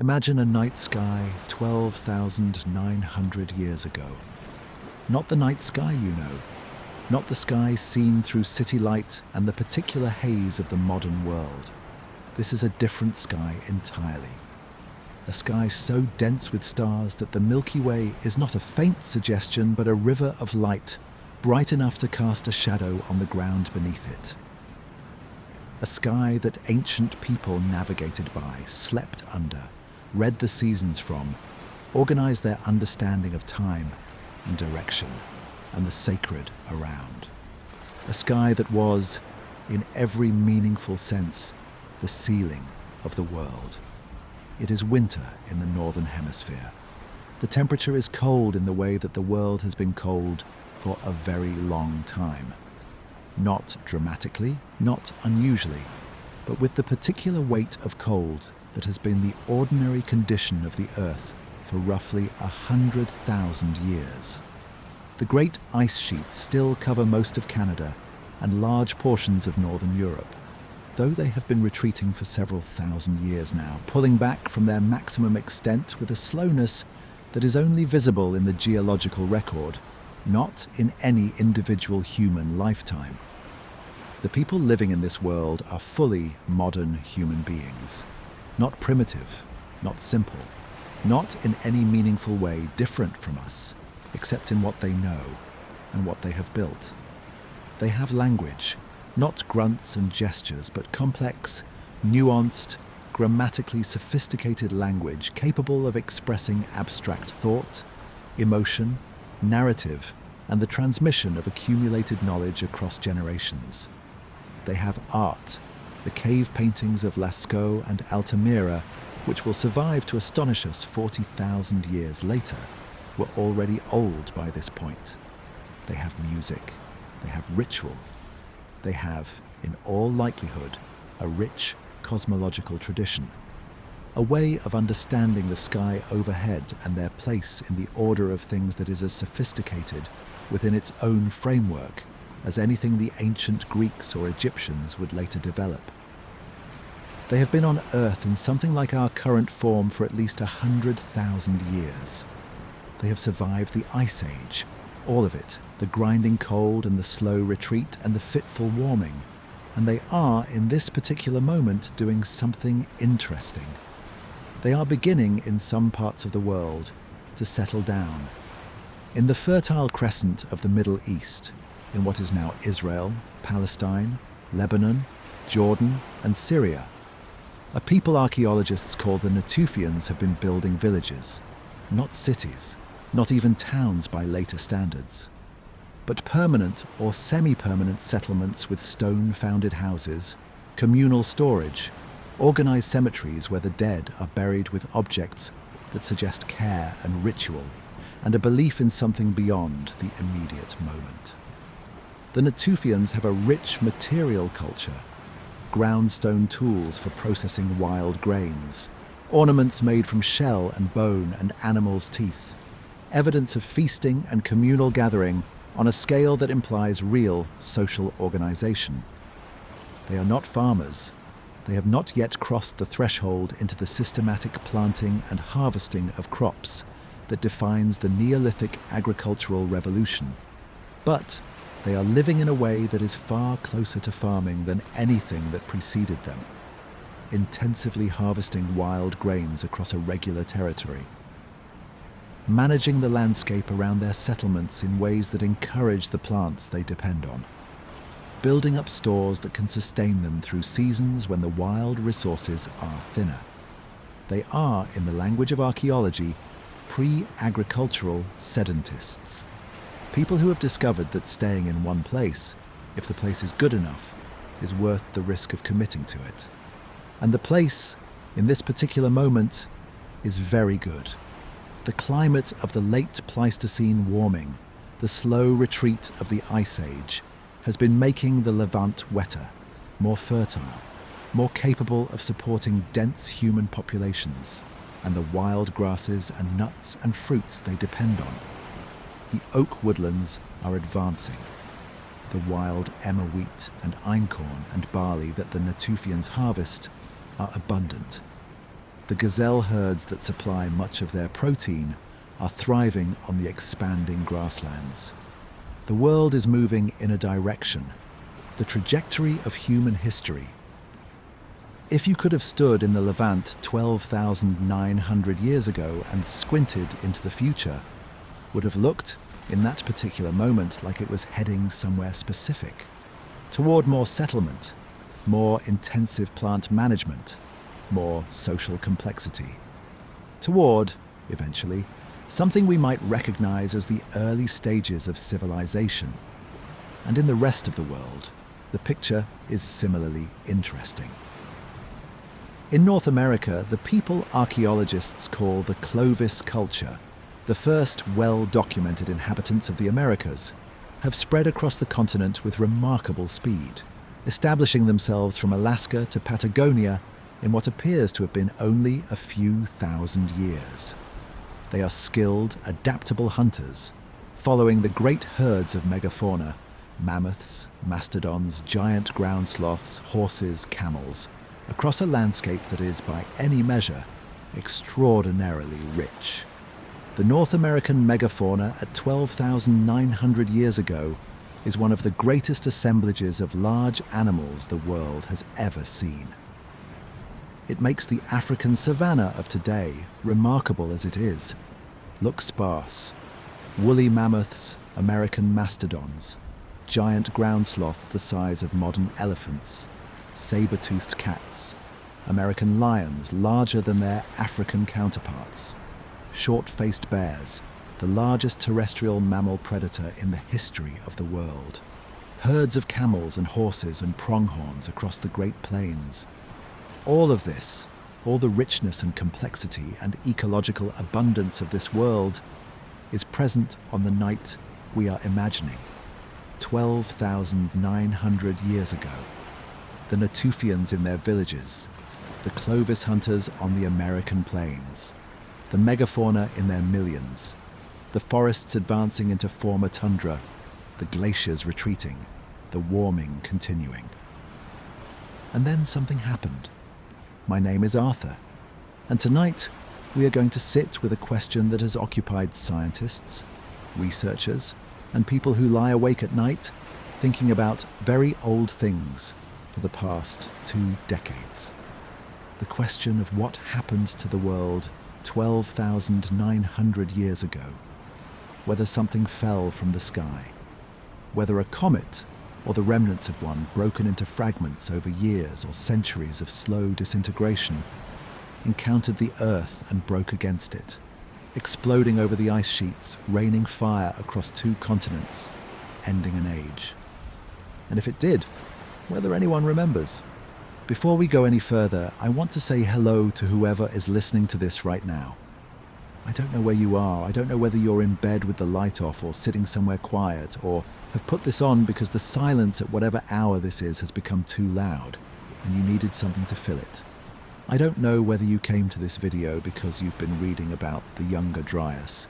Imagine a night sky 12,900 years ago. Not the night sky you know, not the sky seen through city light and the particular haze of the modern world. This is a different sky entirely. A sky so dense with stars that the Milky Way is not a faint suggestion but a river of light, bright enough to cast a shadow on the ground beneath it. A sky that ancient people navigated by, slept under, read the seasons from, organized their understanding of time and direction and the sacred around. A sky that was, in every meaningful sense, the ceiling of the world. It is winter in the northern hemisphere. The temperature is cold in the way that the world has been cold for a very long time. Not dramatically, not unusually, but with the particular weight of cold that has been the ordinary condition of the Earth for roughly 100,000 years. The great ice sheets still cover most of Canada and large portions of northern Europe, though they have been retreating for several thousand years now, pulling back from their maximum extent with a slowness that is only visible in the geological record, not in any individual human lifetime. The people living in this world are fully modern human beings, not primitive, not simple, not in any meaningful way different from us, except in what they know and what they have built. They have language, not grunts and gestures, but complex, nuanced, grammatically sophisticated language capable of expressing abstract thought, emotion, narrative, and the transmission of accumulated knowledge across generations. They have art, the cave paintings of Lascaux and Altamira, which will survive to astonish us 40,000 years later, were already old by this point. They have music, they have ritual, they have, in all likelihood, a rich cosmological tradition, a way of understanding the sky overhead and their place in the order of things that is as sophisticated within its own framework as anything the ancient Greeks or Egyptians would later develop. They have been on Earth in something like our current form for at least 100,000 years. They have survived the Ice Age, all of it, the grinding cold and the slow retreat and the fitful warming, and they are, in this particular moment, doing something interesting. They are beginning, in some parts of the world, to settle down. In the fertile crescent of the Middle East, in what is now Israel, Palestine, Lebanon, Jordan, and Syria, a people archaeologists call the Natufians have been building villages, not cities, not even towns by later standards, but permanent or semi-permanent settlements with stone-founded houses, communal storage, organized cemeteries where the dead are buried with objects that suggest care and ritual, and a belief in something beyond the immediate moment. The Natufians have a rich material culture, ground stone tools for processing wild grains, ornaments made from shell and bone and animals' teeth, evidence of feasting and communal gathering on a scale that implies real social organization. They are not farmers. They have not yet crossed the threshold into the systematic planting and harvesting of crops that defines the Neolithic agricultural revolution. But they are living in a way that is far closer to farming than anything that preceded them, intensively harvesting wild grains across a regular territory, managing the landscape around their settlements in ways that encourage the plants they depend on, building up stores that can sustain them through seasons when the wild resources are thinner. They are, in the language of archaeology, pre-agricultural sedentists, people who have discovered that staying in one place, if the place is good enough, is worth the risk of committing to it. And the place, in this particular moment, is very good. The climate of the late Pleistocene warming, the slow retreat of the Ice Age, has been making the Levant wetter, more fertile, more capable of supporting dense human populations and the wild grasses and nuts and fruits they depend on. The oak woodlands are advancing. The wild emmer wheat and einkorn and barley that the Natufians harvest are abundant. The gazelle herds that supply much of their protein are thriving on the expanding grasslands. The world is moving in a direction, the trajectory of human history. If you could have stood in the Levant 12,900 years ago and squinted into the future, would have looked, in that particular moment, like it was heading somewhere specific, toward more settlement, more intensive plant management, more social complexity, toward, eventually, something we might recognize as the early stages of civilization. And in the rest of the world, the picture is similarly interesting. In North America, the people archaeologists call the Clovis culture, the first well-documented inhabitants of the Americas, have spread across the continent with remarkable speed, establishing themselves from Alaska to Patagonia in what appears to have been only a few thousand years. They are skilled, adaptable hunters, following the great herds of megafauna, mammoths, mastodons, giant ground sloths, horses, camels, across a landscape that is, by any measure, extraordinarily rich. The North American megafauna at 12,900 years ago is one of the greatest assemblages of large animals the world has ever seen. It makes the African savanna of today, remarkable as it is, look sparse. Woolly mammoths, American mastodons, giant ground sloths the size of modern elephants, saber-toothed cats, American lions larger than their African counterparts, short-faced bears, the largest terrestrial mammal predator in the history of the world, herds of camels and horses and pronghorns across the Great Plains. All of this, all the richness and complexity and ecological abundance of this world, is present on the night we are imagining, 12,900 years ago. The Natufians in their villages, the Clovis hunters on the American plains, the megafauna in their millions, the forests advancing into former tundra, the glaciers retreating, the warming continuing. And then something happened. My name is Arthur, and tonight we are going to sit with a question that has occupied scientists, researchers, and people who lie awake at night thinking about very old things for the past 2 decades. The question of what happened to the world 12,900 years ago, whether something fell from the sky, whether a comet or the remnants of one broken into fragments over years or centuries of slow disintegration encountered the Earth and broke against it, exploding over the ice sheets, raining fire across 2 continents, ending an age. And if it did, whether anyone remembers. Before we go any further, I want to say hello to whoever is listening to this right now. I don't know where you are. I don't know whether you're in bed with the light off or sitting somewhere quiet, or have put this on because the silence at whatever hour this is has become too loud and you needed something to fill it. I don't know whether you came to this video because you've been reading about the Younger Dryas,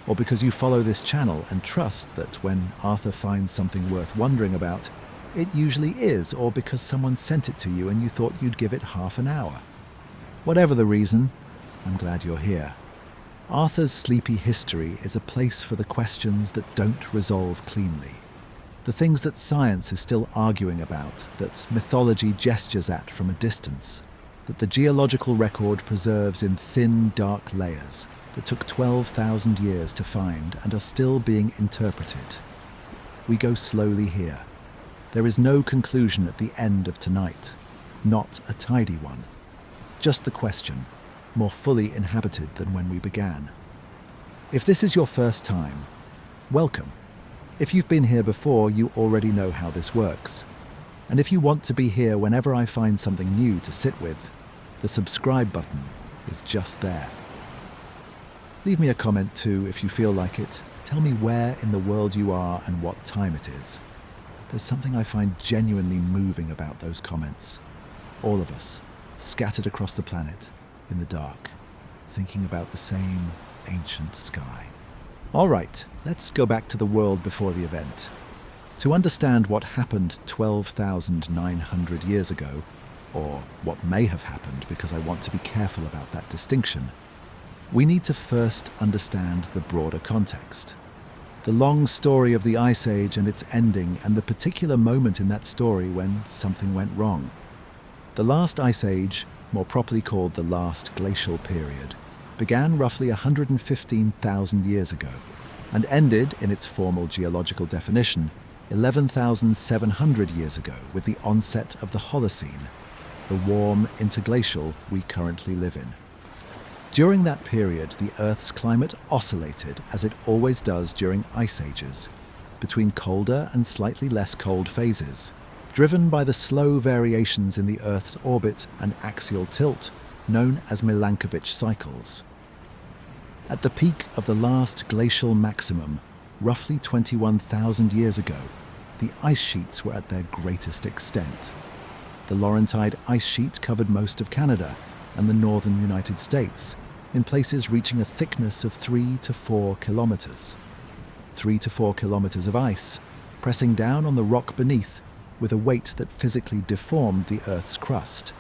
or because you follow this channel and trust that when Arthur finds something worth wondering about, it usually is, or because someone sent it to you and you thought you'd give it half an hour. Whatever the reason, I'm glad you're here. Arthur's Sleepy History is a place for the questions that don't resolve cleanly. The things that science is still arguing about, that mythology gestures at from a distance, that the geological record preserves in thin, dark layers that took 12,000 years to find and are still being interpreted. We go slowly here. There is no conclusion at the end of tonight, not a tidy one. Just the question, more fully inhabited than when we began. If this is your first time, welcome. If you've been here before, you already know how this works. And if you want to be here whenever I find something new to sit with, the subscribe button is just there. Leave me a comment too if you feel like it. Tell me where in the world you are and what time it is. There's something I find genuinely moving about those comments. All of us, scattered across the planet, in the dark, thinking about the same ancient sky. All right, let's go back to the world before the event. To understand what happened 12,900 years ago, or what may have happened, because I want to be careful about that distinction, we need to first understand the broader context. The long story of the Ice Age and its ending, and the particular moment in that story when something went wrong. The last Ice Age, more properly called the last glacial period, began roughly 115,000 years ago and ended, in its formal geological definition, 11,700 years ago with the onset of the Holocene, the warm interglacial we currently live in. During that period, the Earth's climate oscillated, as it always does during ice ages, between colder and slightly less cold phases, driven by the slow variations in the Earth's orbit and axial tilt, known as Milankovitch cycles. At the peak of the last glacial maximum, roughly 21,000 years ago, the ice sheets were at their greatest extent. The Laurentide ice sheet covered most of Canada and the northern United States, in places reaching a thickness of 3 to 4 kilometers. 3 to 4 kilometers of ice, pressing down on the rock beneath with a weight that physically deformed the Earth's crust,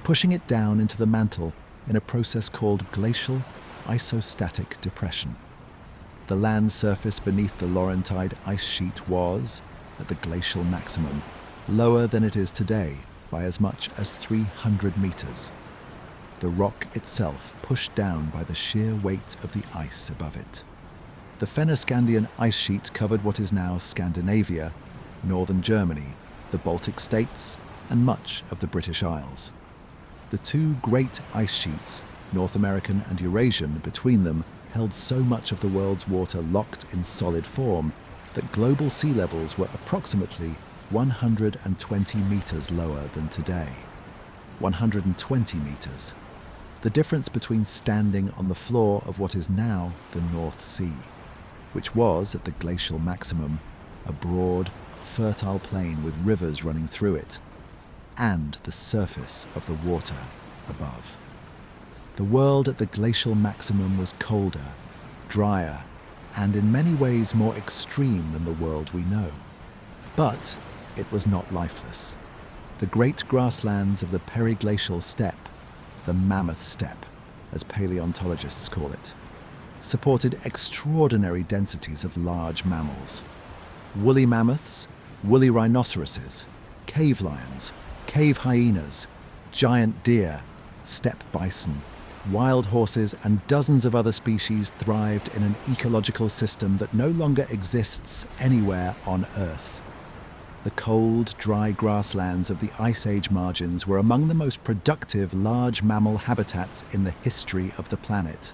pushing it down into the mantle in a process called glacial isostatic depression. The land surface beneath the Laurentide ice sheet was, at the glacial maximum, lower than it is today by as much as 300 meters. The rock itself pushed down by the sheer weight of the ice above it. The Fennoscandian ice sheet covered what is now Scandinavia, northern Germany, the Baltic states, and much of the British Isles. The two great ice sheets, North American and Eurasian, between them held so much of the world's water locked in solid form that global sea levels were approximately 120 meters lower than today. 120 meters. The difference between standing on the floor of what is now the North Sea, which was, at the glacial maximum, a broad, fertile plain with rivers running through it, and the surface of the water above. The world at the glacial maximum was colder, drier, and in many ways more extreme than the world we know. But it was not lifeless. The great grasslands of the periglacial steppe, the Mammoth steppe, as paleontologists call it, supported extraordinary densities of large mammals. Woolly mammoths, woolly rhinoceroses, cave lions, cave hyenas, giant deer, steppe bison, wild horses, and dozens of other species thrived in an ecological system that no longer exists anywhere on Earth. The cold, dry grasslands of the Ice Age margins were among the most productive large mammal habitats in the history of the planet.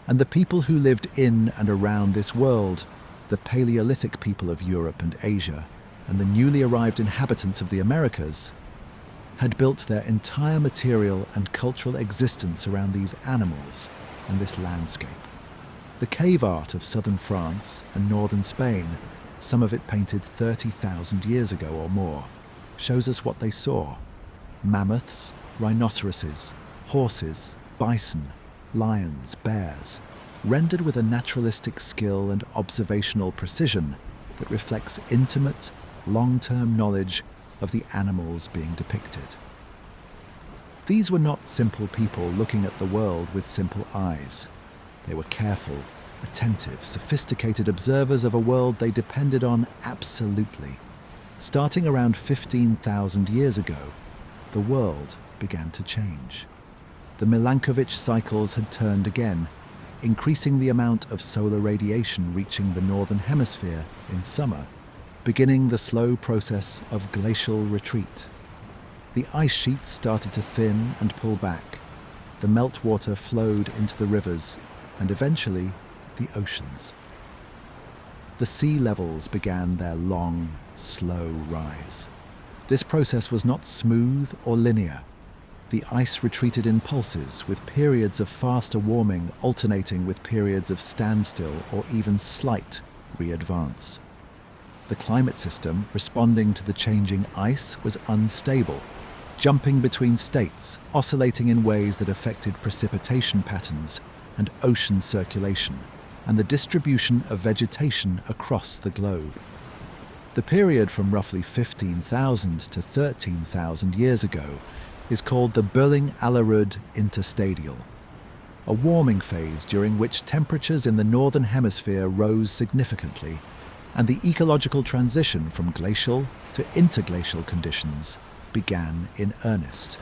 And the people who lived in and around this world, the Paleolithic people of Europe and Asia, and the newly arrived inhabitants of the Americas, had built their entire material and cultural existence around these animals and this landscape. The cave art of southern France and northern Spain, some of it painted 30,000 years ago or more, shows us what they saw. Mammoths, rhinoceroses, horses, bison, lions, bears, rendered with a naturalistic skill and observational precision that reflects intimate, long-term knowledge of the animals being depicted. These were not simple people looking at the world with simple eyes. They were careful, attentive, sophisticated observers of a world they depended on absolutely. Starting around 15,000 years ago, the world began to change. The Milankovitch cycles had turned again, increasing the amount of solar radiation reaching the northern hemisphere in summer, beginning the slow process of glacial retreat. The ice sheets started to thin and pull back. The meltwater flowed into the rivers and eventually the oceans. The sea levels began their long, slow rise. This process was not smooth or linear. The ice retreated in pulses, with periods of faster warming alternating with periods of standstill or even slight re-advance. The climate system responding to the changing ice was unstable, jumping between states, oscillating in ways that affected precipitation patterns and ocean circulation, and the distribution of vegetation across the globe. The period from roughly 15,000 to 13,000 years ago is called the Bölling-Allerud Interstadial, a warming phase during which temperatures in the northern hemisphere rose significantly, and the ecological transition from glacial to interglacial conditions began in earnest.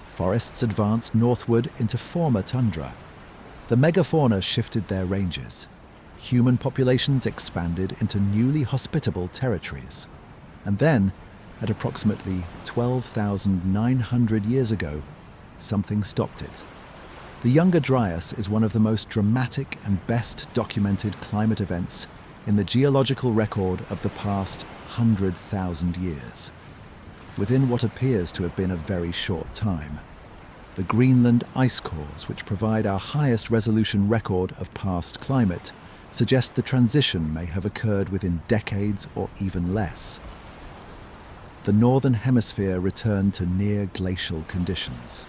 Forests advanced northward into former tundra. The megafauna shifted their ranges. Human populations expanded into newly hospitable territories. And then, at approximately 12,900 years ago, something stopped it. The Younger Dryas is one of the most dramatic and best documented climate events in the geological record of the past 100,000 years. Within what appears to have been a very short time, the Greenland ice cores, which provide our highest resolution record of past climate, suggest the transition may have occurred within decades or even less. The northern hemisphere returned to near glacial conditions.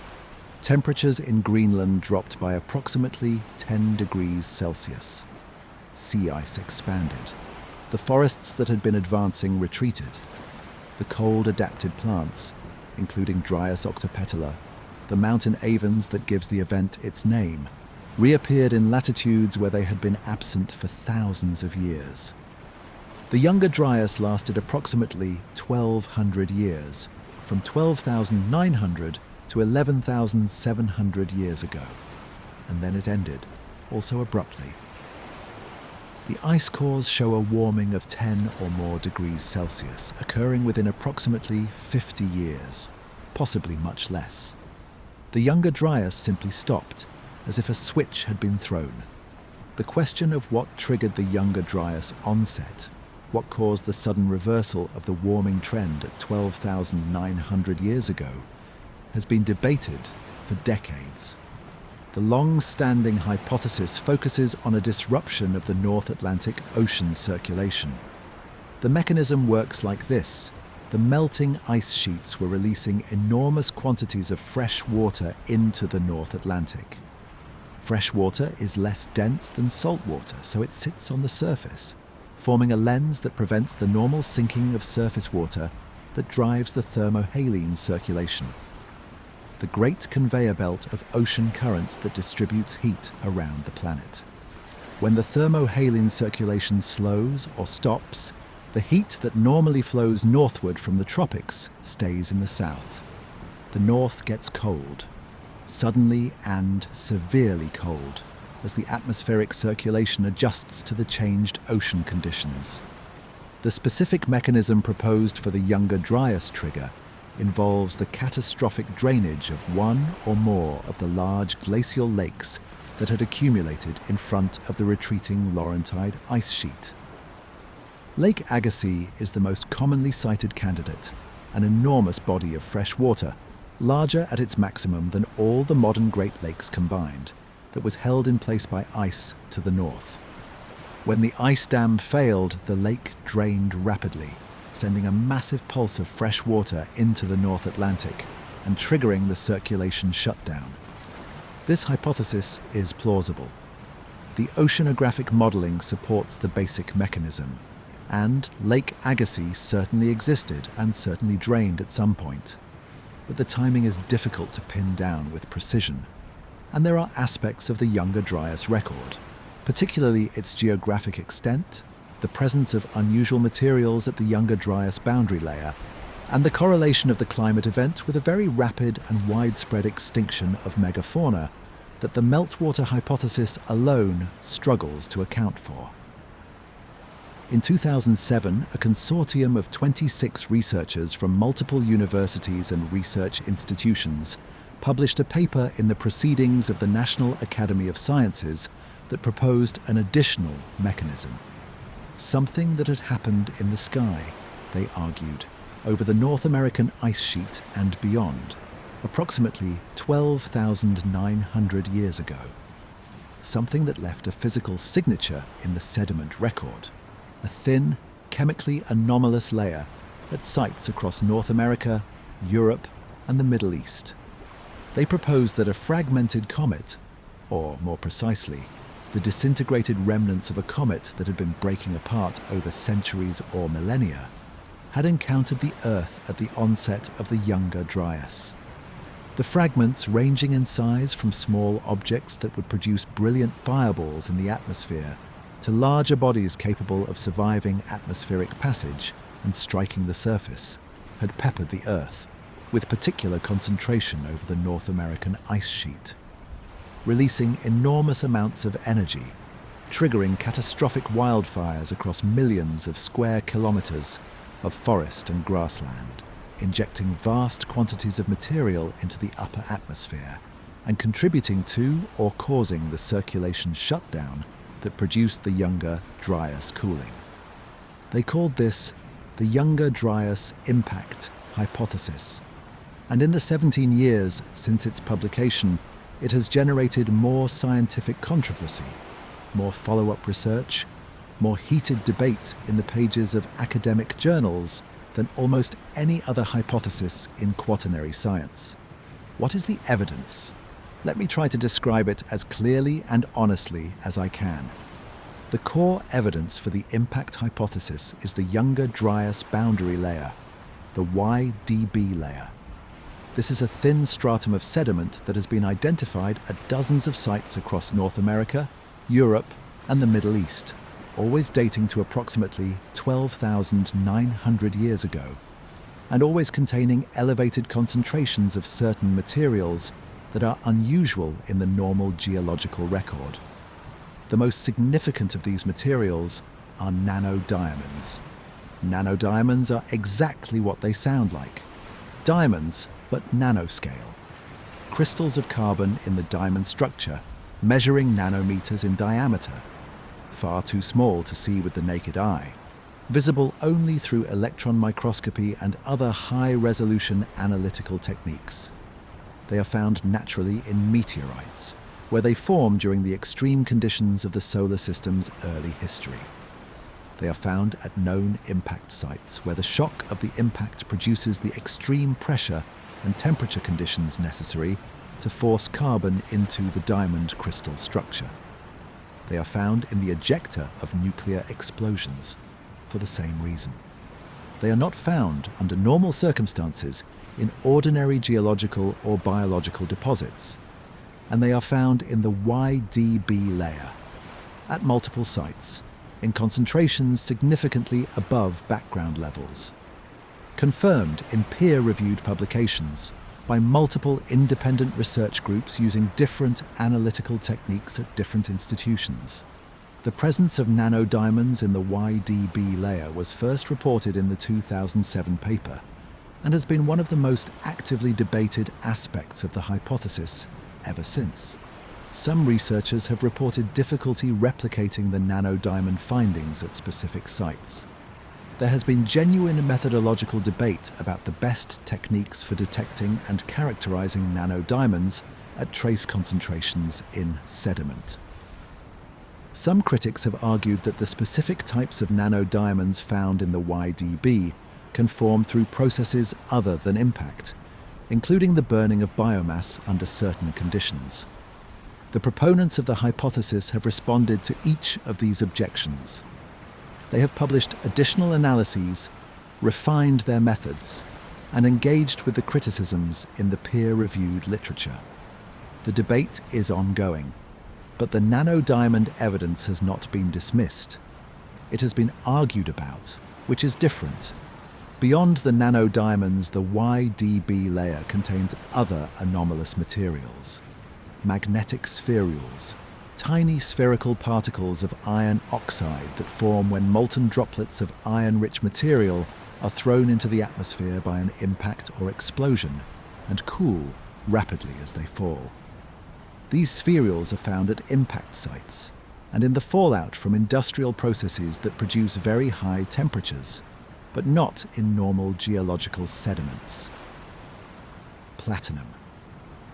Temperatures in Greenland dropped by approximately 10 degrees Celsius. Sea ice expanded. The forests that had been advancing retreated. The cold-adapted plants, including Dryas octopetala, the mountain avens that gives the event its name, reappeared in latitudes where they had been absent for thousands of years. The Younger Dryas lasted approximately 1,200 years, from 12,900 to 11,700 years ago, and then it ended, also abruptly. The ice cores show a warming of 10 or more degrees Celsius, occurring within approximately 50 years, possibly much less. The Younger Dryas simply stopped, as if a switch had been thrown. The question of what triggered the Younger Dryas onset, what caused the sudden reversal of the warming trend at 12,900 years ago, has been debated for decades. The long-standing hypothesis focuses on a disruption of the North Atlantic Ocean circulation. The mechanism works like this. The melting ice sheets were releasing enormous quantities of fresh water into the North Atlantic. Fresh water is less dense than salt water, so it sits on the surface, forming a lens that prevents the normal sinking of surface water that drives the thermohaline circulation, the great conveyor belt of ocean currents that distributes heat around the planet. When the thermohaline circulation slows or stops, the heat that normally flows northward from the tropics stays in the south. The north gets cold, suddenly and severely cold, as the atmospheric circulation adjusts to the changed ocean conditions. The specific mechanism proposed for the Younger Dryas trigger involves the catastrophic drainage of one or more of the large glacial lakes that had accumulated in front of the retreating Laurentide ice sheet. Lake Agassiz is the most commonly cited candidate, an enormous body of fresh water, larger at its maximum than all the modern Great Lakes combined, that was held in place by ice to the north. When the ice dam failed, the lake drained rapidly, sending a massive pulse of fresh water into the North Atlantic and triggering the circulation shutdown. This hypothesis is plausible. The oceanographic modeling supports the basic mechanism, and Lake Agassiz certainly existed and certainly drained at some point. But the timing is difficult to pin down with precision, and there are aspects of the Younger Dryas record, particularly its geographic extent, the presence of unusual materials at the Younger Dryas boundary layer, and the correlation of the climate event with a very rapid and widespread extinction of megafauna that the meltwater hypothesis alone struggles to account for. In 2007, a consortium of 26 researchers from multiple universities and research institutions published a paper in the Proceedings of the National Academy of Sciences that proposed an additional mechanism. Something that had happened in the sky, they argued, over the North American ice sheet and beyond, approximately 12,900 years ago. Something that left a physical signature in the sediment record, a thin, chemically anomalous layer at sites across North America, Europe, and the Middle East. They proposed that a fragmented comet, or more precisely, the disintegrated remnants of a comet that had been breaking apart over centuries or millennia, had encountered the Earth at the onset of the Younger Dryas. The fragments, ranging in size from small objects that would produce brilliant fireballs in the atmosphere to larger bodies capable of surviving atmospheric passage and striking the surface, had peppered the Earth, with particular concentration over the North American ice sheet, releasing enormous amounts of energy, triggering catastrophic wildfires across millions of square kilometers of forest and grassland, injecting vast quantities of material into the upper atmosphere and contributing to or causing the circulation shutdown that produced the Younger Dryas cooling. They called this the Younger Dryas Impact Hypothesis, and in the 17 years since its publication, it has generated more scientific controversy, more follow-up research, more heated debate in the pages of academic journals than almost any other hypothesis in quaternary science. What is the evidence? Let me try to describe it as clearly and honestly as I can. The core evidence for the impact hypothesis is the Younger Dryas boundary layer, the YDB layer. This is a thin stratum of sediment that has been identified at dozens of sites across North America, Europe, and the Middle East, always dating to approximately 12,900 years ago, and always containing elevated concentrations of certain materials that are unusual in the normal geological record. The most significant of these materials are nanodiamonds. Nanodiamonds are exactly what they sound like. Diamonds, but nanoscale. Crystals of carbon in the diamond structure, measuring nanometers in diameter. Far too small to see with the naked eye. Visible only through electron microscopy and other high-resolution analytical techniques. They are found naturally in meteorites, where they form during the extreme conditions of the solar system's early history. They are found at known impact sites, where the shock of the impact produces the extreme pressure and temperature conditions necessary to force carbon into the diamond crystal structure. They are found in the ejecta of nuclear explosions for the same reason. They are not found under normal circumstances in ordinary geological or biological deposits, and they are found in the YDB layer at multiple sites in concentrations significantly above background levels, confirmed in peer-reviewed publications by multiple independent research groups using different analytical techniques at different institutions. The presence of nanodiamonds in the YDB layer was first reported in the 2007 paper and has been one of the most actively debated aspects of the hypothesis ever since. Some researchers have reported difficulty replicating the nanodiamond findings at specific sites. There has been genuine methodological debate about the best techniques for detecting and characterizing nanodiamonds at trace concentrations in sediment. Some critics have argued that the specific types of nanodiamonds found in the YDB can form through processes other than impact, including the burning of biomass under certain conditions. The proponents of the hypothesis have responded to each of these objections. They have published additional analyses, refined their methods, and engaged with the criticisms in the peer-reviewed literature. The debate is ongoing, but the nanodiamond evidence has not been dismissed. It has been argued about, which is different. Beyond the nanodiamonds, the YDB layer contains other anomalous materials. Magnetic spherules, tiny spherical particles of iron oxide that form when molten droplets of iron-rich material are thrown into the atmosphere by an impact or explosion and cool rapidly as they fall. These spherules are found at impact sites and in the fallout from industrial processes that produce very high temperatures, but not in normal geological sediments. Platinum.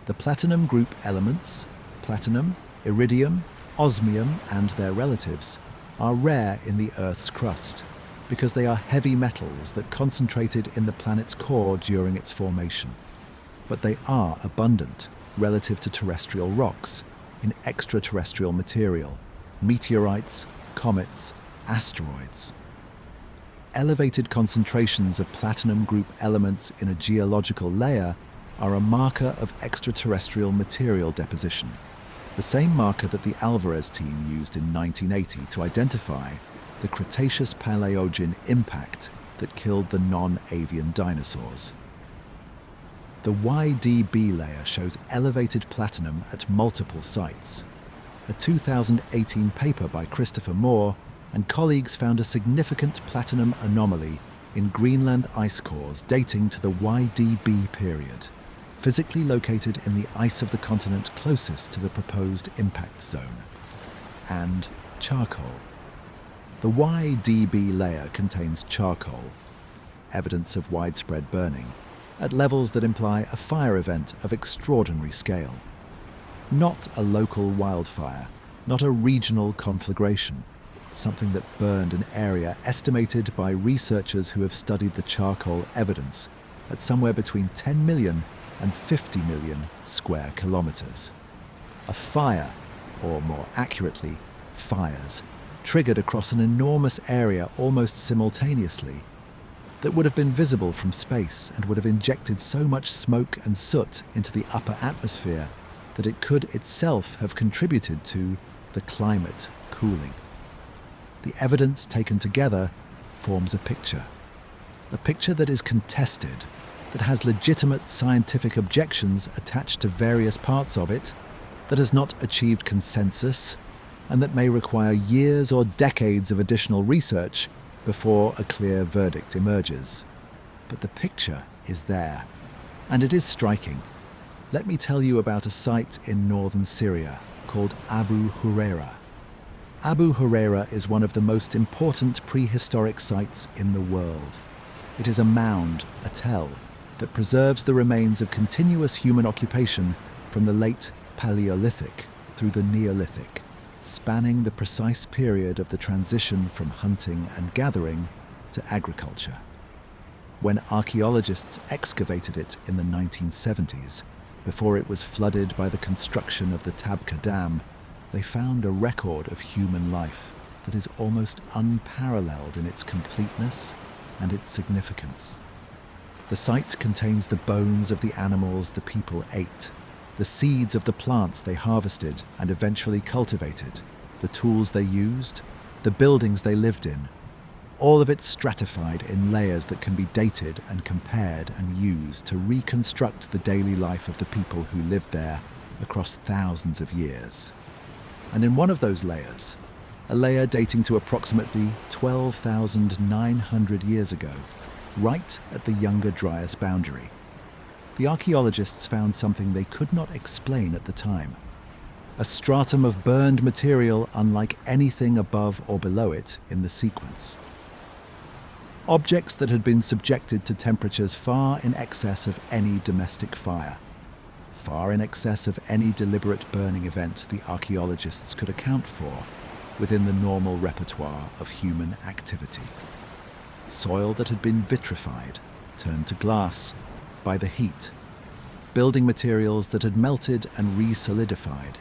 The platinum group elements, platinum, iridium, osmium, and their relatives, are rare in the Earth's crust because they are heavy metals that concentrated in the planet's core during its formation. But they are abundant relative to terrestrial rocks in extraterrestrial material, meteorites, comets, asteroids. Elevated concentrations of platinum group elements in a geological layer are a marker of extraterrestrial material deposition, the same marker that the Alvarez team used in 1980 to identify the Cretaceous-Paleogene impact that killed the non-avian dinosaurs. The YDB layer shows elevated platinum at multiple sites. A 2018 paper by Christopher Moore and colleagues found a significant platinum anomaly in Greenland ice cores dating to the YDB period, physically located in the ice of the continent closest to the proposed impact zone. And charcoal. The YDB layer contains charcoal, evidence of widespread burning, at levels that imply a fire event of extraordinary scale. Not a local wildfire, not a regional conflagration, something that burned an area estimated by researchers who have studied the charcoal evidence at somewhere between 10 million and 50 million square kilometers. A fire, or more accurately, fires, triggered across an enormous area almost simultaneously, that would have been visible from space and would have injected so much smoke and soot into the upper atmosphere that it could itself have contributed to the climate cooling. The evidence taken together forms a picture that is contested, that has legitimate scientific objections attached to various parts of it, that has not achieved consensus, and that may require years or decades of additional research before a clear verdict emerges. But the picture is there, and it is striking. Let me tell you about a site in northern Syria called Abu Hureyra. Abu Hureyra is one of the most important prehistoric sites in the world. It is a mound, a tell, that preserves the remains of continuous human occupation from the late Paleolithic through the Neolithic, spanning the precise period of the transition from hunting and gathering to agriculture. When archaeologists excavated it in the 1970s, before it was flooded by the construction of the Tepe Dam, they found a record of human life that is almost unparalleled in its completeness and its significance. The site contains the bones of the animals the people ate, the seeds of the plants they harvested and eventually cultivated, the tools they used, the buildings they lived in, all of it stratified in layers that can be dated and compared and used to reconstruct the daily life of the people who lived there across thousands of years. And in one of those layers, a layer dating to approximately 12,900 years ago, right at the Younger Dryas boundary, the archaeologists found something they could not explain at the time. A stratum of burned material unlike anything above or below it in the sequence. Objects that had been subjected to temperatures far in excess of any domestic fire, far in excess of any deliberate burning event the archaeologists could account for within the normal repertoire of human activity. Soil that had been vitrified, turned to glass by the heat. Building materials that had melted and re-solidified.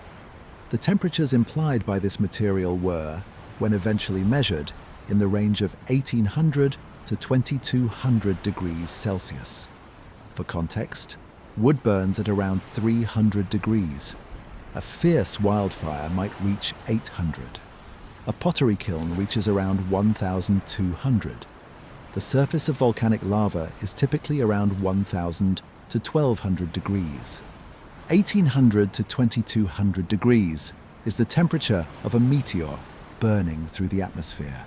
The temperatures implied by this material were, when eventually measured, in the range of 1800 to 2200 degrees Celsius. For context, wood burns at around 300 degrees. A fierce wildfire might reach 800. A pottery kiln reaches around 1,200. The surface of volcanic lava is typically around 1,000 to 1,200 degrees. 1,800 to 2,200 degrees is the temperature of a meteor burning through the atmosphere,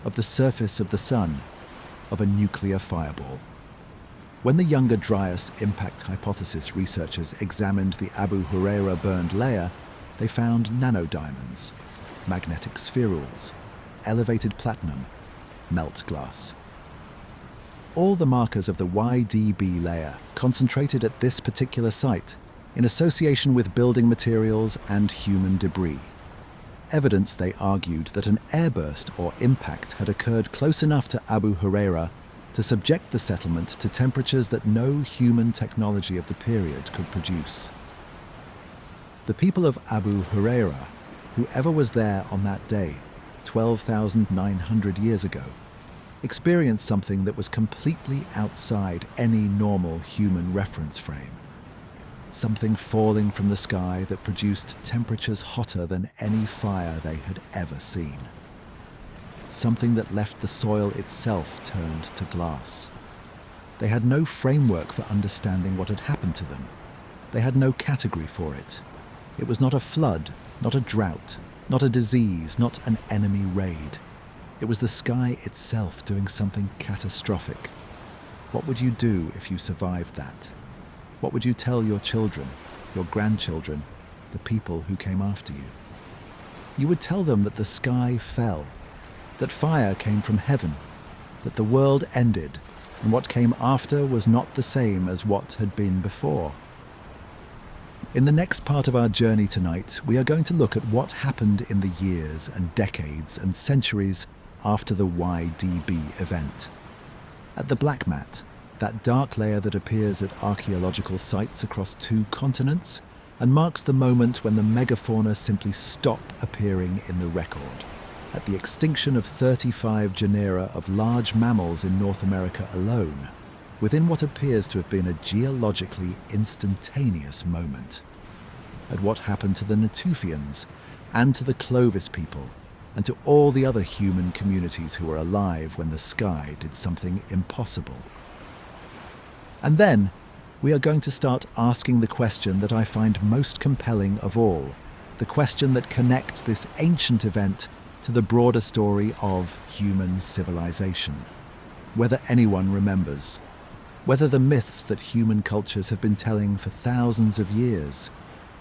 of the surface of the sun, of a nuclear fireball. When the Younger Dryas Impact Hypothesis researchers examined the Abu Hureyra burned layer, they found nanodiamonds, magnetic spherules, elevated platinum, melt glass. All the markers of the YDB layer concentrated at this particular site in association with building materials and human debris. Evidence, they argued, that an airburst or impact had occurred close enough to Abu Hureyra to subject the settlement to temperatures that no human technology of the period could produce. The people of Abu Hureyra, whoever was there on that day, 12,900 years ago, experienced something that was completely outside any normal human reference frame. Something falling from the sky that produced temperatures hotter than any fire they had ever seen. Something that left the soil itself turned to glass. They had no framework for understanding what had happened to them. They had no category for it. It was not a flood, not a drought, not a disease, not an enemy raid. It was the sky itself doing something catastrophic. What would you do if you survived that? What would you tell your children, your grandchildren, the people who came after you? You would tell them that the sky fell, that fire came from heaven, that the world ended, and what came after was not the same as what had been before. In the next part of our journey tonight, we are going to look at what happened in the years and decades and centuries after the YDB event. At the black mat, that dark layer that appears at archaeological sites across 2 continents and marks the moment when the megafauna simply stop appearing in the record. At the extinction of 35 genera of large mammals in North America alone, within what appears to have been a geologically instantaneous moment. At what happened to the Natufians and to the Clovis people, and to all the other human communities who were alive when the sky did something impossible. And then, we are going to start asking the question that I find most compelling of all, the question that connects this ancient event to the broader story of human civilization. Whether anyone remembers, whether the myths that human cultures have been telling for thousands of years,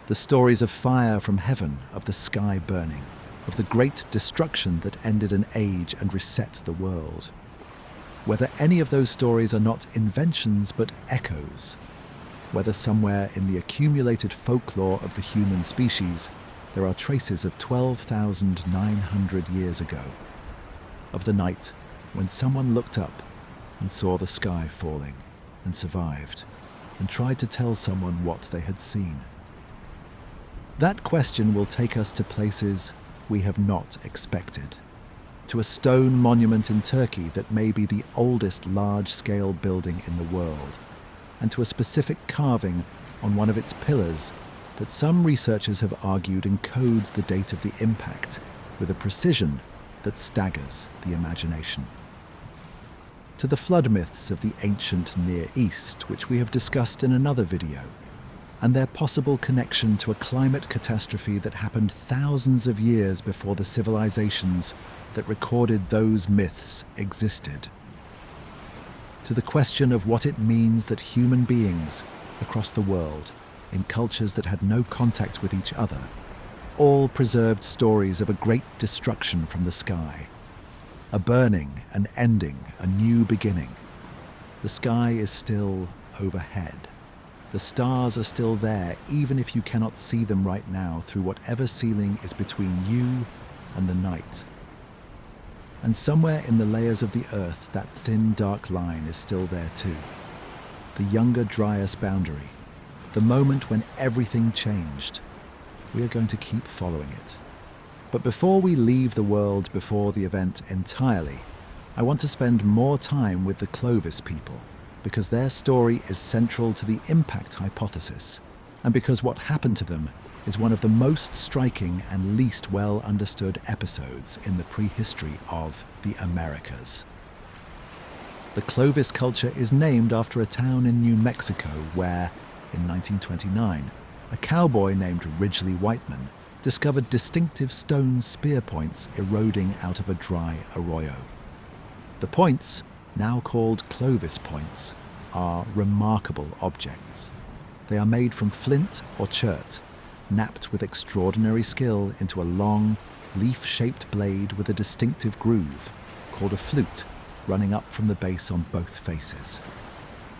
the stories of fire from heaven, of the sky burning, of the great destruction that ended an age and reset the world. Whether any of those stories are not inventions but echoes, whether somewhere in the accumulated folklore of the human species there are traces of 12,900 years ago, of the night when someone looked up and saw the sky falling and survived and tried to tell someone what they had seen. That question will take us to places we have not expected. To a stone monument in Turkey that may be the oldest large-scale building in the world, and to a specific carving on one of its pillars that some researchers have argued encodes the date of the impact with a precision that staggers the imagination. To the flood myths of the ancient Near East, which we have discussed in another video, and their possible connection to a climate catastrophe that happened thousands of years before the civilizations that recorded those myths existed. To the question of what it means that human beings across the world, in cultures that had no contact with each other, all preserved stories of a great destruction from the sky, a burning, an ending, a new beginning. The sky is still overhead. The stars are still there, even if you cannot see them right now through whatever ceiling is between you and the night. And somewhere in the layers of the earth, that thin, dark line is still there too. The Younger Dryas boundary, the moment when everything changed. We are going to keep following it. But before we leave the world before the event entirely, I want to spend more time with the Clovis people, because their story is central to the impact hypothesis, and because what happened to them is one of the most striking and least well understood episodes in the prehistory of the Americas. The Clovis culture is named after a town in New Mexico where, in 1929, a cowboy named Ridgely Whiteman discovered distinctive stone spear points eroding out of a dry arroyo. The points, now called Clovis points, are remarkable objects. They are made from flint or chert, knapped with extraordinary skill into a long, leaf-shaped blade with a distinctive groove, called a flute, running up from the base on both faces.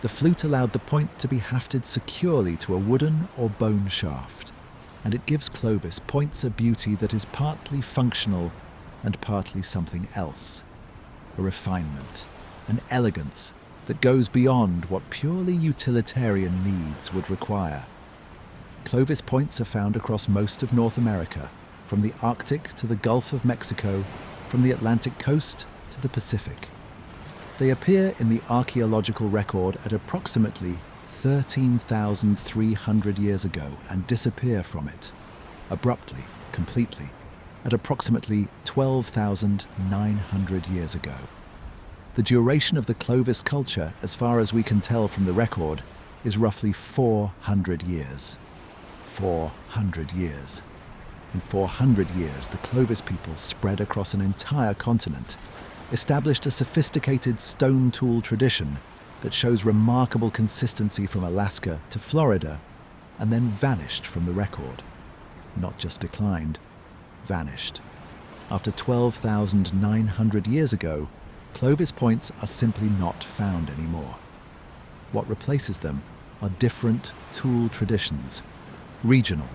The flute allowed the point to be hafted securely to a wooden or bone shaft, and it gives Clovis points a beauty that is partly functional and partly something else, a refinement, an elegance that goes beyond what purely utilitarian needs would require. Clovis points are found across most of North America, from the Arctic to the Gulf of Mexico, from the Atlantic coast to the Pacific. They appear in the archaeological record at approximately 13,300 years ago and disappear from it, abruptly, completely, at approximately 12,900 years ago. The duration of the Clovis culture, as far as we can tell from the record, is roughly 400 years. 400 years. In 400 years, the Clovis people spread across an entire continent, established a sophisticated stone tool tradition that shows remarkable consistency from Alaska to Florida, and then vanished from the record. Not just declined, vanished. After 12,900 years ago, Clovis points are simply not found anymore. What replaces them are different tool traditions, regional,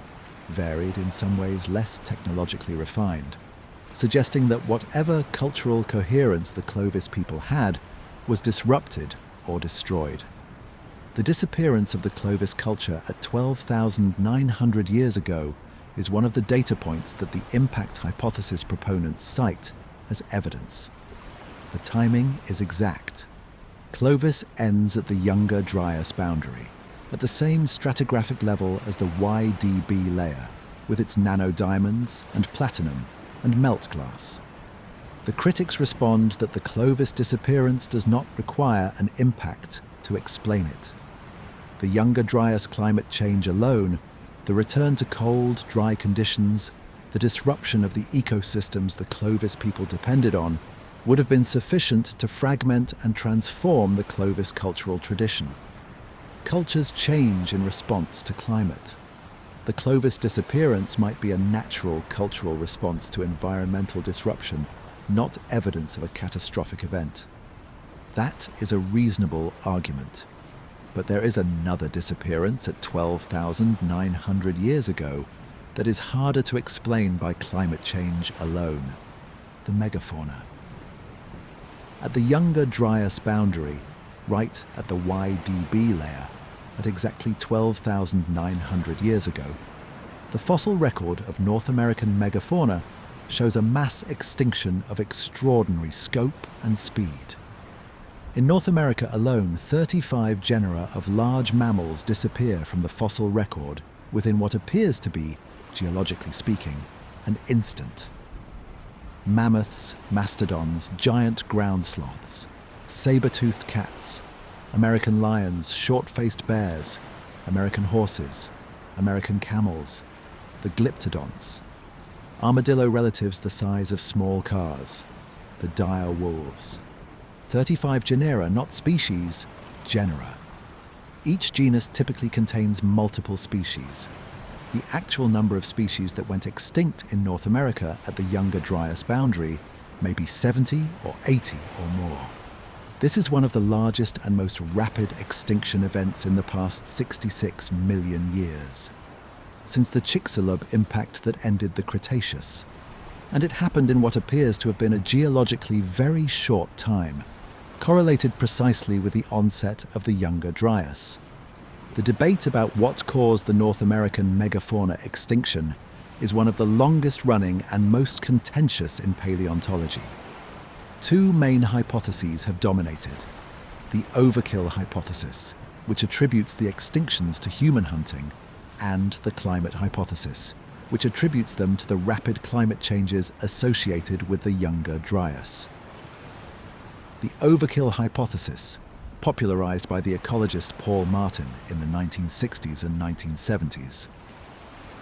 varied, in some ways less technologically refined, suggesting that whatever cultural coherence the Clovis people had was disrupted or destroyed. The disappearance of the Clovis culture at 12,900 years ago is one of the data points that the impact hypothesis proponents cite as evidence. The timing is exact. Clovis ends at the Younger Dryas boundary, at the same stratigraphic level as the YDB layer, with its nanodiamonds and platinum and melt glass. The critics respond that the Clovis disappearance does not require an impact to explain it. The Younger Dryas climate change alone, the return to cold, dry conditions, the disruption of the ecosystems the Clovis people depended on, would have been sufficient to fragment and transform the Clovis cultural tradition. Cultures change in response to climate. The Clovis disappearance might be a natural cultural response to environmental disruption, not evidence of a catastrophic event. That is a reasonable argument. But there is another disappearance at 12,900 years ago that is harder to explain by climate change alone: the megafauna. At the Younger Dryas boundary, right at the YDB layer, at exactly 12,900 years ago, the fossil record of North American megafauna shows a mass extinction of extraordinary scope and speed. In North America alone, 35 genera of large mammals disappear from the fossil record within what appears to be, geologically speaking, an instant. Mammoths, mastodons, giant ground sloths, saber-toothed cats, American lions, short-faced bears, American horses, American camels, the glyptodonts, armadillo relatives the size of small cars, the dire wolves. 35 genera, not species, genera. Each genus typically contains multiple species. The actual number of species that went extinct in North America at the Younger Dryas boundary may be 70 or 80 or more. This is one of the largest and most rapid extinction events in the past 66 million years, since the Chicxulub impact that ended the Cretaceous. And it happened in what appears to have been a geologically very short time, correlated precisely with the onset of the Younger Dryas. The debate about what caused the North American megafauna extinction is one of the longest-running and most contentious in paleontology. Two main hypotheses have dominated: the overkill hypothesis, which attributes the extinctions to human hunting, and the climate hypothesis, which attributes them to the rapid climate changes associated with the Younger Dryas. The overkill hypothesis, popularized by the ecologist Paul Martin in the 1960s and 1970s,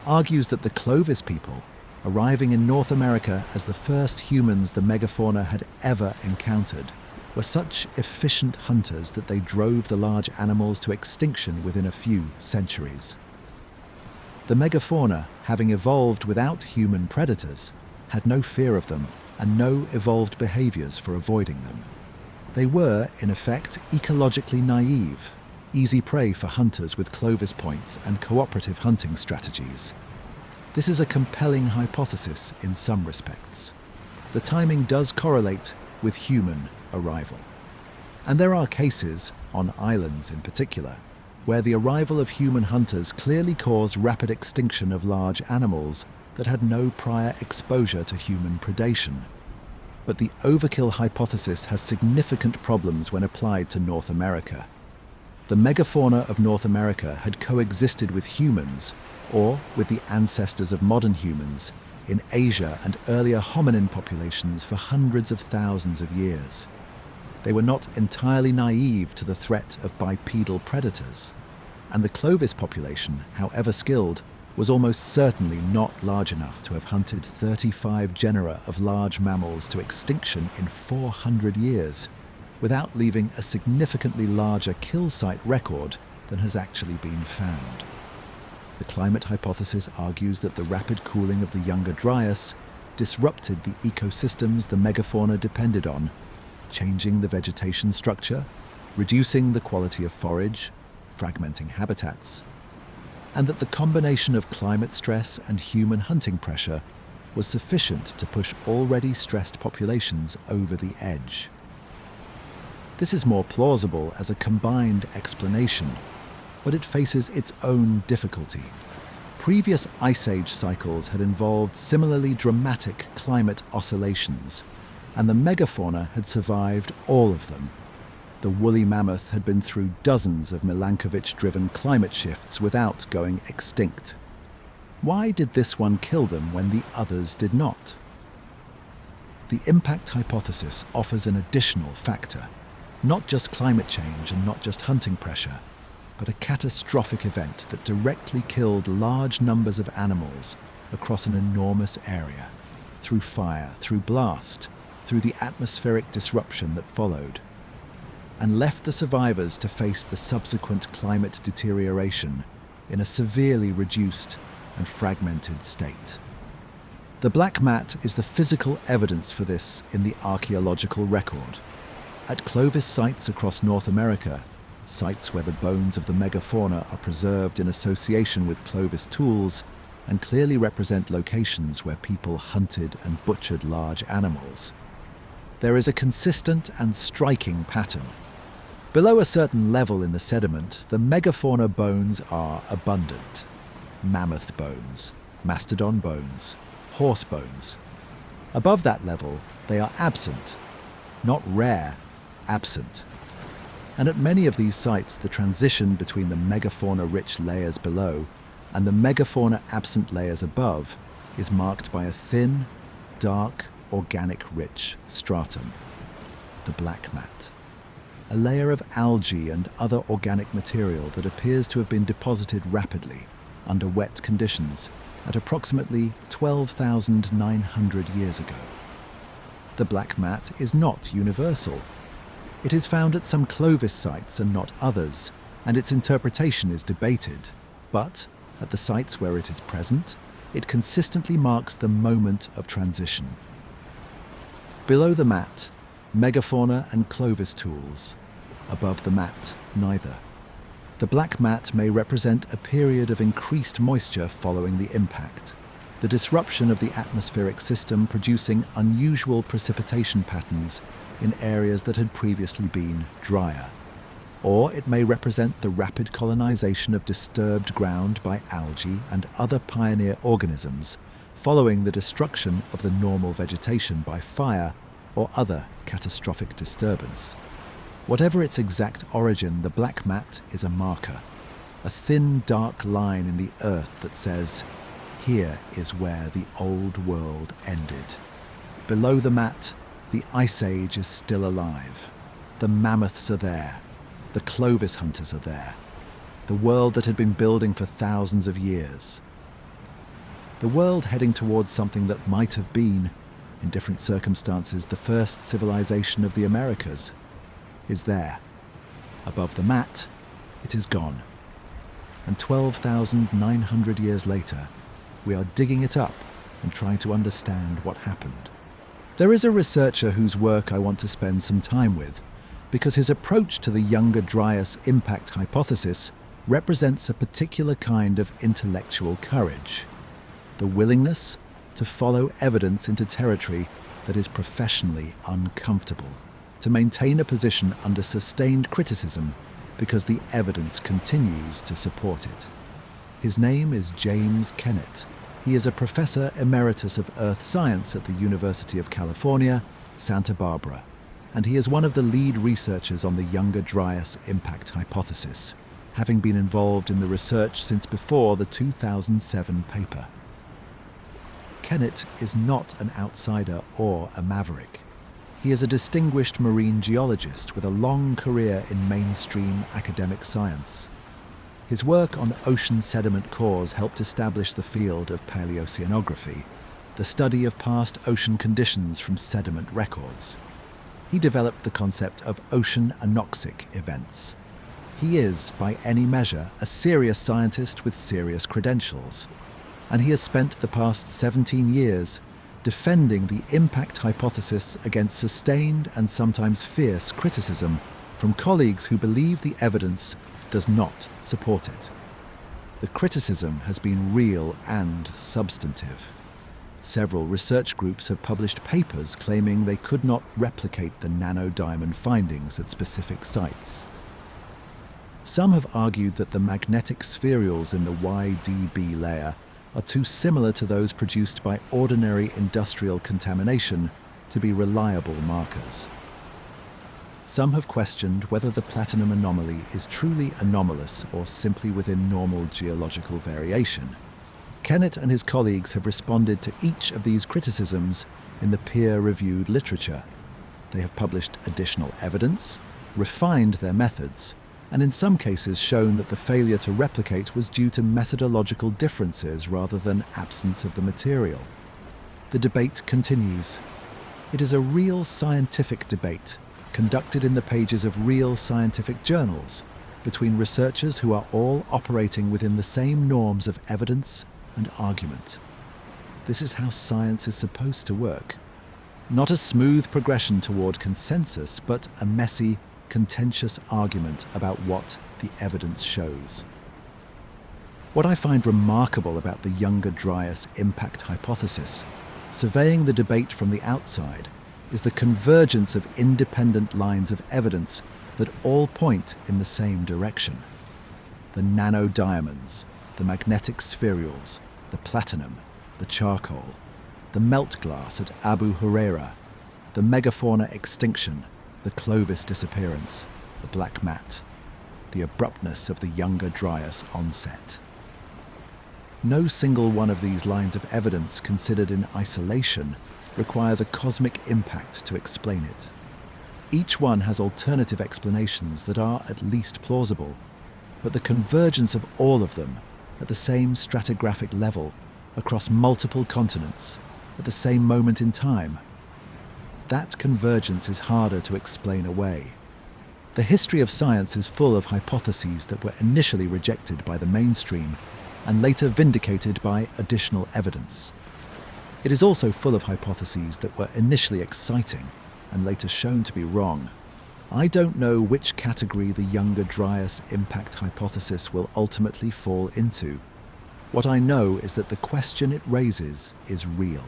argues that the Clovis people, arriving in North America as the first humans the megafauna had ever encountered, were such efficient hunters that they drove the large animals to extinction within a few centuries. The megafauna, having evolved without human predators, had no fear of them and no evolved behaviors for avoiding them. They were, in effect, ecologically naive, easy prey for hunters with Clovis points and cooperative hunting strategies. This is a compelling hypothesis in some respects. The timing does correlate with human arrival. And there are cases, on islands in particular, where the arrival of human hunters clearly caused rapid extinction of large animals that had no prior exposure to human predation. But the overkill hypothesis has significant problems when applied to North America. The megafauna of North America had coexisted with humans, or with the ancestors of modern humans, in Asia and earlier hominin populations for hundreds of thousands of years. They were not entirely naive to the threat of bipedal predators, and the Clovis population, however skilled, was almost certainly not large enough to have hunted 35 genera of large mammals to extinction in 400 years, without leaving a significantly larger kill site record than has actually been found. The climate hypothesis argues that the rapid cooling of the Younger Dryas disrupted the ecosystems the megafauna depended on, changing the vegetation structure, reducing the quality of forage, fragmenting habitats, and that the combination of climate stress and human hunting pressure was sufficient to push already stressed populations over the edge. This is more plausible as a combined explanation, but it faces its own difficulty. Previous ice age cycles had involved similarly dramatic climate oscillations, and the megafauna had survived all of them. The woolly mammoth had been through dozens of Milankovitch-driven climate shifts without going extinct. Why did this one kill them when the others did not? The impact hypothesis offers an additional factor, not just climate change and not just hunting pressure, but a catastrophic event that directly killed large numbers of animals across an enormous area, through fire, through blast, through the atmospheric disruption that followed, and left the survivors to face the subsequent climate deterioration in a severely reduced and fragmented state. The black mat is the physical evidence for this in the archaeological record. At Clovis sites across North America, sites where the bones of the megafauna are preserved in association with Clovis tools and clearly represent locations where people hunted and butchered large animals, there is a consistent and striking pattern. Below a certain level in the sediment, the megafauna bones are abundant. Mammoth bones, mastodon bones, horse bones. Above that level, they are absent. Not rare, absent. And at many of these sites, the transition between the megafauna-rich layers below and the megafauna-absent layers above is marked by a thin, dark, organic-rich stratum, the black mat. A layer of algae and other organic material that appears to have been deposited rapidly under wet conditions at approximately 12,900 years ago. The black mat is not universal. It is found at some Clovis sites and not others, and its interpretation is debated. But, at the sites where it is present, it consistently marks the moment of transition. Below the mat, megafauna and Clovis tools. Above the mat, neither. The black mat may represent a period of increased moisture following the impact, the disruption of the atmospheric system producing unusual precipitation patterns in areas that had previously been drier. Or it may represent the rapid colonization of disturbed ground by algae and other pioneer organisms following the destruction of the normal vegetation by fire or other catastrophic disturbance. Whatever its exact origin, the black mat is a marker, a thin, dark line in the earth that says, here is where the old world ended. Below the mat, the Ice Age is still alive. The mammoths are there. The Clovis hunters are there. The world that had been building for thousands of years. The world heading towards something that might have been, in different circumstances, the first civilization of the Americas, is there. Above the mat, it is gone. And 12,900 years later, we are digging it up and trying to understand what happened. There is a researcher whose work I want to spend some time with, because his approach to the Younger Dryas Impact Hypothesis represents a particular kind of intellectual courage, the willingness to follow evidence into territory that is professionally uncomfortable, to maintain a position under sustained criticism because the evidence continues to support it. His name is James Kennett. He is a professor emeritus of earth science at the University of California, Santa Barbara, and he is one of the lead researchers on the Younger Dryas Impact Hypothesis, having been involved in the research since before the 2007 paper. Kennett is not an outsider or a maverick. He is a distinguished marine geologist with a long career in mainstream academic science. His work on ocean sediment cores helped establish the field of paleoceanography, the study of past ocean conditions from sediment records. He developed the concept of ocean anoxic events. He is, by any measure, a serious scientist with serious credentials, and he has spent the past 17 years defending the impact hypothesis against sustained and sometimes fierce criticism from colleagues who believe the evidence does not support it. The criticism has been real and substantive. Several research groups have published papers claiming they could not replicate the nanodiamond findings at specific sites. Some have argued that the magnetic spherules in the YDB layer are too similar to those produced by ordinary industrial contamination to be reliable markers. Some have questioned whether the platinum anomaly is truly anomalous or simply within normal geological variation. Kennett and his colleagues have responded to each of these criticisms in the peer-reviewed literature. They have published additional evidence, refined their methods, and in some cases shown that the failure to replicate was due to methodological differences rather than absence of the material. The debate continues. It is a real scientific debate, conducted in the pages of real scientific journals, between researchers who are all operating within the same norms of evidence and argument. This is how science is supposed to work. Not a smooth progression toward consensus, but a messy, contentious argument about what the evidence shows. What I find remarkable about the Younger Dryas Impact Hypothesis, surveying the debate from the outside, is the convergence of independent lines of evidence that all point in the same direction. The nanodiamonds, the magnetic spherules, the platinum, the charcoal, the melt glass at Abu Hureyra, the megafauna extinction, the Clovis disappearance, the black mat, the abruptness of the Younger Dryas onset. No single one of these lines of evidence considered in isolation requires a cosmic impact to explain it. Each one has alternative explanations that are at least plausible, but the convergence of all of them at the same stratigraphic level across multiple continents at the same moment in time, that convergence is harder to explain away. The history of science is full of hypotheses that were initially rejected by the mainstream and later vindicated by additional evidence. It is also full of hypotheses that were initially exciting and later shown to be wrong. I don't know which category the Younger Dryas Impact Hypothesis will ultimately fall into. What I know is that the question it raises is real.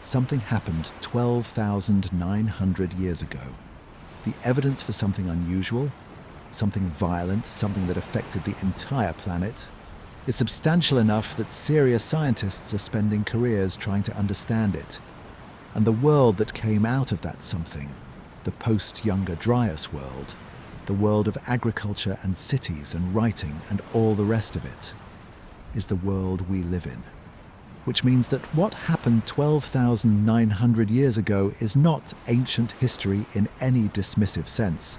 Something happened 12,900 years ago. The evidence for something unusual, something violent, something that affected the entire planet, is substantial enough that serious scientists are spending careers trying to understand it. And the world that came out of that something, the post-Younger Dryas world, the world of agriculture and cities and writing and all the rest of it, is the world we live in. Which means that what happened 12,900 years ago is not ancient history in any dismissive sense.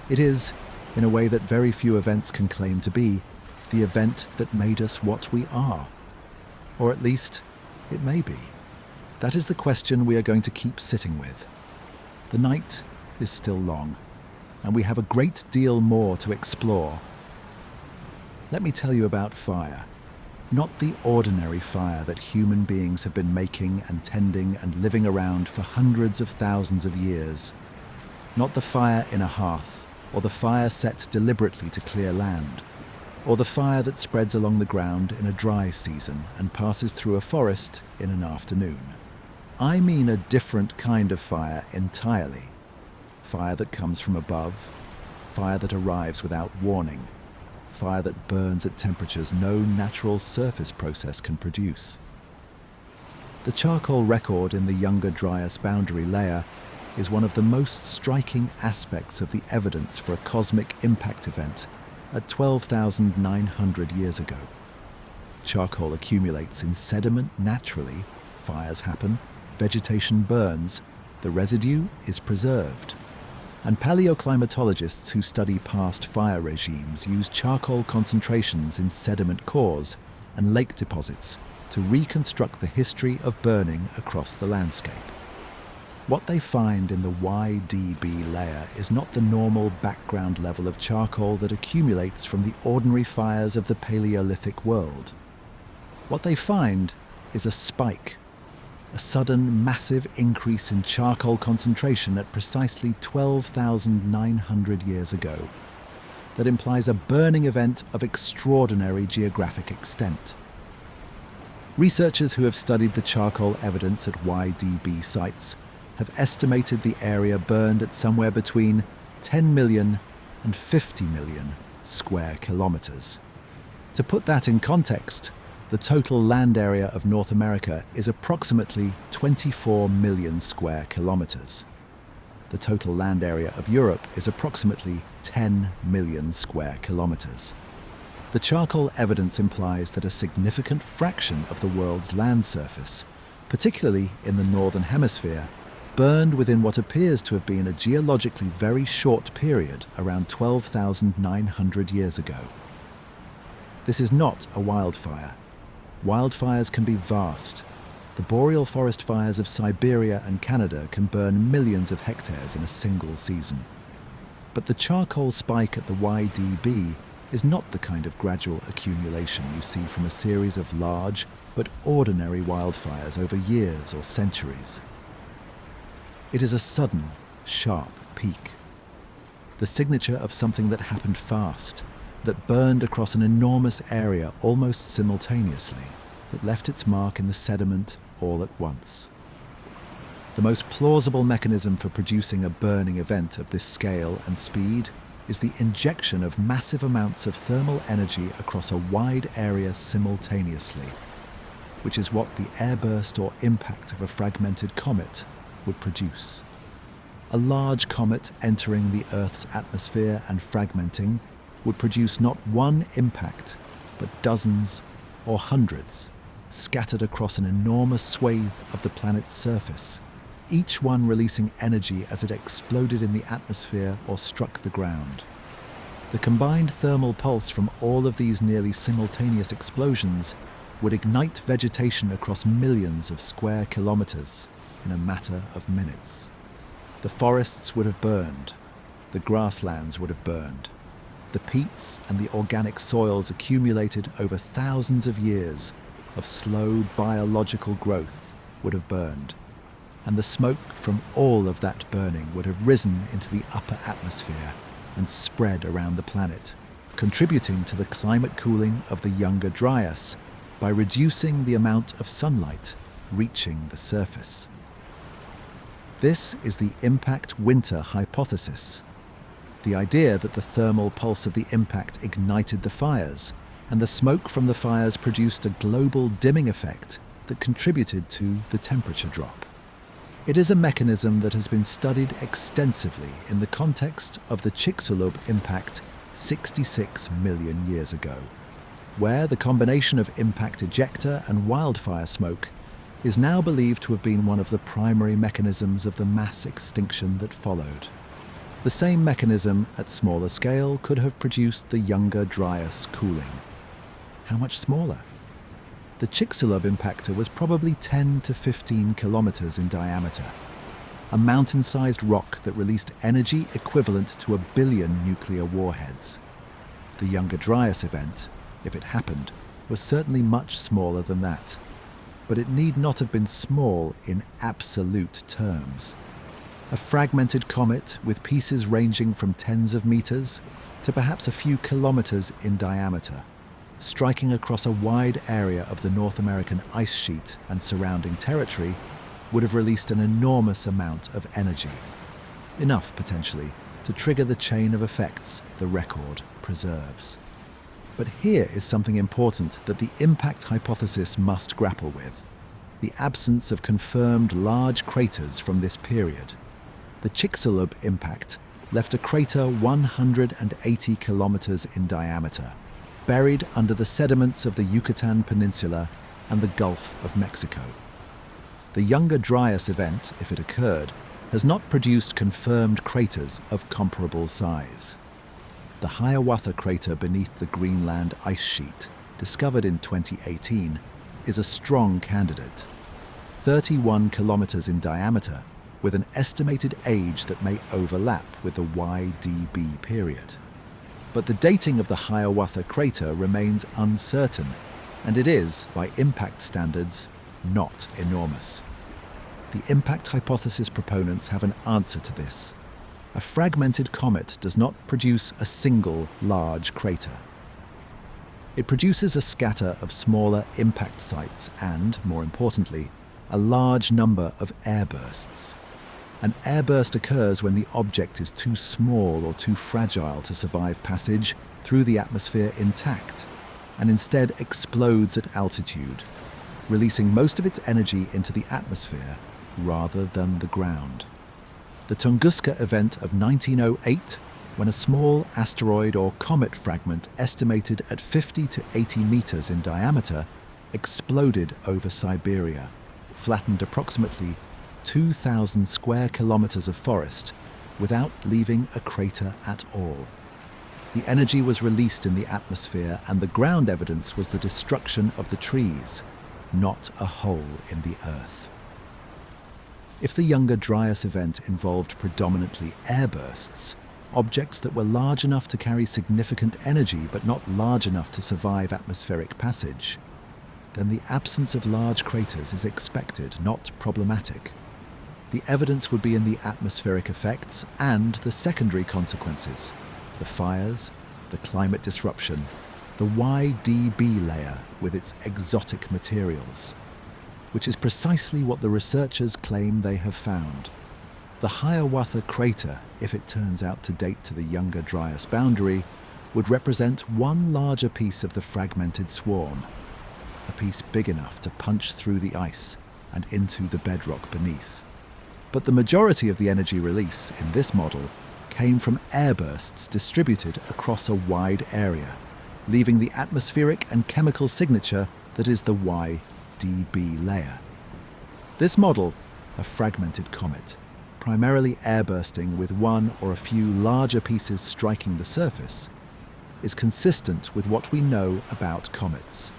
It is, in a way that very few events can claim to be, the event that made us what we are. Or at least, it may be. That is the question we are going to keep sitting with. The night is still long, and we have a great deal more to explore. Let me tell you about fire. Not the ordinary fire that human beings have been making and tending and living around for hundreds of thousands of years. Not the fire in a hearth, or the fire set deliberately to clear land, or the fire that spreads along the ground in a dry season and passes through a forest in an afternoon. I mean a different kind of fire entirely. Fire that comes from above, fire that arrives without warning, fire that burns at temperatures no natural surface process can produce. The charcoal record in the Younger Dryas boundary layer is one of the most striking aspects of the evidence for a cosmic impact event at 12,900 years ago. Charcoal accumulates in sediment naturally, fires happen, vegetation burns, the residue is preserved. And paleoclimatologists who study past fire regimes use charcoal concentrations in sediment cores and lake deposits to reconstruct the history of burning across the landscape. What they find in the YDB layer is not the normal background level of charcoal that accumulates from the ordinary fires of the Paleolithic world. What they find is a spike, a sudden massive increase in charcoal concentration at precisely 12,900 years ago, that implies a burning event of extraordinary geographic extent. Researchers who have studied the charcoal evidence at YDB sites have estimated the area burned at somewhere between 10 million and 50 million square kilometers. To put that in context, the total land area of North America is approximately 24 million square kilometers. The total land area of Europe is approximately 10 million square kilometers. The charcoal evidence implies that a significant fraction of the world's land surface, particularly in the northern hemisphere, burned within what appears to have been a geologically very short period around 12,900 years ago. This is not a wildfire. Wildfires can be vast. The boreal forest fires of Siberia and Canada can burn millions of hectares in a single season. But the charcoal spike at the YDB is not the kind of gradual accumulation you see from a series of large but ordinary wildfires over years or centuries. It is a sudden, sharp peak. The signature of something that happened fast, that burned across an enormous area almost simultaneously, that left its mark in the sediment all at once. The most plausible mechanism for producing a burning event of this scale and speed is the injection of massive amounts of thermal energy across a wide area simultaneously, which is what the airburst or impact of a fragmented comet would produce. A large comet entering the Earth's atmosphere and fragmenting would produce not one impact, but dozens or hundreds, scattered across an enormous swathe of the planet's surface, each one releasing energy as it exploded in the atmosphere or struck the ground. The combined thermal pulse from all of these nearly simultaneous explosions would ignite vegetation across millions of square kilometers in a matter of minutes. The forests would have burned, the grasslands would have burned, the peats and the organic soils accumulated over thousands of years of slow biological growth would have burned, and the smoke from all of that burning would have risen into the upper atmosphere and spread around the planet, contributing to the climate cooling of the Younger Dryas by reducing the amount of sunlight reaching the surface. This is the impact winter hypothesis, the idea that the thermal pulse of the impact ignited the fires, and the smoke from the fires produced a global dimming effect that contributed to the temperature drop. It is a mechanism that has been studied extensively in the context of the Chicxulub impact 66 million years ago, where the combination of impact ejecta and wildfire smoke is now believed to have been one of the primary mechanisms of the mass extinction that followed. The same mechanism at smaller scale could have produced the Younger Dryas cooling. How much smaller? The Chicxulub impactor was probably 10 to 15 kilometers in diameter, a mountain-sized rock that released energy equivalent to 1 billion nuclear warheads. The Younger Dryas event, if it happened, was certainly much smaller than that, but it need not have been small in absolute terms. A fragmented comet with pieces ranging from tens of meters to perhaps a few kilometers in diameter, striking across a wide area of the North American ice sheet and surrounding territory, would have released an enormous amount of energy, enough potentially to trigger the chain of effects the record preserves. But here is something important that the impact hypothesis must grapple with: the absence of confirmed large craters from this period. The Chicxulub impact left a crater 180 kilometers in diameter, buried under the sediments of the Yucatan Peninsula and the Gulf of Mexico. The Younger Dryas event, if it occurred, has not produced confirmed craters of comparable size. The Hiawatha crater beneath the Greenland ice sheet, discovered in 2018, is a strong candidate. 31 kilometers in diameter, with an estimated age that may overlap with the YDB period. But the dating of the Hiawatha crater remains uncertain, and it is, by impact standards, not enormous. The impact hypothesis proponents have an answer to this. A fragmented comet does not produce a single large crater. It produces a scatter of smaller impact sites and, more importantly, a large number of airbursts. An airburst occurs when the object is too small or too fragile to survive passage through the atmosphere intact, and instead explodes at altitude, releasing most of its energy into the atmosphere rather than the ground. The Tunguska event of 1908, when a small asteroid or comet fragment estimated at 50 to 80 meters in diameter exploded over Siberia, flattened approximately 2,000 square kilometers of forest without leaving a crater at all. The energy was released in the atmosphere, and the ground evidence was the destruction of the trees, not a hole in the earth. If the Younger Dryas event involved predominantly airbursts, objects that were large enough to carry significant energy but not large enough to survive atmospheric passage, then the absence of large craters is expected, not problematic. The evidence would be in the atmospheric effects and the secondary consequences: the fires, the climate disruption, the YDB layer with its exotic materials, which is precisely what the researchers claim they have found. The Hiawatha crater, if it turns out to date to the Younger Dryas boundary, would represent one larger piece of the fragmented swarm, a piece big enough to punch through the ice and into the bedrock beneath. But the majority of the energy release in this model came from airbursts distributed across a wide area, leaving the atmospheric and chemical signature that is the YDB layer. This model, a fragmented comet, primarily airbursting with one or a few larger pieces striking the surface, is consistent with what we know about comets.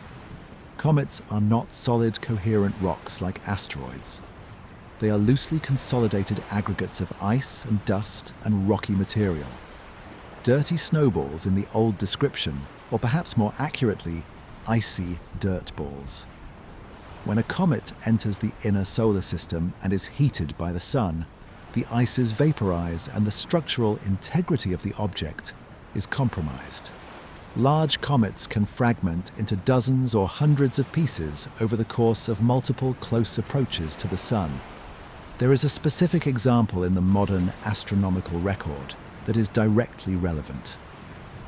Comets are not solid, coherent rocks like asteroids. They are loosely consolidated aggregates of ice and dust and rocky material. Dirty snowballs in the old description, or perhaps more accurately, icy dirt balls. When a comet enters the inner solar system and is heated by the sun, the ices vaporize and the structural integrity of the object is compromised. Large comets can fragment into dozens or hundreds of pieces over the course of multiple close approaches to the sun. There is a specific example in the modern astronomical record that is directly relevant.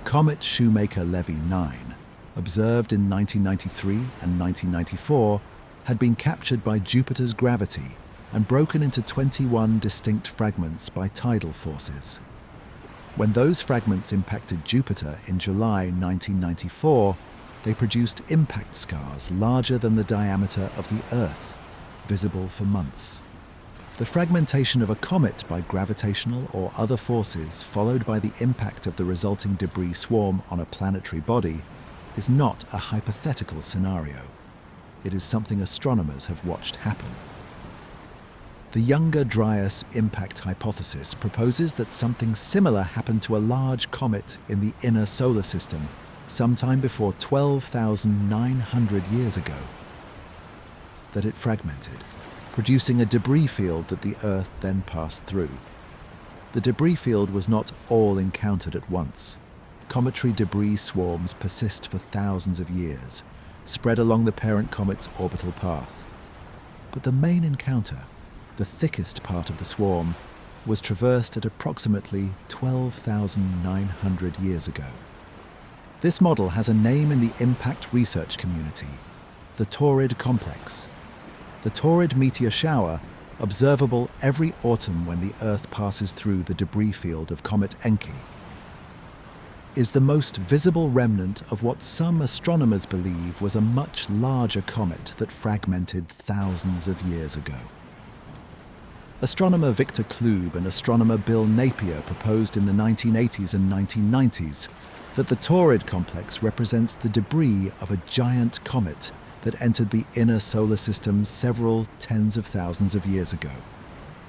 Comet Shoemaker-Levy 9, observed in 1993 and 1994, had been captured by Jupiter's gravity and broken into 21 distinct fragments by tidal forces. When those fragments impacted Jupiter in July 1994, they produced impact scars larger than the diameter of the Earth, visible for months. The fragmentation of a comet by gravitational or other forces, followed by the impact of the resulting debris swarm on a planetary body, is not a hypothetical scenario. It is something astronomers have watched happen. The Younger Dryas Impact Hypothesis proposes that something similar happened to a large comet in the inner solar system sometime before 12,900 years ago. That it fragmented, producing a debris field that the Earth then passed through. The debris field was not all encountered at once. Cometary debris swarms persist for thousands of years, spread along the parent comet's orbital path. But the main encounter, the thickest part of the swarm, was traversed at approximately 12,900 years ago. This model has a name in the impact research community: the Taurid complex. The Taurid meteor shower, observable every autumn when the Earth passes through the debris field of Comet Encke, is the most visible remnant of what some astronomers believe was a much larger comet that fragmented thousands of years ago. Astronomer Victor Klube and astronomer Bill Napier proposed in the 1980s and 1990s that the Taurid complex represents the debris of a giant comet that entered the inner solar system several tens of thousands of years ago,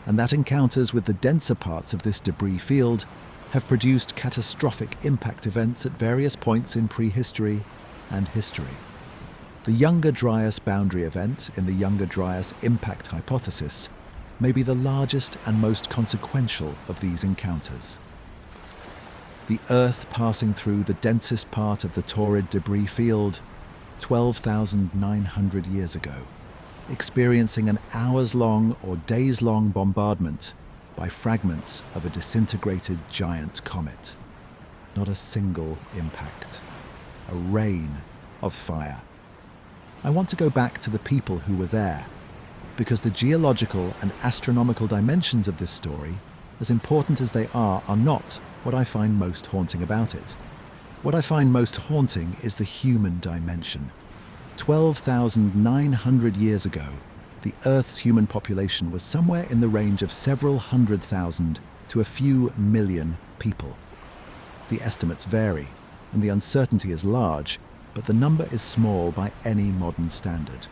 and that encounters with the denser parts of this debris field have produced catastrophic impact events at various points in prehistory and history. The Younger Dryas boundary event in the Younger Dryas Impact Hypothesis may be the largest and most consequential of these encounters. The Earth passing through the densest part of the Taurid debris field 12,900 years ago, experiencing an hours-long or days-long bombardment by fragments of a disintegrated giant comet. Not a single impact. A rain of fire. I want to go back to the people who were there, because the geological and astronomical dimensions of this story, as important as they are not what I find most haunting about it. What I find most haunting is the human dimension. 12,900 years ago, the Earth's human population was somewhere in the range of several 100,000 to a few million people. The estimates vary, and the uncertainty is large, but the number is small by any modern standard.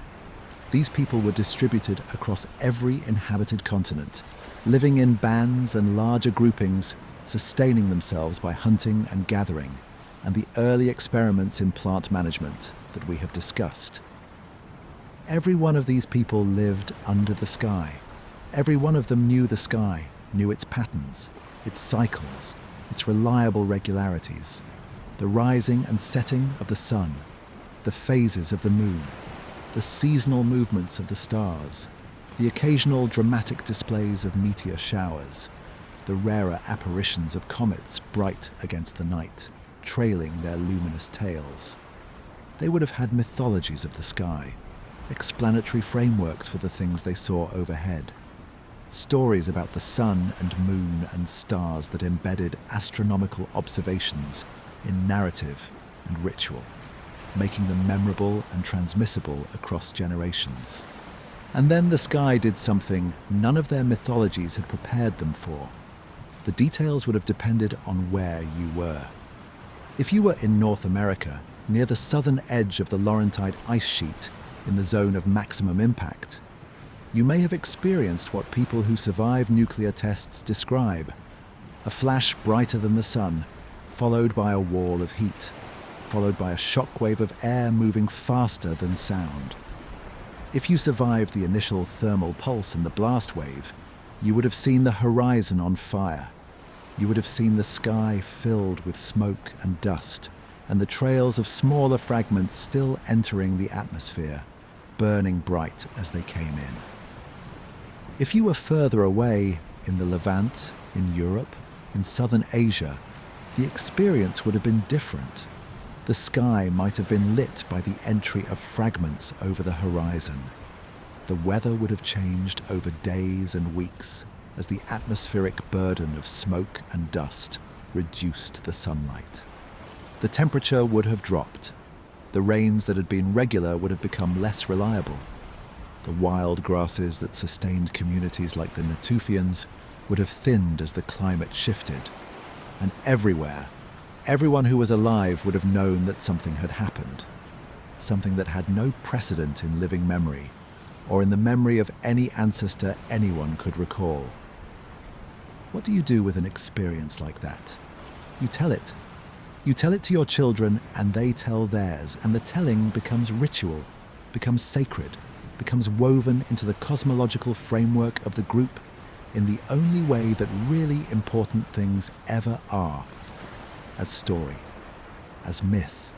These people were distributed across every inhabited continent, living in bands and larger groupings, sustaining themselves by hunting and gathering, and the early experiments in plant management that we have discussed. Every one of these people lived under the sky. Every one of them knew the sky, knew its patterns, its cycles, its reliable regularities, the rising and setting of the sun, the phases of the moon, the seasonal movements of the stars, the occasional dramatic displays of meteor showers, the rarer apparitions of comets bright against the night, trailing their luminous tails. They would have had mythologies of the sky, explanatory frameworks for the things they saw overhead, stories about the sun and moon and stars that embedded astronomical observations in narrative and ritual, making them memorable and transmissible across generations. And then the sky did something none of their mythologies had prepared them for. The details would have depended on where you were. If you were in North America, near the southern edge of the Laurentide ice sheet, in the zone of maximum impact, you may have experienced what people who survive nuclear tests describe: a flash brighter than the sun, followed by a wall of heat, followed by a shockwave of air moving faster than sound. If you survived the initial thermal pulse and the blast wave, you would have seen the horizon on fire. You would have seen the sky filled with smoke and dust, and the trails of smaller fragments still entering the atmosphere, burning bright as they came in. If you were further away, in the Levant, in Europe, in southern Asia, the experience would have been different. The sky might have been lit by the entry of fragments over the horizon. The weather would have changed over days and weeks as the atmospheric burden of smoke and dust reduced the sunlight. The temperature would have dropped. The rains that had been regular would have become less reliable. The wild grasses that sustained communities like the Natufians would have thinned as the climate shifted. And everywhere, everyone who was alive would have known that something had happened. Something that had no precedent in living memory, or in the memory of any ancestor anyone could recall. What do you do with an experience like that? You tell it. You tell it to your children, and they tell theirs, and the telling becomes ritual, becomes sacred, becomes woven into the cosmological framework of the group in the only way that really important things ever are: as story, as myth,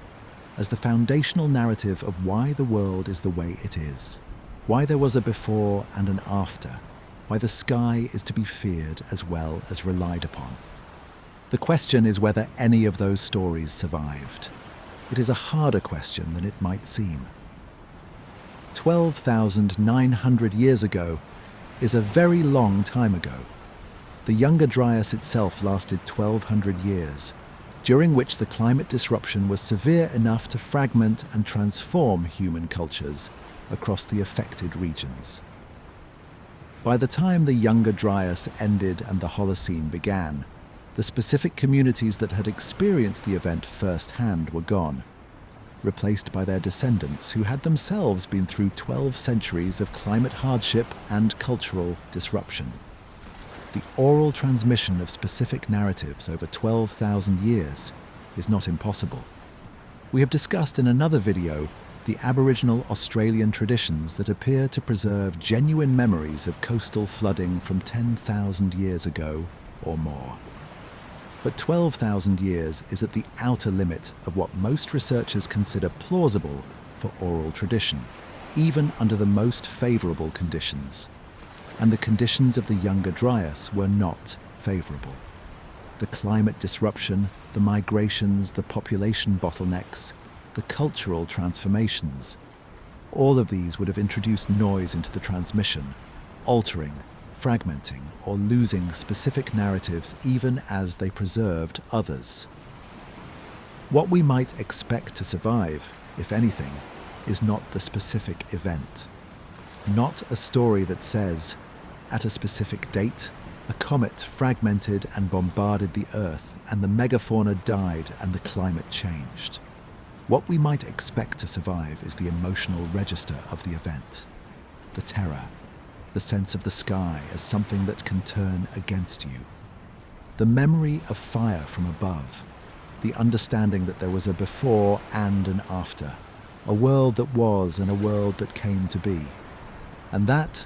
as the foundational narrative of why the world is the way it is, why there was a before and an after, why the sky is to be feared as well as relied upon. The question is whether any of those stories survived. It is a harder question than it might seem. 12,900 years ago is a very long time ago. The Younger Dryas itself lasted 1,200 years, during which the climate disruption was severe enough to fragment and transform human cultures across the affected regions. By the time the Younger Dryas ended and the Holocene began, the specific communities that had experienced the event firsthand were gone, replaced by their descendants who had themselves been through 12 centuries of climate hardship and cultural disruption. The oral transmission of specific narratives over 12,000 years is not impossible. We have discussed in another video the Aboriginal Australian traditions that appear to preserve genuine memories of coastal flooding from 10,000 years ago or more. But 12,000 years is at the outer limit of what most researchers consider plausible for oral tradition, even under the most favourable conditions. And the conditions of the Younger Dryas were not favourable. The climate disruption, the migrations, the population bottlenecks, the cultural transformations, all of these would have introduced noise into the transmission, altering, fragmenting, or losing specific narratives even as they preserved others. What we might expect to survive, if anything, is not the specific event. Not a story that says, at a specific date, a comet fragmented and bombarded the Earth, and the megafauna died and the climate changed. What we might expect to survive is the emotional register of the event, the terror, the sense of the sky as something that can turn against you, the memory of fire from above, the understanding that there was a before and an after, a world that was and a world that came to be, and that,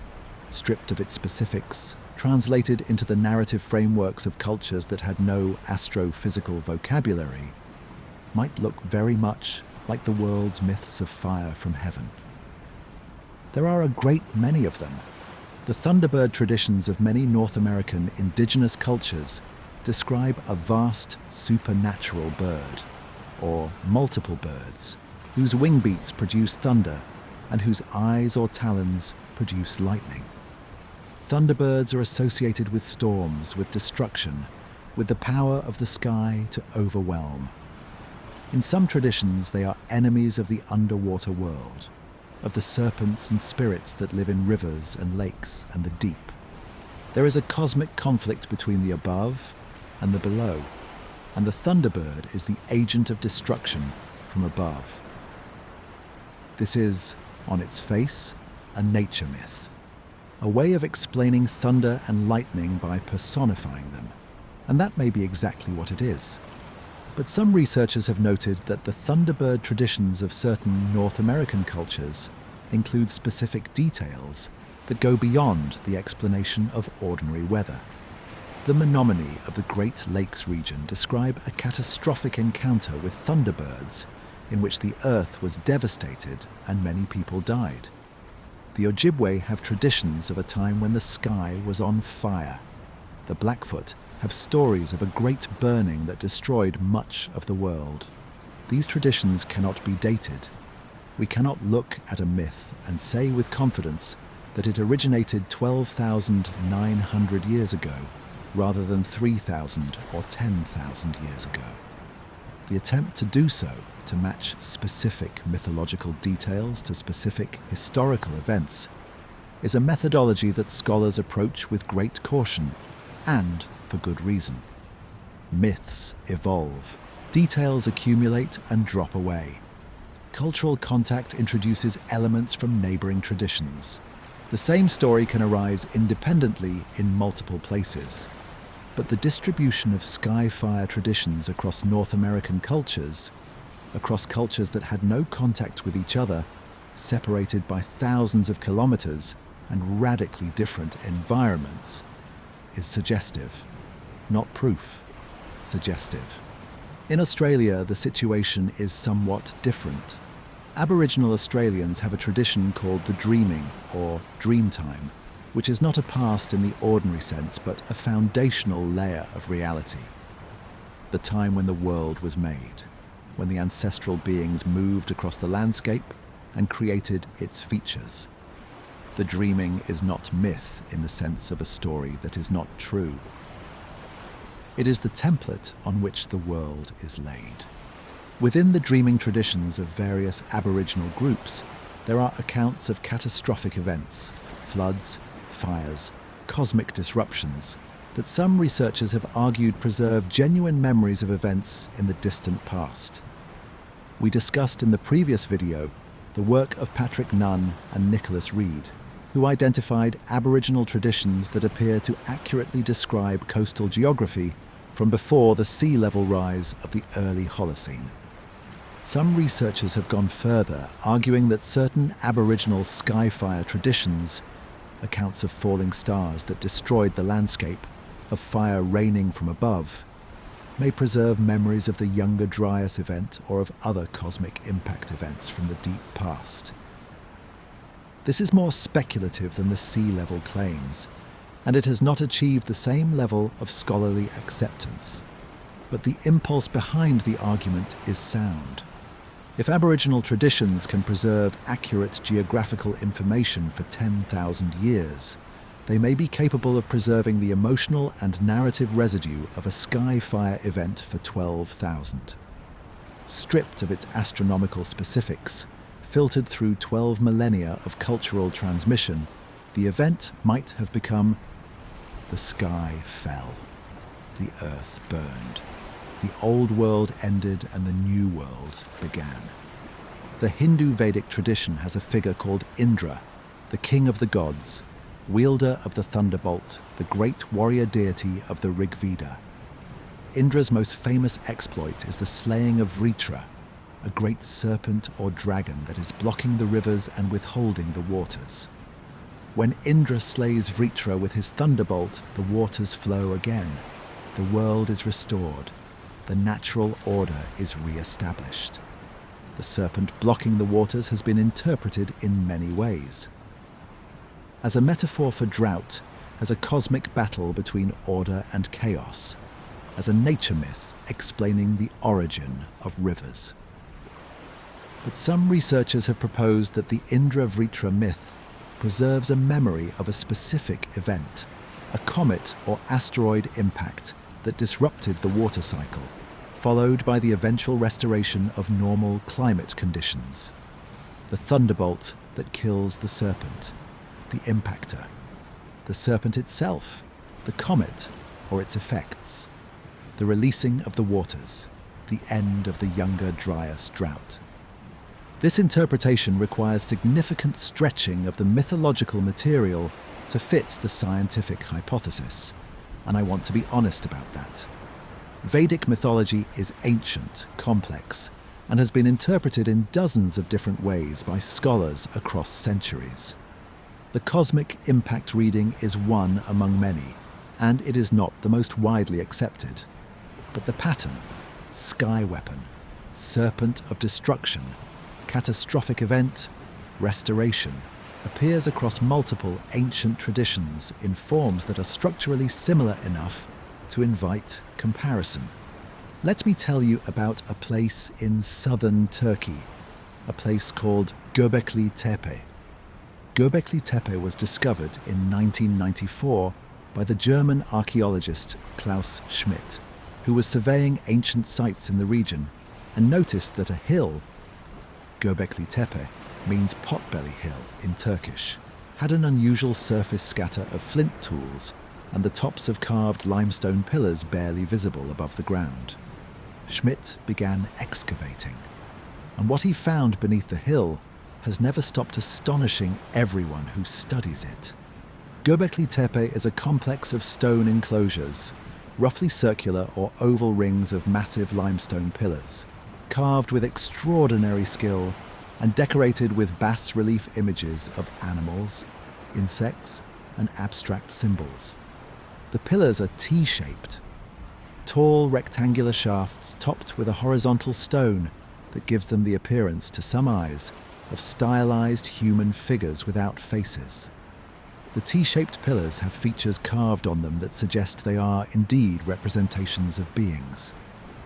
stripped of its specifics, translated into the narrative frameworks of cultures that had no astrophysical vocabulary, might look very much like the world's myths of fire from heaven. There are a great many of them. The Thunderbird traditions of many North American indigenous cultures describe a vast supernatural bird, or multiple birds, whose wing beats produce thunder and whose eyes or talons produce lightning. Thunderbirds are associated with storms, with destruction, with the power of the sky to overwhelm. In some traditions, they are enemies of the underwater world, of the serpents and spirits that live in rivers and lakes and the deep. There is a cosmic conflict between the above and the below, and the Thunderbird is the agent of destruction from above. This is, on its face, a nature myth, a way of explaining thunder and lightning by personifying them, and that may be exactly what it is. But some researchers have noted that the Thunderbird traditions of certain North American cultures include specific details that go beyond the explanation of ordinary weather. The Menominee of the Great Lakes region describe a catastrophic encounter with thunderbirds in which the earth was devastated and many people died. The Ojibwe have traditions of a time when the sky was on fire. The Blackfoot have stories of a great burning that destroyed much of the world. These traditions cannot be dated. We cannot look at a myth and say with confidence that it originated 12,900 years ago rather than 3,000 or 10,000 years ago. The attempt to do so, to match specific mythological details to specific historical events, is a methodology that scholars approach with great caution and for good reason. Myths evolve, details accumulate and drop away. Cultural contact introduces elements from neighboring traditions. The same story can arise independently in multiple places, but the distribution of sky fire traditions across North American cultures, across cultures that had no contact with each other, separated by thousands of kilometers and radically different environments, is suggestive. Not proof, suggestive. In Australia, the situation is somewhat different. Aboriginal Australians have a tradition called the dreaming or dream time, which is not a past in the ordinary sense, but a foundational layer of reality. The time when the world was made, when the ancestral beings moved across the landscape and created its features. The dreaming is not myth in the sense of a story that is not true. It is the template on which the world is laid. Within the dreaming traditions of various Aboriginal groups, there are accounts of catastrophic events, floods, fires, cosmic disruptions, that some researchers have argued preserve genuine memories of events in the distant past. We discussed in the previous video the work of Patrick Nunn and Nicholas Reed, who identified Aboriginal traditions that appear to accurately describe coastal geography from before the sea level rise of the early Holocene. Some researchers have gone further, arguing that certain Aboriginal skyfire traditions, accounts of falling stars that destroyed the landscape, of fire raining from above, may preserve memories of the Younger Dryas event or of other cosmic impact events from the deep past. This is more speculative than the sea level claims, and it has not achieved the same level of scholarly acceptance. But the impulse behind the argument is sound. If Aboriginal traditions can preserve accurate geographical information for 10,000 years, they may be capable of preserving the emotional and narrative residue of a skyfire event for 12,000. Stripped of its astronomical specifics, filtered through 12 millennia of cultural transmission, the event might have become: the sky fell, the earth burned, the old world ended and the new world began. The Hindu Vedic tradition has a figure called Indra, the king of the gods, wielder of the thunderbolt, the great warrior deity of the Rig Veda. Indra's most famous exploit is the slaying of Vritra, a great serpent or dragon that is blocking the rivers and withholding the waters. When Indra slays Vritra with his thunderbolt, the waters flow again. The world is restored. The natural order is re-established. The serpent blocking the waters has been interpreted in many ways. As a metaphor for drought, as a cosmic battle between order and chaos, as a nature myth explaining the origin of rivers. But some researchers have proposed that the Indra-Vritra myth preserves a memory of a specific event, a comet or asteroid impact that disrupted the water cycle, followed by the eventual restoration of normal climate conditions. The thunderbolt that kills the serpent, the impactor, the serpent itself, the comet or its effects, the releasing of the waters, the end of the Younger Dryas drought. This interpretation requires significant stretching of the mythological material to fit the scientific hypothesis, and I want to be honest about that. Vedic mythology is ancient, complex, and has been interpreted in dozens of different ways by scholars across centuries. The cosmic impact reading is one among many, and it is not the most widely accepted. But the pattern, sky weapon, serpent of destruction, catastrophic event, restoration, appears across multiple ancient traditions in forms that are structurally similar enough to invite comparison. Let me tell you about a place in southern Turkey, a place called Göbekli Tepe. Göbekli Tepe was discovered in 1994 by the German archaeologist Klaus Schmidt, who was surveying ancient sites in the region and noticed that a hill, Göbekli Tepe means potbelly hill in Turkish, had an unusual surface scatter of flint tools and the tops of carved limestone pillars barely visible above the ground. Schmidt began excavating, and what he found beneath the hill has never stopped astonishing everyone who studies it. Göbekli Tepe is a complex of stone enclosures, roughly circular or oval rings of massive limestone pillars, carved with extraordinary skill and decorated with bas-relief images of animals, insects, and abstract symbols. The pillars are T-shaped, tall rectangular shafts topped with a horizontal stone that gives them the appearance, to some eyes, of stylized human figures without faces. The T-shaped pillars have features carved on them that suggest they are indeed representations of beings.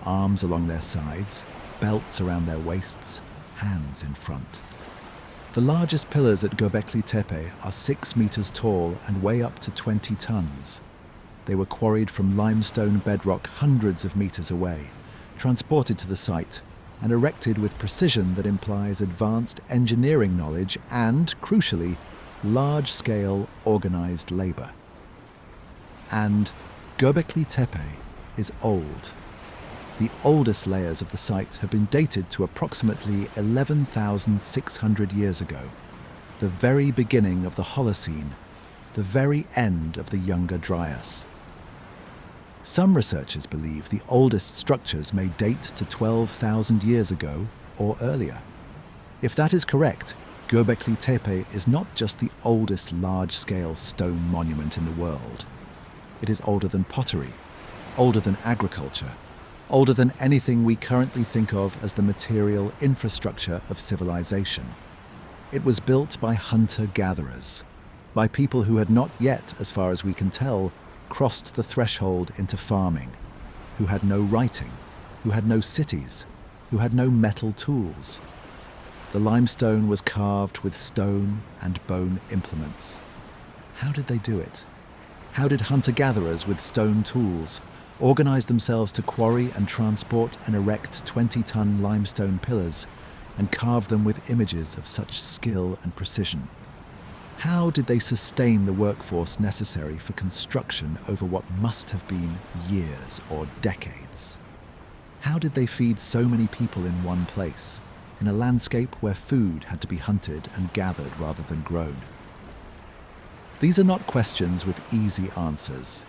Arms along their sides, belts around their waists, hands in front. The largest pillars at Göbekli Tepe are 6 meters tall and weigh up to 20 tons. They were quarried from limestone bedrock hundreds of meters away, transported to the site, and erected with precision that implies advanced engineering knowledge and, crucially, large-scale organized labor. And Göbekli Tepe is old. The oldest layers of the site have been dated to approximately 11,600 years ago, the very beginning of the Holocene, the very end of the Younger Dryas. Some researchers believe the oldest structures may date to 12,000 years ago or earlier. If that is correct, Göbekli Tepe is not just the oldest large-scale stone monument in the world. It is older than pottery, older than agriculture, older than anything we currently think of as the material infrastructure of civilization. It was built by hunter-gatherers, by people who had not yet, as far as we can tell, crossed the threshold into farming, who had no writing, who had no cities, who had no metal tools. The limestone was carved with stone and bone implements. How did they do it? How did hunter-gatherers with stone tools organize themselves to quarry and transport and erect 20-ton limestone pillars and carve them with images of such skill and precision? How did they sustain the workforce necessary for construction over what must have been years or decades? How did they feed so many people in one place, in a landscape where food had to be hunted and gathered rather than grown? These are not questions with easy answers.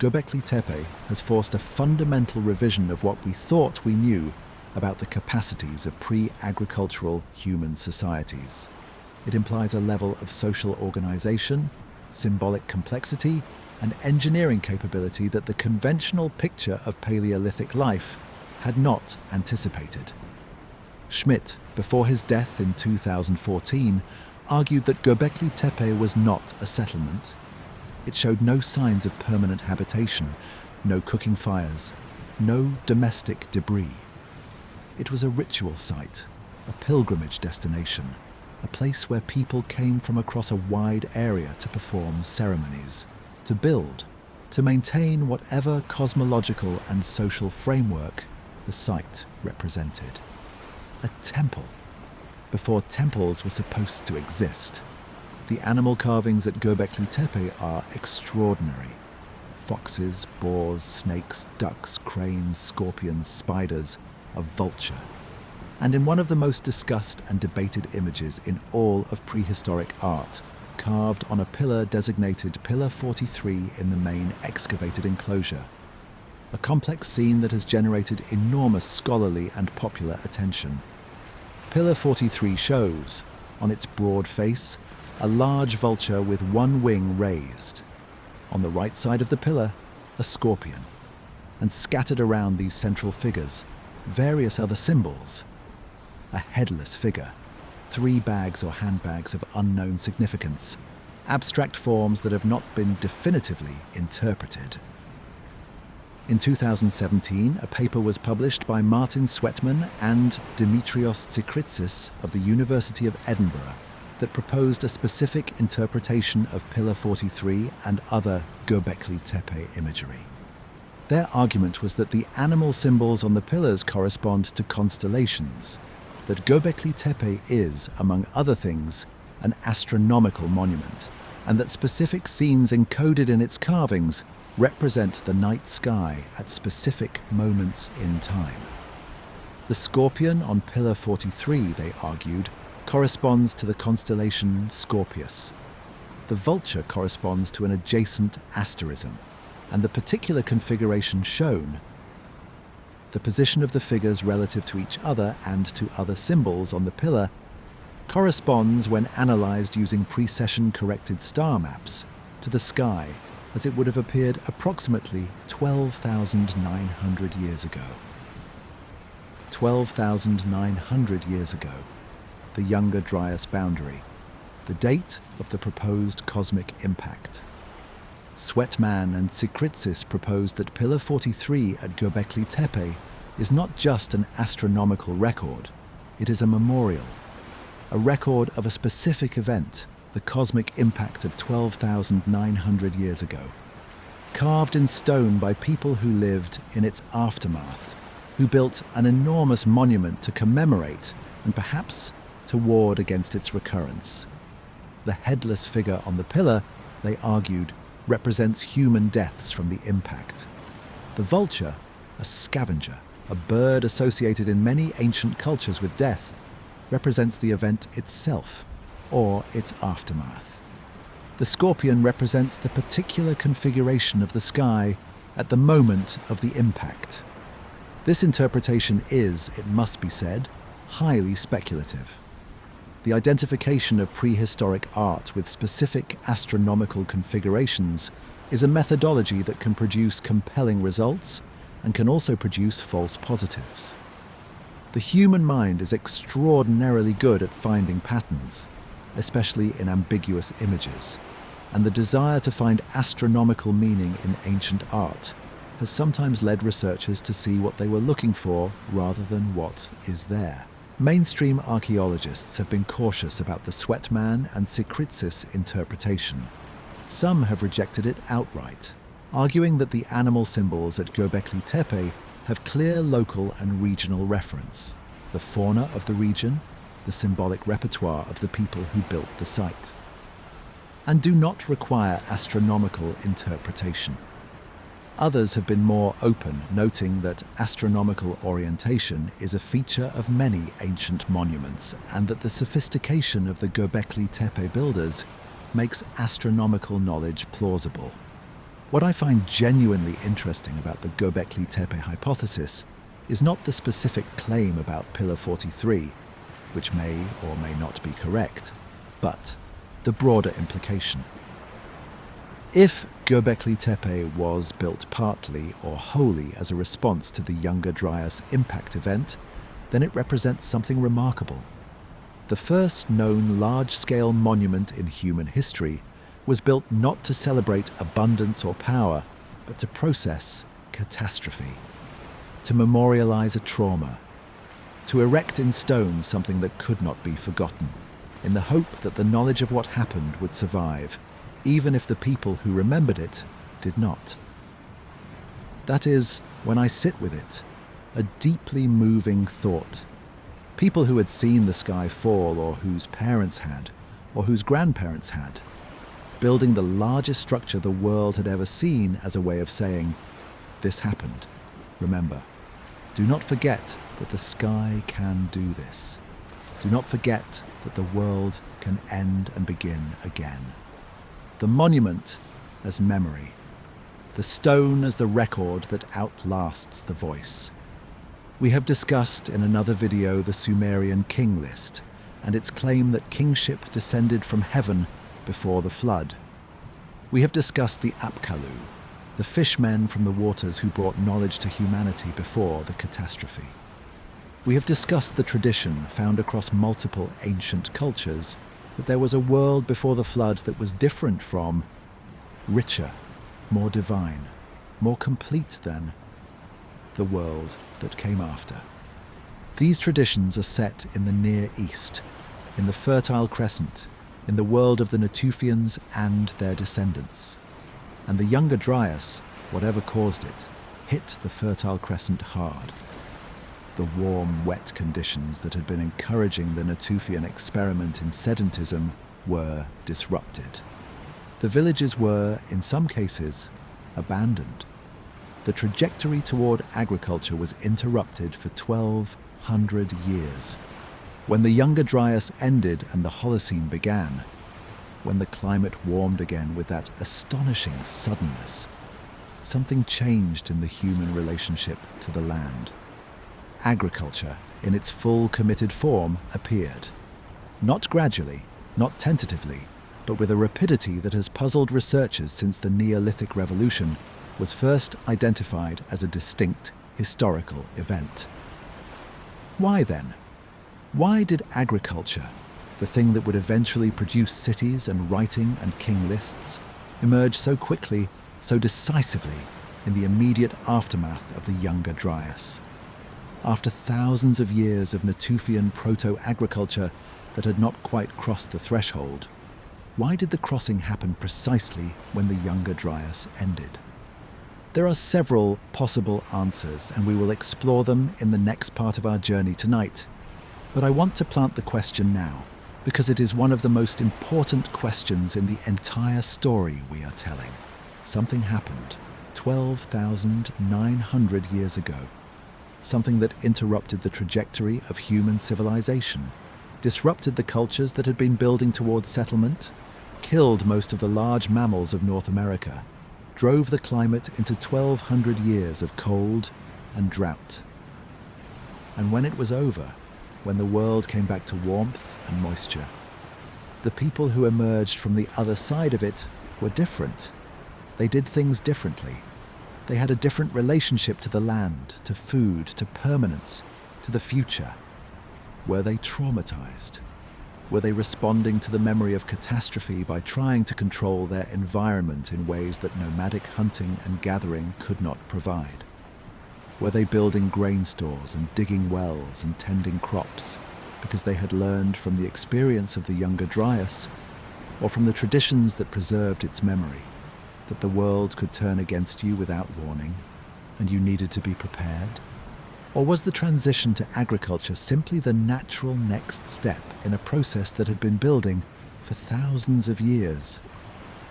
Göbekli Tepe has forced a fundamental revision of what we thought we knew about the capacities of pre-agricultural human societies. It implies a level of social organization, symbolic complexity, and engineering capability that the conventional picture of Paleolithic life had not anticipated. Schmidt, before his death in 2014, argued that Göbekli Tepe was not a settlement. It showed no signs of permanent habitation, no cooking fires, no domestic debris. It was a ritual site, a pilgrimage destination, a place where people came from across a wide area to perform ceremonies, to build, to maintain whatever cosmological and social framework the site represented. A temple, before temples were supposed to exist. The animal carvings at Göbekli Tepe are extraordinary. Foxes, boars, snakes, ducks, cranes, scorpions, spiders, a vulture. And in one of the most discussed and debated images in all of prehistoric art, carved on a pillar designated Pillar 43 in the main excavated enclosure. A complex scene that has generated enormous scholarly and popular attention. Pillar 43 shows, on its broad face, a large vulture with one wing raised. On the right side of the pillar, a scorpion. And scattered around these central figures, various other symbols. A headless figure, 3 bags or handbags of unknown significance, abstract forms that have not been definitively interpreted. In 2017, a paper was published by Martin Sweatman and Dimitrios Tsikritsis of the University of Edinburgh that proposed a specific interpretation of Pillar 43 and other Göbekli Tepe imagery. Their argument was that the animal symbols on the pillars correspond to constellations, that Göbekli Tepe is, among other things, an astronomical monument, and that specific scenes encoded in its carvings represent the night sky at specific moments in time. The scorpion on Pillar 43, they argued, corresponds to the constellation Scorpius. The vulture corresponds to an adjacent asterism, and the particular configuration shown, the position of the figures relative to each other and to other symbols on the pillar, corresponds, when analysed using precession-corrected star maps, to the sky as it would have appeared approximately 12,900 years ago. 12,900 years ago, the Younger Dryas boundary, the date of the proposed cosmic impact. Sweatman and Sikritsis proposed that Pillar 43 at Göbekli Tepe is not just an astronomical record, it is a memorial, a record of a specific event, the cosmic impact of 12,900 years ago, carved in stone by people who lived in its aftermath, who built an enormous monument to commemorate and perhaps to ward against its recurrence. The headless figure on the pillar, they argued, represents human deaths from the impact. The vulture, a scavenger, a bird associated in many ancient cultures with death, represents the event itself, or its aftermath. The scorpion represents the particular configuration of the sky at the moment of the impact. This interpretation is, it must be said, highly speculative. The identification of prehistoric art with specific astronomical configurations is a methodology that can produce compelling results and can also produce false positives. The human mind is extraordinarily good at finding patterns, especially in ambiguous images, and the desire to find astronomical meaning in ancient art has sometimes led researchers to see what they were looking for rather than what is there. Mainstream archaeologists have been cautious about the Sweatman and Sikritsis interpretation. Some have rejected it outright, arguing that the animal symbols at Göbekli Tepe have clear local and regional reference, the fauna of the region, the symbolic repertoire of the people who built the site, and do not require astronomical interpretation. Others have been more open, noting that astronomical orientation is a feature of many ancient monuments and that the sophistication of the Göbekli Tepe builders makes astronomical knowledge plausible. What I find genuinely interesting about the Göbekli Tepe hypothesis is not the specific claim about Pillar 43, which may or may not be correct, but the broader implication. If Göbekli Tepe was built partly or wholly as a response to the Younger Dryas Impact event, then it represents something remarkable. The first known large-scale monument in human history was built not to celebrate abundance or power, but to process catastrophe, to memorialize a trauma, to erect in stone something that could not be forgotten, in the hope that the knowledge of what happened would survive, even if the people who remembered it did not. That is, when I sit with it, a deeply moving thought. People who had seen the sky fall, or whose parents had, or whose grandparents had, building the largest structure the world had ever seen as a way of saying, "This happened. Remember, do not forget that the sky can do this. Do not forget that the world can end and begin again." The monument as memory, the stone as the record that outlasts the voice. We have discussed in another video the Sumerian king list and its claim that kingship descended from heaven before the flood. We have discussed the Apkallu, the fishmen from the waters who brought knowledge to humanity before the catastrophe. We have discussed the tradition found across multiple ancient cultures that there was a world before the flood that was different from, richer, more divine, more complete than the world that came after. These traditions are set in the Near East, in the Fertile Crescent, in the world of the Natufians and their descendants. And the Younger Dryas, whatever caused it, hit the Fertile Crescent hard. The warm, wet conditions that had been encouraging the Natufian experiment in sedentism were disrupted. The villages were, in some cases, abandoned. The trajectory toward agriculture was interrupted for 1,200 years. When the Younger Dryas ended and the Holocene began, when the climate warmed again with that astonishing suddenness, something changed in the human relationship to the land. Agriculture, in its full committed form, appeared. Not gradually, not tentatively, but with a rapidity that has puzzled researchers since the Neolithic Revolution was first identified as a distinct historical event. Why then? Why did agriculture, The thing that would eventually produce cities and writing and king lists emerged so quickly, so decisively, in the immediate aftermath of the Younger Dryas. After thousands of years of Natufian proto-agriculture that had not quite crossed the threshold, why did the crossing happen precisely when the Younger Dryas ended? There are several possible answers, and we will explore them in the next part of our journey tonight. But I want to plant the question now, because it is one of the most important questions in the entire story we are telling. Something happened 12,900 years ago. Something that interrupted the trajectory of human civilization, disrupted the cultures that had been building towards settlement, killed most of the large mammals of North America, drove the climate into 1,200 years of cold and drought. And when it was over, when the world came back to warmth and moisture, the people who emerged from the other side of it were different. They did things differently. They had a different relationship to the land, to food, to permanence, to the future. Were they traumatized? Were they responding to the memory of catastrophe by trying to control their environment in ways that nomadic hunting and gathering could not provide? Were they building grain stores and digging wells and tending crops because they had learned from the experience of the Younger Dryas, or from the traditions that preserved its memory, that the world could turn against you without warning and you needed to be prepared? Or was the transition to agriculture simply the natural next step in a process that had been building for thousands of years?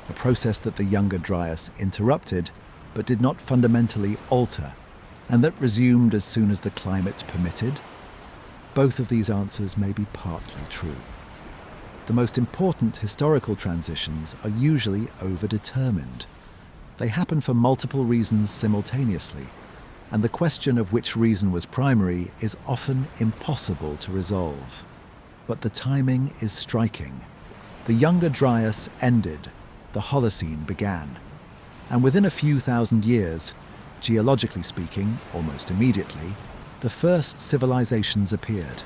A process that the Younger Dryas interrupted, but did not fundamentally alter, and that resumed as soon as the climate permitted? Both of these answers may be partly true. The most important historical transitions are usually overdetermined. They happen for multiple reasons simultaneously, and the question of which reason was primary is often impossible to resolve. But the timing is striking. The Younger Dryas ended, the Holocene began, and within a few thousand years, geologically speaking, almost immediately, the first civilizations appeared,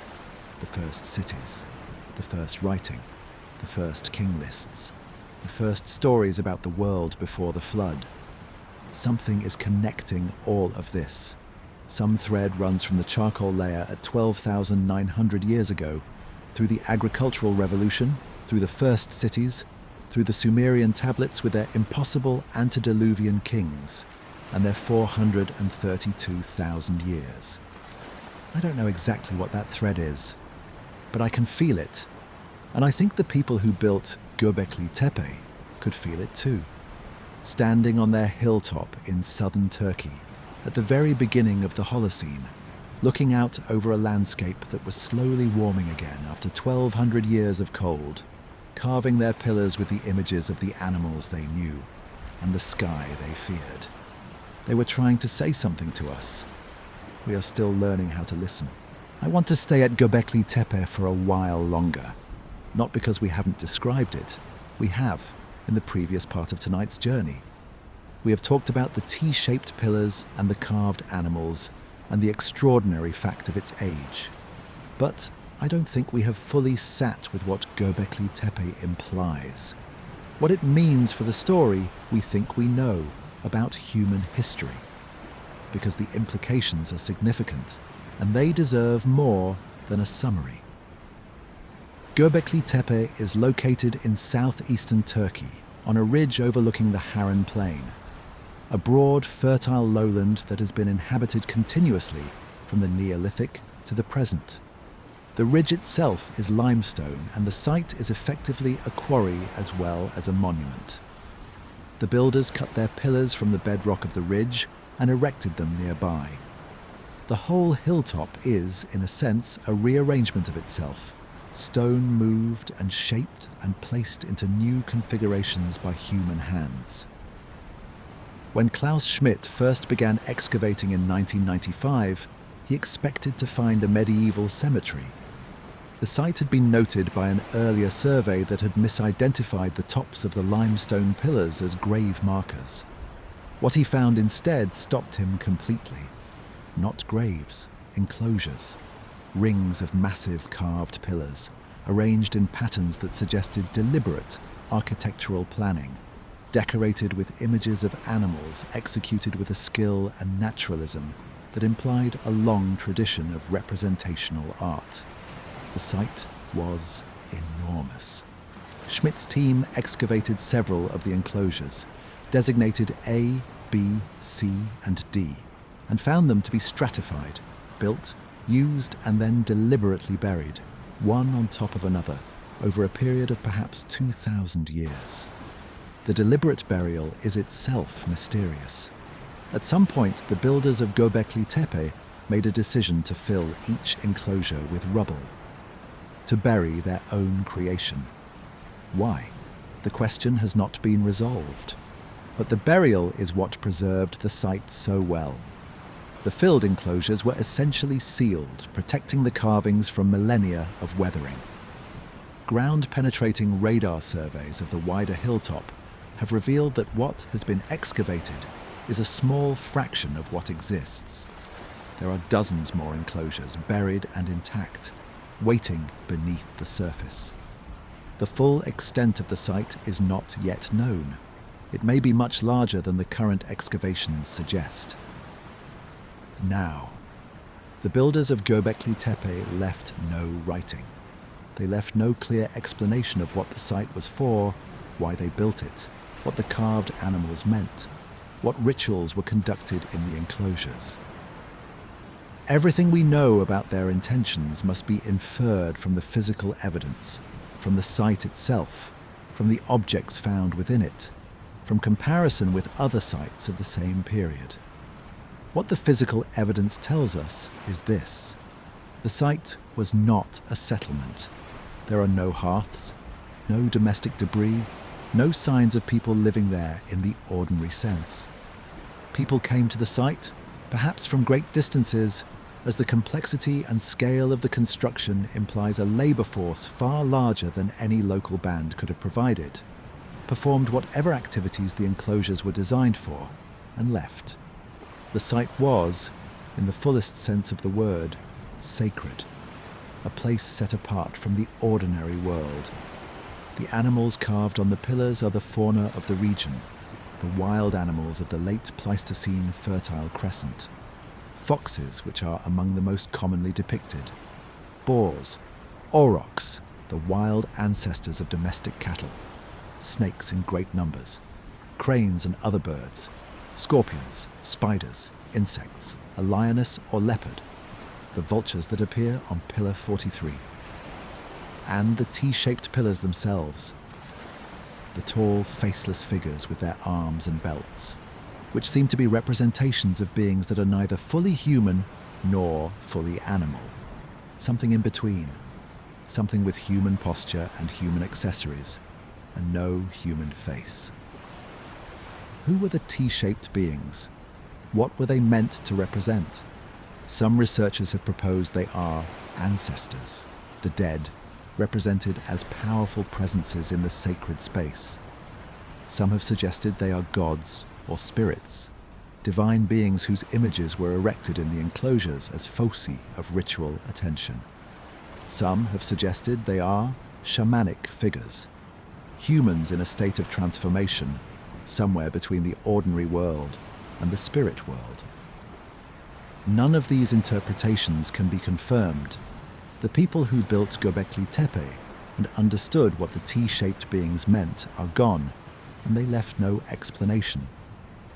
the first cities, the first writing, the first king lists, the first stories about the world before the flood. Something is connecting all of this. Some thread runs from the charcoal layer at 12,900 years ago, through the agricultural revolution, through the first cities, through the Sumerian tablets with their impossible antediluvian kings, and their 432,000 years. I don't know exactly what that thread is, but I can feel it. And I think the people who built Göbekli Tepe could feel it too. Standing on their hilltop in southern Turkey, at the very beginning of the Holocene, looking out over a landscape that was slowly warming again after 1,200 years of cold, carving their pillars with the images of the animals they knew and the sky they feared. They were trying to say something to us. We are still learning how to listen. I want to stay at Göbekli Tepe for a while longer. Not because we haven't described it. We have, in the previous part of tonight's journey. We have talked about the T-shaped pillars and the carved animals and the extraordinary fact of its age. But I don't think we have fully sat with what Göbekli Tepe implies. What it means for the story we think we know about human history. Because the implications are significant, and they deserve more than a summary. Göbekli Tepe is located in southeastern Turkey, on a ridge overlooking the Harran Plain, a broad, fertile lowland that has been inhabited continuously from the Neolithic to the present. The ridge itself is limestone, and the site is effectively a quarry as well as a monument. The builders cut their pillars from the bedrock of the ridge and erected them nearby. The whole hilltop is, in a sense, a rearrangement of itself, stone moved and shaped and placed into new configurations by human hands. When Klaus Schmidt first began excavating in 1995, he expected to find a medieval cemetery. The site had been noted by an earlier survey that had misidentified the tops of the limestone pillars as grave markers. What he found instead stopped him completely. Not graves, enclosures. Rings of massive carved pillars, arranged in patterns that suggested deliberate architectural planning, decorated with images of animals executed with a skill and naturalism that implied a long tradition of representational art. The site was enormous. Schmidt's team excavated several of the enclosures, designated A, B, C, and D, and found them to be stratified, built, used, and then deliberately buried, one on top of another, over a period of perhaps 2,000 years. The deliberate burial is itself mysterious. At some point, the builders of Göbekli Tepe made a decision to fill each enclosure with rubble, to bury their own creation. Why? The question has not been resolved. But the burial is what preserved the site so well. The filled enclosures were essentially sealed, protecting the carvings from millennia of weathering. Ground-penetrating radar surveys of the wider hilltop have revealed that what has been excavated is a small fraction of what exists. There are dozens more enclosures buried and intact, waiting beneath the surface. The full extent of the site is not yet known. It may be much larger than the current excavations suggest. Now, the builders of Göbekli Tepe left no writing. They left no clear explanation of what the site was for, why they built it, what the carved animals meant, what rituals were conducted in the enclosures. Everything we know about their intentions must be inferred from the physical evidence, from the site itself, from the objects found within it, from comparison with other sites of the same period. What the physical evidence tells us is this: the site was not a settlement. There are no hearths, no domestic debris, no signs of people living there in the ordinary sense. People came to the site, perhaps from great distances, as the complexity and scale of the construction implies a labour force far larger than any local band could have provided, performed whatever activities the enclosures were designed for, and left. The site was, in the fullest sense of the word, sacred, a place set apart from the ordinary world. The animals carved on the pillars are the fauna of the region, the wild animals of the late Pleistocene Fertile Crescent. Foxes, which are among the most commonly depicted. Boars, aurochs, the wild ancestors of domestic cattle. Snakes in great numbers. Cranes and other birds. Scorpions, spiders, insects, a lioness or leopard. The vultures that appear on Pillar 43. And the T-shaped pillars themselves. The tall, faceless figures with their arms and belts, which seem to be representations of beings that are neither fully human nor fully animal. Something in between. Something with human posture and human accessories, and no human face. Who were the T-shaped beings? What were they meant to represent? Some researchers have proposed they are ancestors, the dead, represented as powerful presences in the sacred space. Some have suggested they are gods or spirits, divine beings whose images were erected in the enclosures as foci of ritual attention. Some have suggested they are shamanic figures, humans in a state of transformation, somewhere between the ordinary world and the spirit world. None of these interpretations can be confirmed. The people who built Göbekli Tepe and understood what the T-shaped beings meant are gone, and they left no explanation.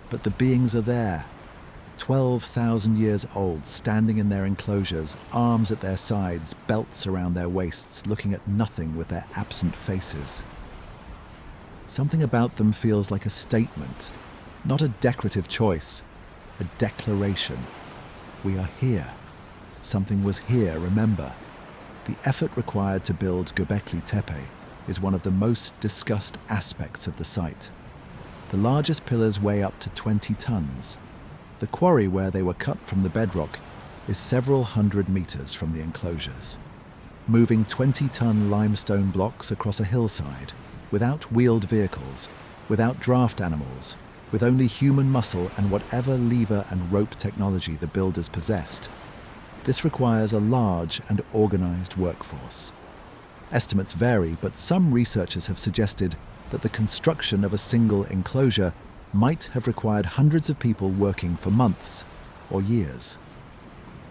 But the beings are there, 12,000 years old, standing in their enclosures, arms at their sides, belts around their waists, looking at nothing with their absent faces. Something about them feels like a statement, not a decorative choice, a declaration. We are here. Something was here, remember. The effort required to build Göbekli Tepe is one of the most discussed aspects of the site. The largest pillars weigh up to 20 tons. The quarry where they were cut from the bedrock is several hundred meters from the enclosures. Moving 20-ton limestone blocks across a hillside, without wheeled vehicles, without draft animals, with only human muscle and whatever lever and rope technology the builders possessed. This requires a large and organized workforce. Estimates vary, but some researchers have suggested that the construction of a single enclosure might have required hundreds of people working for months or years.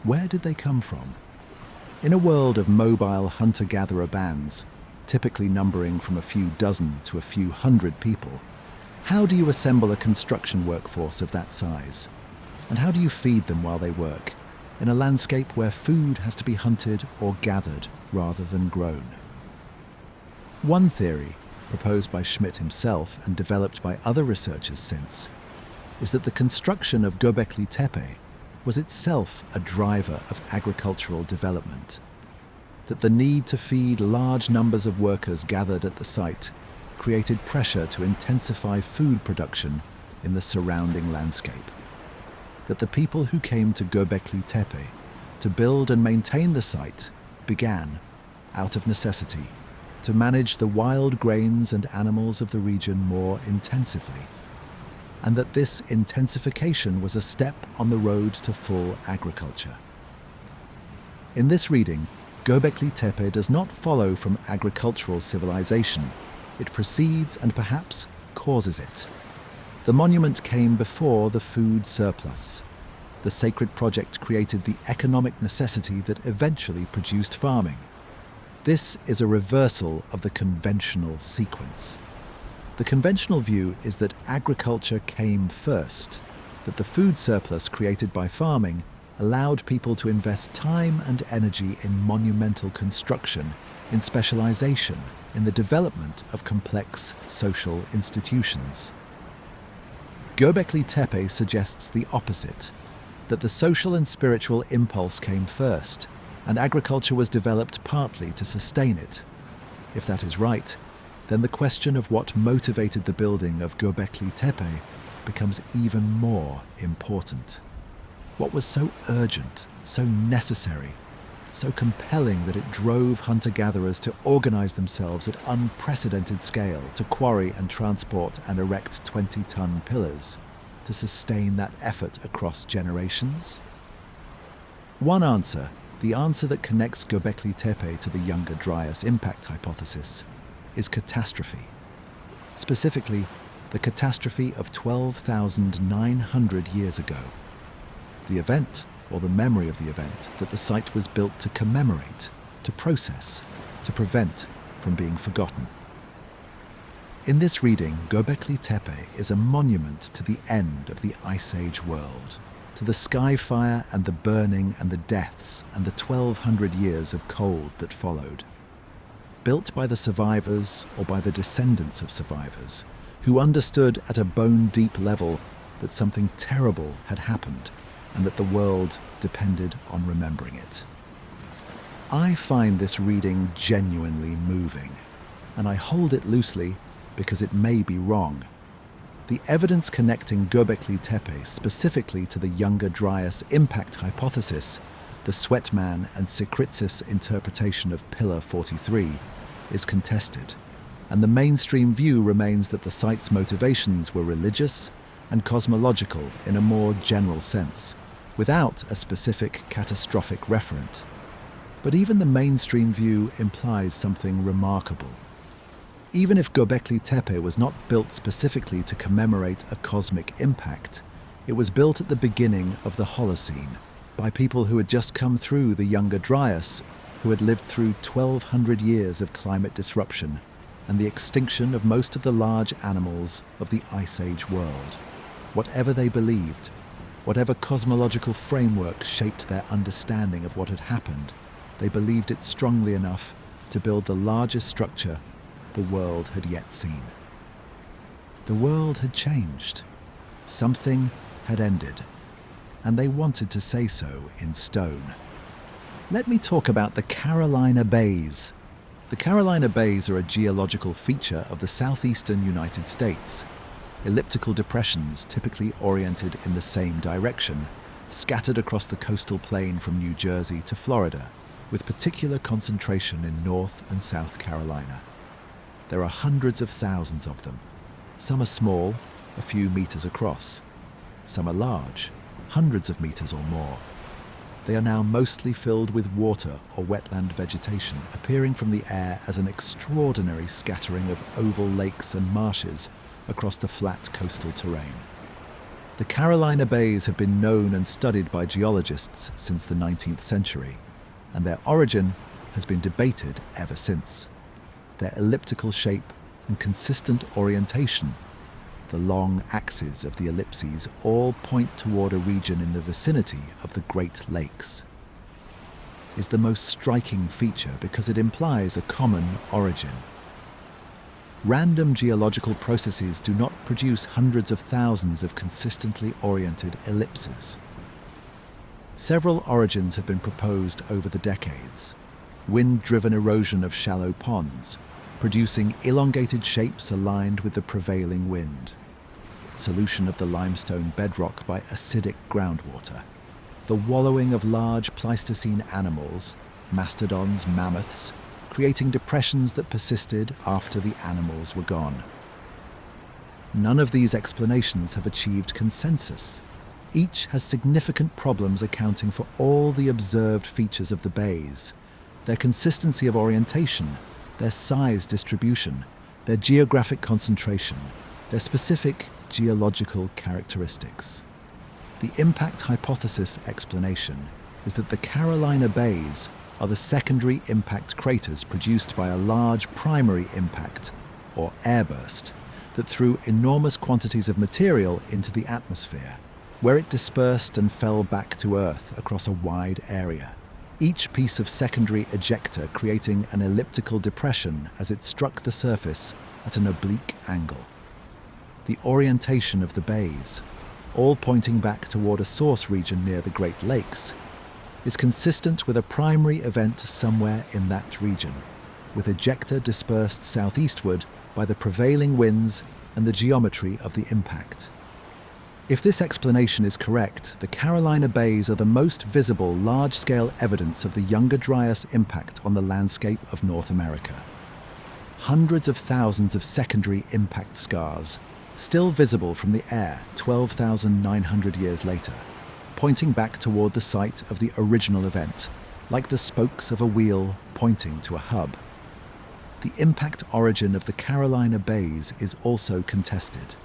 Where did they come from? In a world of mobile hunter-gatherer bands, typically numbering from a few dozen to a few hundred people, how do you assemble a construction workforce of that size? And how do you feed them while they work, in a landscape where food has to be hunted or gathered rather than grown? One theory, proposed by Schmidt himself and developed by other researchers since, is that the construction of Göbekli Tepe was itself a driver of agricultural development, that the need to feed large numbers of workers gathered at the site created pressure to intensify food production in the surrounding landscape, that the people who came to Göbekli Tepe to build and maintain the site began, out of necessity, to manage the wild grains and animals of the region more intensively, and that this intensification was a step on the road to full agriculture. In this reading, Göbekli Tepe does not follow from agricultural civilization. It precedes and perhaps causes it. The monument came before the food surplus. The sacred project created the economic necessity that eventually produced farming. This is a reversal of the conventional sequence. The conventional view is that agriculture came first, that the food surplus created by farming allowed people to invest time and energy in monumental construction, in specialization, in the development of complex social institutions. Göbekli Tepe suggests the opposite, that the social and spiritual impulse came first, and agriculture was developed partly to sustain it. If that is right, then the question of what motivated the building of Göbekli Tepe becomes even more important. What was so urgent, so necessary, so compelling that it drove hunter-gatherers to organize themselves at unprecedented scale to quarry and transport and erect 20-ton pillars to sustain that effort across generations? One answer, the answer that connects Göbekli Tepe to the Younger Dryas Impact Hypothesis, is catastrophe. Specifically, the catastrophe of 12,900 years ago. The event, or the memory of the event, that the site was built to commemorate, to process, to prevent from being forgotten. In this reading, Göbekli Tepe is a monument to the end of the Ice Age world, to the sky fire and the burning and the deaths and the 1,200 years of cold that followed. Built by the survivors or by the descendants of survivors, who understood at a bone-deep level that something terrible had happened and that the world depended on remembering it. I find this reading genuinely moving, and I hold it loosely because it may be wrong. The evidence connecting Göbekli Tepe specifically to the Younger Dryas Impact Hypothesis, the Sweatman and Sikritsis interpretation of Pillar 43, is contested, and the mainstream view remains that the site's motivations were religious and cosmological in a more general sense, without a specific catastrophic referent. But even the mainstream view implies something remarkable. Even if Göbekli Tepe was not built specifically to commemorate a cosmic impact, it was built at the beginning of the Holocene by people who had just come through the Younger Dryas, who had lived through 1,200 years of climate disruption and the extinction of most of the large animals of the Ice Age world. Whatever they believed, whatever cosmological framework shaped their understanding of what had happened, they believed it strongly enough to build the largest structure the world had yet seen. The world had changed. Something had ended, and they wanted to say so in stone. Let me talk about the Carolina Bays. The Carolina Bays are a geological feature of the southeastern United States. Elliptical depressions typically oriented in the same direction, scattered across the coastal plain from New Jersey to Florida, with particular concentration in North and South Carolina. There are hundreds of thousands of them. Some are small, a few meters across. Some are large, hundreds of meters or more. They are now mostly filled with water or wetland vegetation, appearing from the air as an extraordinary scattering of oval lakes and marshes across the flat coastal terrain. The Carolina Bays have been known and studied by geologists since the 19th century, and their origin has been debated ever since. Their elliptical shape and consistent orientation, the long axes of the ellipses, all point toward a region in the vicinity of the Great Lakes, is the most striking feature because it implies a common origin. Random geological processes do not produce hundreds of thousands of consistently oriented ellipses. Several origins have been proposed over the decades. Wind-driven erosion of shallow ponds, producing elongated shapes aligned with the prevailing wind. Solution of the limestone bedrock by acidic groundwater. The wallowing of large Pleistocene animals, mastodons, mammoths, creating depressions that persisted after the animals were gone. None of these explanations have achieved consensus. Each has significant problems accounting for all the observed features of the bays, their consistency of orientation, their size distribution, their geographic concentration, their specific geological characteristics. The impact hypothesis explanation is that the Carolina Bays are the secondary impact craters produced by a large primary impact, or airburst, that threw enormous quantities of material into the atmosphere, where it dispersed and fell back to Earth across a wide area. Each piece of secondary ejecta creating an elliptical depression as it struck the surface at an oblique angle. The orientation of the bays, all pointing back toward a source region near the Great Lakes, is consistent with a primary event somewhere in that region, with ejecta dispersed southeastward by the prevailing winds and the geometry of the impact. If this explanation is correct, the Carolina Bays are the most visible large-scale evidence of the Younger Dryas impact on the landscape of North America. Hundreds of thousands of secondary impact scars, still visible from the air 12,900 years later, pointing back toward the site of the original event, like the spokes of a wheel pointing to a hub. The impact origin of the Carolina Bays is also contested.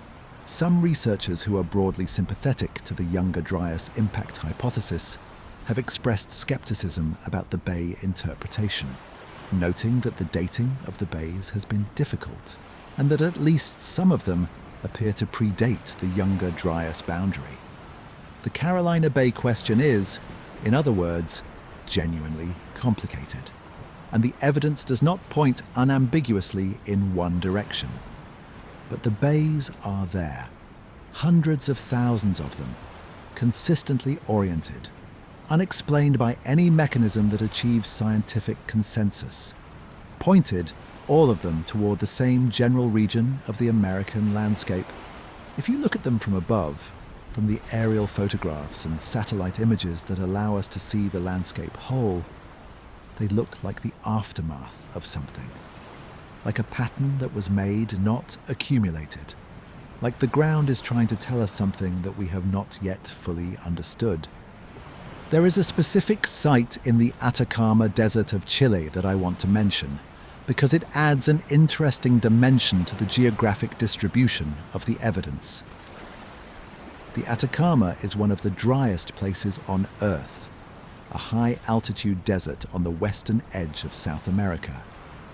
Some researchers who are broadly sympathetic to the Younger Dryas Impact Hypothesis have expressed skepticism about the bay interpretation, noting that the dating of the bays has been difficult, and that at least some of them appear to predate the Younger Dryas boundary. The Carolina Bay question is, in other words, genuinely complicated, and the evidence does not point unambiguously in one direction. But the bays are there, hundreds of thousands of them, consistently oriented, unexplained by any mechanism that achieves scientific consensus, pointed, all of them, toward the same general region of the American landscape. If you look at them from above, from the aerial photographs and satellite images that allow us to see the landscape whole, they look like the aftermath of something. Like a pattern that was made, not accumulated. Like the ground is trying to tell us something that we have not yet fully understood. There is a specific site in the Atacama Desert of Chile that I want to mention, because it adds an interesting dimension to the geographic distribution of the evidence. The Atacama is one of the driest places on Earth, a high-altitude desert on the western edge of South America,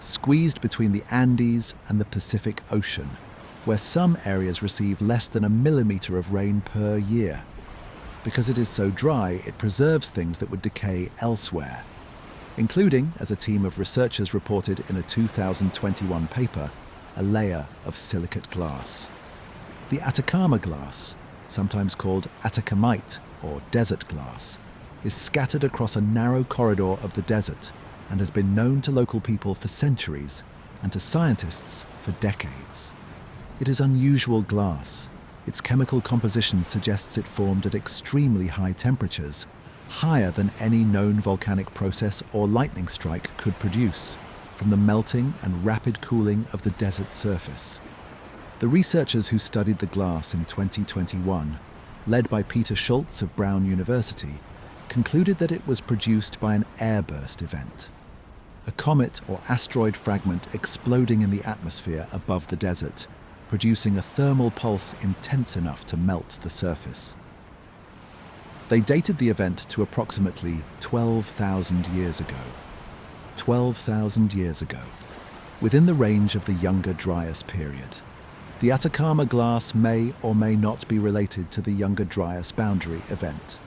squeezed between the Andes and the Pacific Ocean, where some areas receive less than a millimeter of rain per year. Because it is so dry, it preserves things that would decay elsewhere, including, as a team of researchers reported in a 2021 paper, a layer of silicate glass. The Atacama glass, sometimes called Atacamite or desert glass, is scattered across a narrow corridor of the desert and has been known to local people for centuries and to scientists for decades. It is unusual glass. Its chemical composition suggests it formed at extremely high temperatures, higher than any known volcanic process or lightning strike could produce, from the melting and rapid cooling of the desert surface. The researchers who studied the glass in 2021, led by Peter Schultz of Brown University, concluded that it was produced by an airburst event, a comet or asteroid fragment exploding in the atmosphere above the desert, producing a thermal pulse intense enough to melt the surface. They dated the event to approximately 12,000 years ago. 12,000 years ago, within the range of the Younger Dryas period. The Atacama glass may or may not be related to the Younger Dryas boundary event.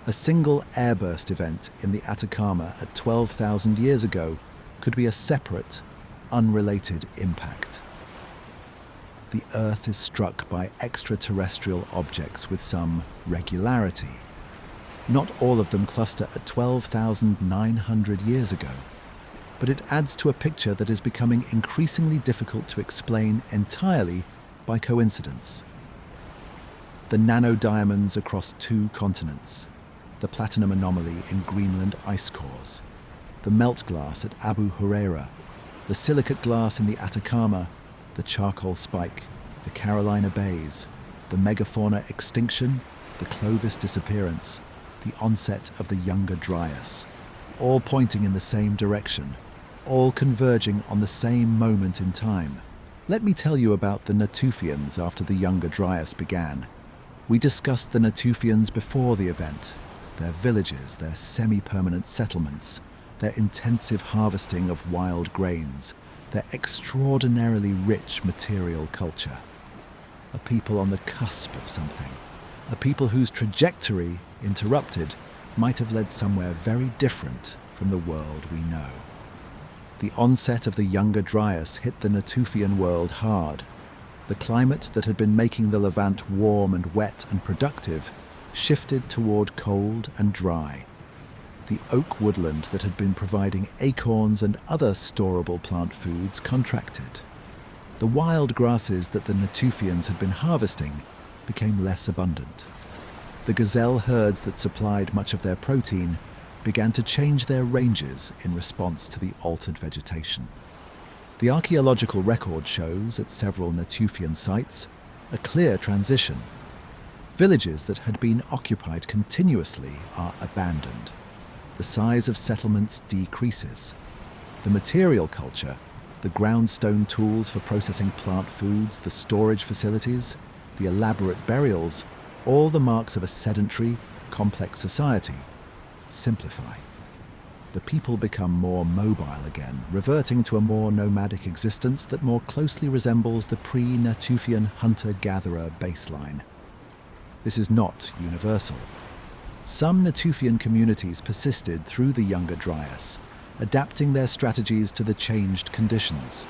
A single airburst event in the Atacama at 12,000 years ago could be a separate, unrelated impact. The Earth is struck by extraterrestrial objects with some regularity. Not all of them cluster at 12,900 years ago, but it adds to a picture that is becoming increasingly difficult to explain entirely by coincidence. The nanodiamonds across 2 continents, the platinum anomaly in Greenland ice cores, the melt glass at Abu Hureyra, the silicate glass in the Atacama, the charcoal spike, the Carolina Bays, the megafauna extinction, the Clovis disappearance, the onset of the Younger Dryas, all pointing in the same direction, all converging on the same moment in time. Let me tell you about the Natufians after the Younger Dryas began. We discussed the Natufians before the event, their villages, their semi-permanent settlements, their intensive harvesting of wild grains, their extraordinarily rich material culture. A people on the cusp of something, a people whose trajectory, interrupted, might have led somewhere very different from the world we know. The onset of the Younger Dryas hit the Natufian world hard. The climate that had been making the Levant warm and wet and productive shifted toward cold and dry. The oak woodland that had been providing acorns and other storable plant foods contracted. The wild grasses that the Natufians had been harvesting became less abundant. The gazelle herds that supplied much of their protein began to change their ranges in response to the altered vegetation. The archaeological record shows at several Natufian sites a clear transition. Villages that had been occupied continuously are abandoned. The size of settlements decreases. The material culture, the groundstone tools for processing plant foods, the storage facilities, the elaborate burials, all the marks of a sedentary, complex society, simplify. The people become more mobile again, reverting to a more nomadic existence that more closely resembles the pre-Natufian hunter-gatherer baseline. This is not universal. Some Natufian communities persisted through the Younger Dryas, adapting their strategies to the changed conditions.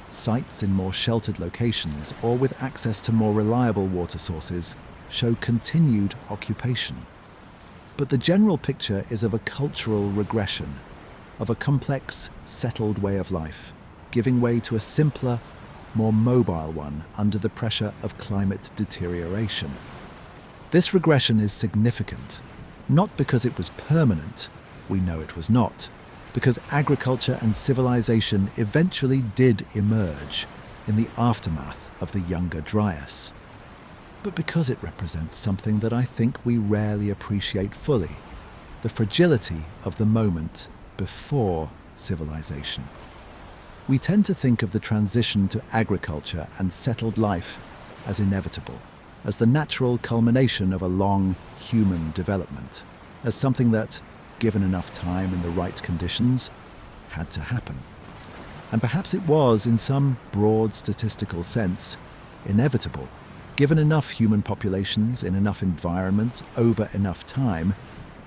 Sites in more sheltered locations or with access to more reliable water sources show continued occupation. But the general picture is of a cultural regression, of a complex, settled way of life, giving way to a simpler, more mobile one under the pressure of climate deterioration. This regression is significant, not because it was permanent, we know it was not, because agriculture and civilization eventually did emerge in the aftermath of the Younger Dryas, but because it represents something that I think we rarely appreciate fully, the fragility of the moment before civilization. We tend to think of the transition to agriculture and settled life as inevitable, as the natural culmination of a long human development, as something that, given enough time and the right conditions, had to happen. And perhaps it was, in some broad statistical sense, inevitable. Given enough human populations in enough environments over enough time,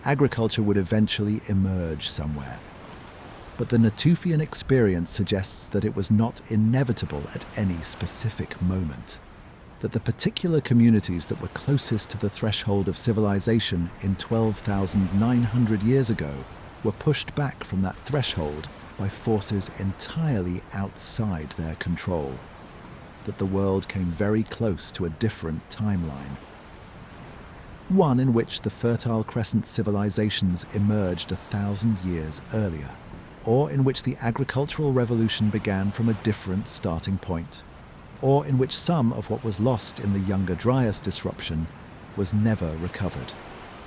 agriculture would eventually emerge somewhere. But the Natufian experience suggests that it was not inevitable at any specific moment, that the particular communities that were closest to the threshold of civilization in 12,900 years ago were pushed back from that threshold by forces entirely outside their control, that the world came very close to a different timeline. One in which the Fertile Crescent civilizations emerged 1,000 years earlier, or in which the agricultural revolution began from a different starting point, or in which some of what was lost in the Younger Dryas disruption was never recovered.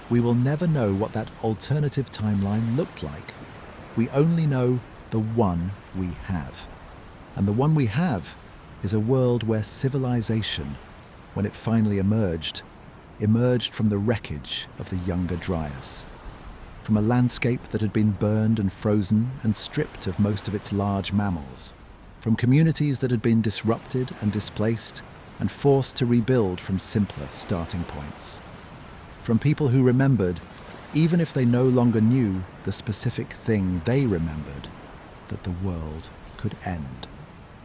We will never know what that alternative timeline looked like. We only know the one we have. And the one we have is a world where civilization, when it finally emerged from the wreckage of the Younger Dryas. From a landscape that had been burned and frozen and stripped of most of its large mammals. From communities that had been disrupted and displaced and forced to rebuild from simpler starting points. From people who remembered, even if they no longer knew the specific thing they remembered, that the world could end.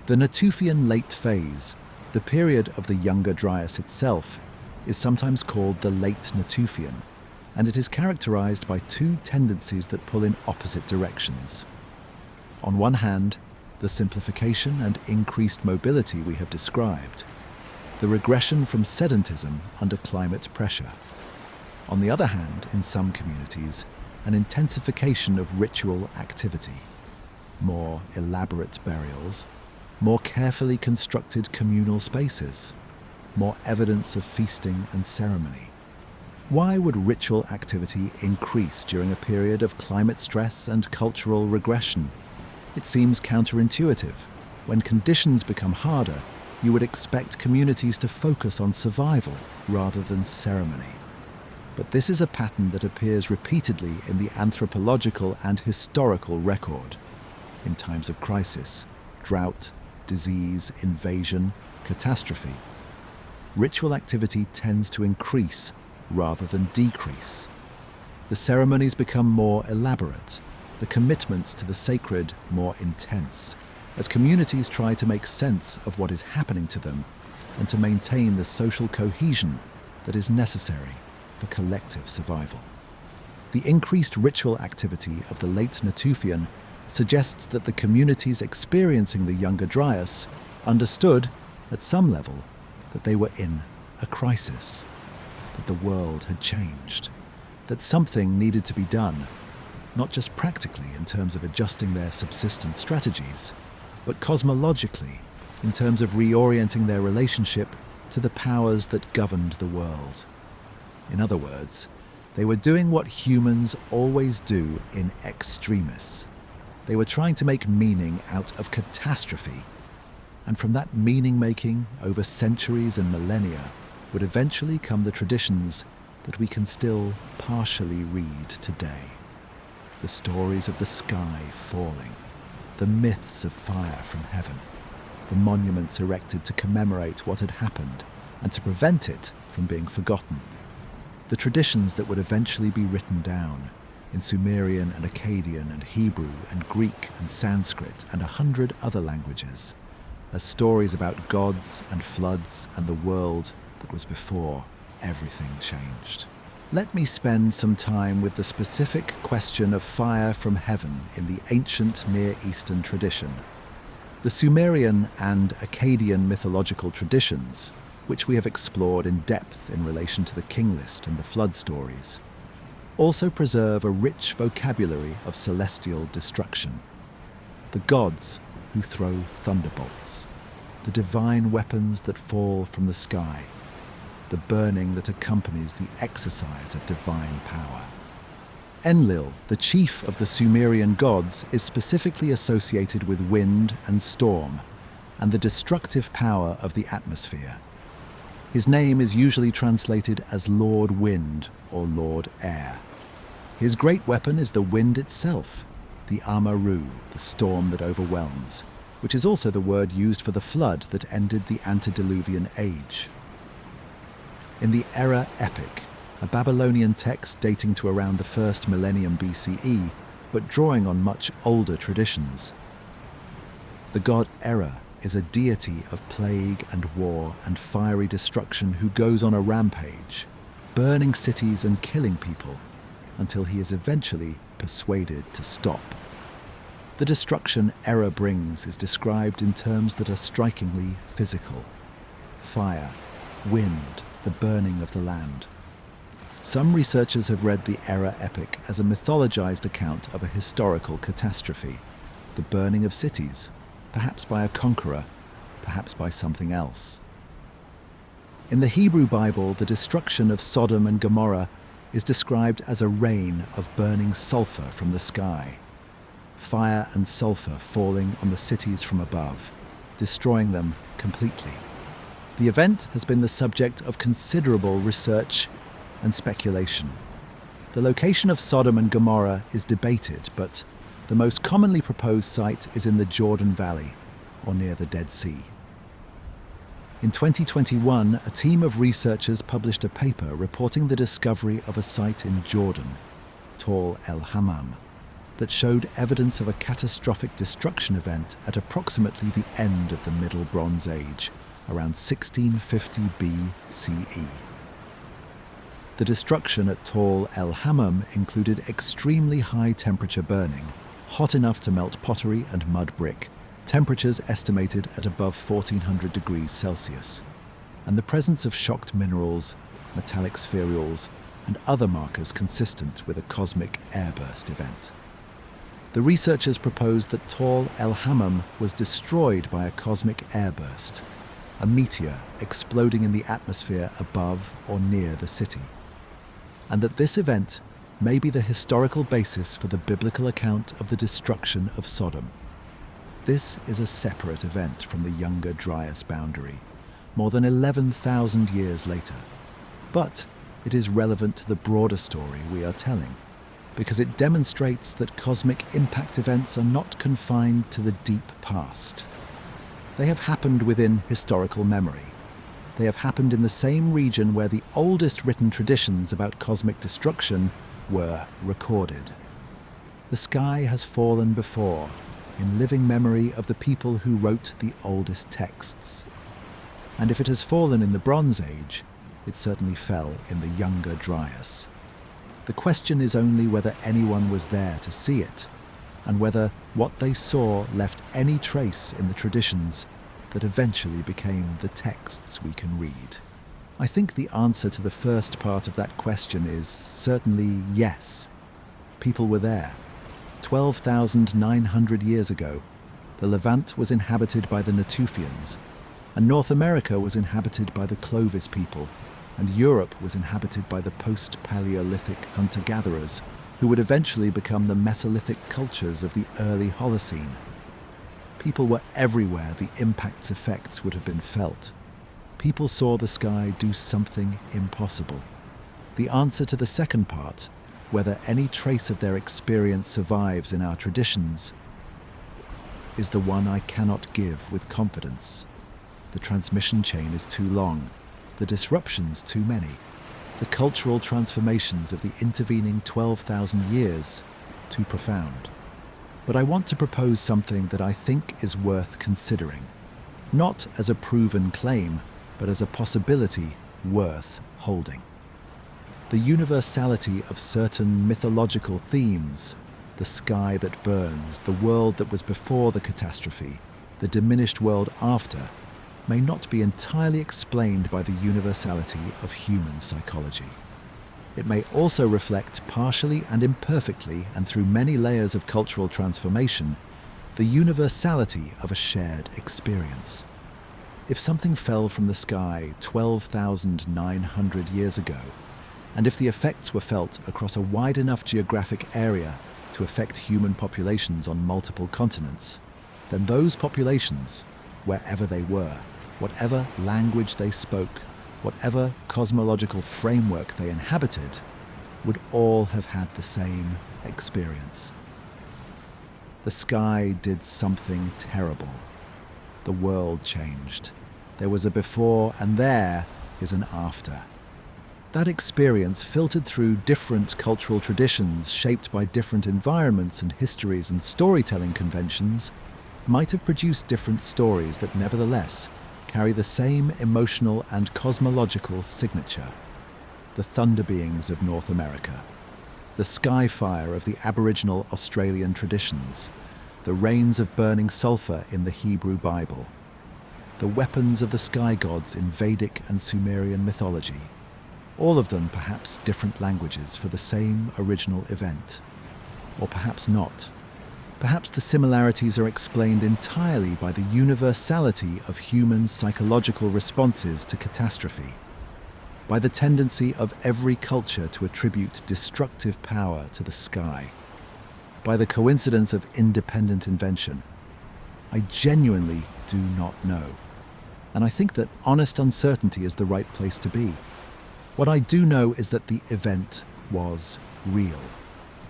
The Natufian late phase, the period of the Younger Dryas itself, is sometimes called the late Natufian, and it is characterized by two tendencies that pull in opposite directions. On one hand, the simplification and increased mobility we have described, the regression from sedentism under climate pressure. On the other hand, in some communities, an intensification of ritual activity, more elaborate burials, more carefully constructed communal spaces, more evidence of feasting and ceremony. Why would ritual activity increase during a period of climate stress and cultural regression? It seems counterintuitive. When conditions become harder, you would expect communities to focus on survival rather than ceremony. But this is a pattern that appears repeatedly in the anthropological and historical record. In times of crisis, drought, disease, invasion, catastrophe, ritual activity tends to increase rather than decrease. The ceremonies become more elaborate, the commitments to the sacred more intense, as communities try to make sense of what is happening to them and to maintain the social cohesion that is necessary for collective survival. The increased ritual activity of the late Natufian suggests that the communities experiencing the Younger Dryas understood, at some level, that they were in a crisis, that the world had changed, that something needed to be done, not just practically in terms of adjusting their subsistence strategies, but cosmologically in terms of reorienting their relationship to the powers that governed the world. In other words, they were doing what humans always do in extremis. They were trying to make meaning out of catastrophe, and from that meaning-making over centuries and millennia would eventually come the traditions that we can still partially read today. The stories of the sky falling, the myths of fire from heaven, the monuments erected to commemorate what had happened and to prevent it from being forgotten. The traditions that would eventually be written down in Sumerian and Akkadian and Hebrew and Greek and Sanskrit and 100 other languages, as stories about gods and floods and the world that was before everything changed. Let me spend some time with the specific question of fire from heaven in the ancient Near Eastern tradition. The Sumerian and Akkadian mythological traditions, which we have explored in depth in relation to the king list and the flood stories, also preserve a rich vocabulary of celestial destruction. The gods who throw thunderbolts, the divine weapons that fall from the sky, the burning that accompanies the exercise of divine power. Enlil, the chief of the Sumerian gods, is specifically associated with wind and storm and the destructive power of the atmosphere. His name is usually translated as Lord Wind or Lord Air. His great weapon is the wind itself, the Amaru, the storm that overwhelms, which is also the word used for the flood that ended the antediluvian age. In the Hureyra epic, a Babylonian text dating to around the 1st millennium BCE, but drawing on much older traditions, the god Hureyra is a deity of plague and war and fiery destruction who goes on a rampage, burning cities and killing people until he is eventually persuaded to stop. The destruction Hureyra brings is described in terms that are strikingly physical: fire, wind, the burning of the land. Some researchers have read the Hureyra epic as a mythologized account of a historical catastrophe, the burning of cities, perhaps by a conqueror, perhaps by something else. In the Hebrew Bible, the destruction of Sodom and Gomorrah is described as a rain of burning sulfur from the sky. Fire and sulfur falling on the cities from above, destroying them completely. The event has been the subject of considerable research and speculation. The location of Sodom and Gomorrah is debated, but the most commonly proposed site is in the Jordan Valley, or near the Dead Sea. In 2021, a team of researchers published a paper reporting the discovery of a site in Jordan, Tall El Hammam, that showed evidence of a catastrophic destruction event at approximately the end of the Middle Bronze Age, around 1650 BCE. The destruction at Tall El Hammam included extremely high temperature burning, hot enough to melt pottery and mud brick, temperatures estimated at above 1400 degrees Celsius, and the presence of shocked minerals, metallic spherules, and other markers consistent with a cosmic airburst event. The researchers proposed that Tall El Hammam was destroyed by a cosmic airburst, a meteor exploding in the atmosphere above or near the city, and that this event may be the historical basis for the biblical account of the destruction of Sodom. This is a separate event from the Younger Dryas boundary, more than 11,000 years later. But it is relevant to the broader story we are telling, because it demonstrates that cosmic impact events are not confined to the deep past. They have happened within historical memory. They have happened in the same region where the oldest written traditions about cosmic destruction were recorded. The sky has fallen before, in living memory of the people who wrote the oldest texts. And if it has fallen in the Bronze Age, it certainly fell in the Younger Dryas. The question is only whether anyone was there to see it, and whether what they saw left any trace in the traditions that eventually became the texts we can read. I think the answer to the first part of that question is certainly yes. People were there. 12,900 years ago, the Levant was inhabited by the Natufians, and North America was inhabited by the Clovis people, and Europe was inhabited by the post-Paleolithic hunter-gatherers, who would eventually become the Mesolithic cultures of the early Holocene. People were everywhere the impact's effects would have been felt. People saw the sky do something impossible. The answer to the second part, whether any trace of their experience survives in our traditions, is the one I cannot give with confidence. The transmission chain is too long, the disruptions too many, the cultural transformations of the intervening 12,000 years too profound. But I want to propose something that I think is worth considering, not as a proven claim, but as a possibility worth holding. The universality of certain mythological themes, the sky that burns, the world that was before the catastrophe, the diminished world after, may not be entirely explained by the universality of human psychology. It may also reflect partially and imperfectly, and through many layers of cultural transformation, the universality of a shared experience. If something fell from the sky 12,900 years ago, and if the effects were felt across a wide enough geographic area to affect human populations on multiple continents, then those populations, wherever they were, whatever language they spoke, whatever cosmological framework they inhabited, would all have had the same experience. The sky did something terrible. The world changed. There was a before, and there is an after. That experience filtered through different cultural traditions shaped by different environments and histories and storytelling conventions might have produced different stories that nevertheless carry the same emotional and cosmological signature. The thunder beings of North America, the sky fire of the Aboriginal Australian traditions, the rains of burning sulfur in the Hebrew Bible, the weapons of the sky gods in Vedic and Sumerian mythology, all of them perhaps different languages for the same original event. Or perhaps not. Perhaps the similarities are explained entirely by the universality of human psychological responses to catastrophe. by the tendency of every culture to attribute destructive power to the sky, by the coincidence of independent invention? I genuinely do not know. And I think that honest uncertainty is the right place to be. What I do know is that the event was real.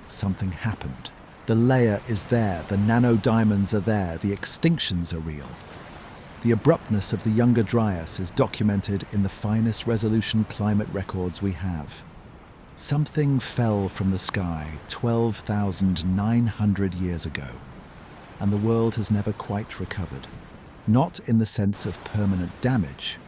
Something happened. The layer is there, the nanodiamonds are there, the extinctions are real. The abruptness of the Younger Dryas is documented in the finest resolution climate records we have. Something fell from the sky 12,900 years ago, and the world has never quite recovered. Not in the sense of permanent damage.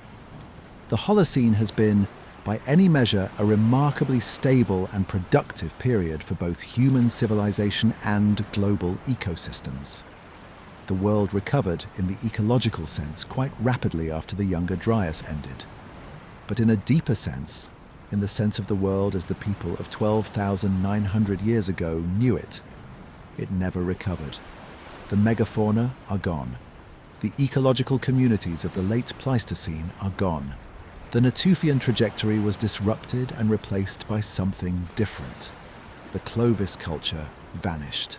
The Holocene has been, by any measure, a remarkably stable and productive period for both human civilization and global ecosystems. The world recovered, in the ecological sense, quite rapidly after the Younger Dryas ended. But in a deeper sense, in the sense of the world as the people of 12,900 years ago knew it never recovered. The megafauna are gone. The ecological communities of the late Pleistocene are gone. The Natufian trajectory was disrupted and replaced by something different. The Clovis culture vanished.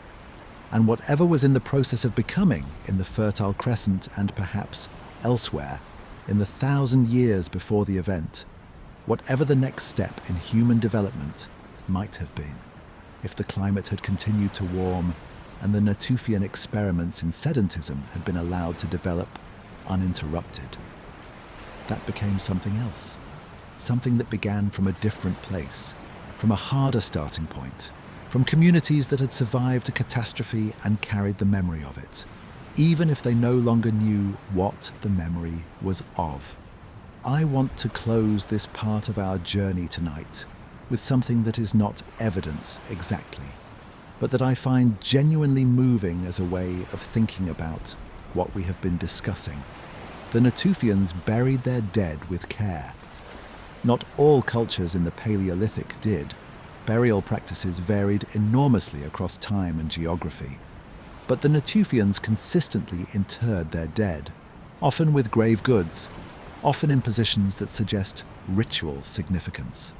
And whatever was in the process of becoming in the Fertile Crescent and perhaps elsewhere, in the 1,000 years before the event, whatever the next step in human development might have been, if the climate had continued to warm and the Natufian experiments in sedentism had been allowed to develop uninterrupted, that became something else, something that began from a different place, from a harder starting point, from communities that had survived a catastrophe and carried the memory of it, even if they no longer knew what the memory was of. I want to close this part of our journey tonight with something that is not evidence exactly, but that I find genuinely moving as a way of thinking about what we have been discussing. The Natufians buried their dead with care. Not all cultures in the Paleolithic did. Burial practices varied enormously across time and geography. But the Natufians consistently interred their dead, often with grave goods, often in positions that suggest ritual significance.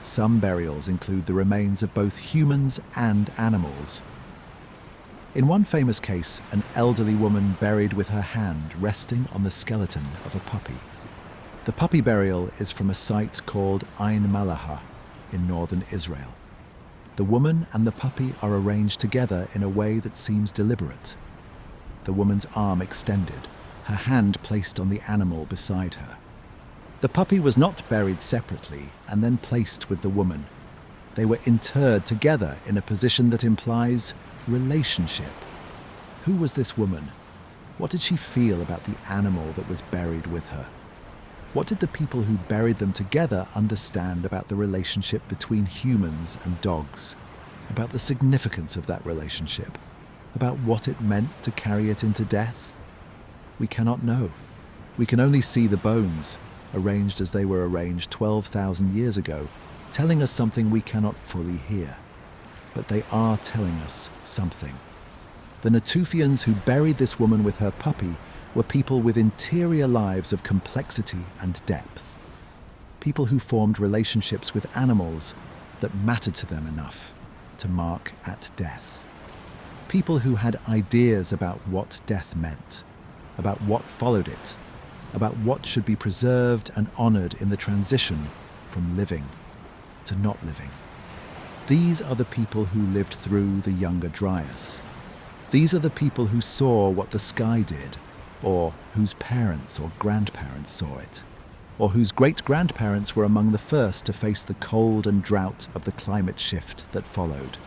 Some burials include the remains of both humans and animals. In one famous case, an elderly woman buried with her hand resting on the skeleton of a puppy. The puppy burial is from a site called Ain Malaha in northern Israel. The woman and the puppy are arranged together in a way that seems deliberate. The woman's arm extended, her hand placed on the animal beside her. The puppy was not buried separately and then placed with the woman. They were interred together in a position that implies relationship. Who was this woman? What did she feel about the animal that was buried with her? What did the people who buried them together understand about the relationship between humans and dogs? About the significance of that relationship? About what it meant to carry it into death? We cannot know. We can only see the bones, arranged as they were arranged 12,000 years ago, telling us something we cannot fully hear. But they are telling us something. The Natufians who buried this woman with her puppy were people with interior lives of complexity and depth. People who formed relationships with animals that mattered to them enough to mark at death. People who had ideas about what death meant, about what followed it, about what should be preserved and honored in the transition from living to not living. These are the people who lived through the Younger Dryas. These are the people who saw what the sky did, or whose parents or grandparents saw it, or whose great-grandparents were among the first to face the cold and drought of the climate shift that followed.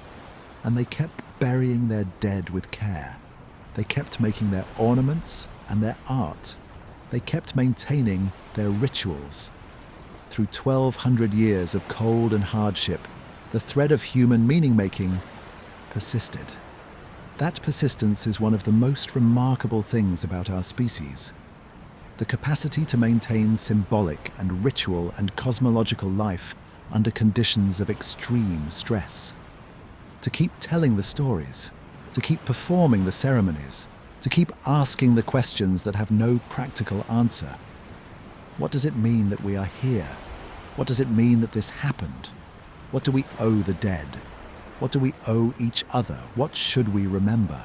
And they kept burying their dead with care. They kept making their ornaments and their art. They kept maintaining their rituals. Through 1,200 years of cold and hardship, the thread of human meaning-making persisted. That persistence is one of the most remarkable things about our species. The capacity to maintain symbolic and ritual and cosmological life under conditions of extreme stress. To keep telling the stories, to keep performing the ceremonies, to keep asking the questions that have no practical answer. What does it mean that we are here? What does it mean that this happened? What do we owe the dead? What do we owe each other? What should we remember?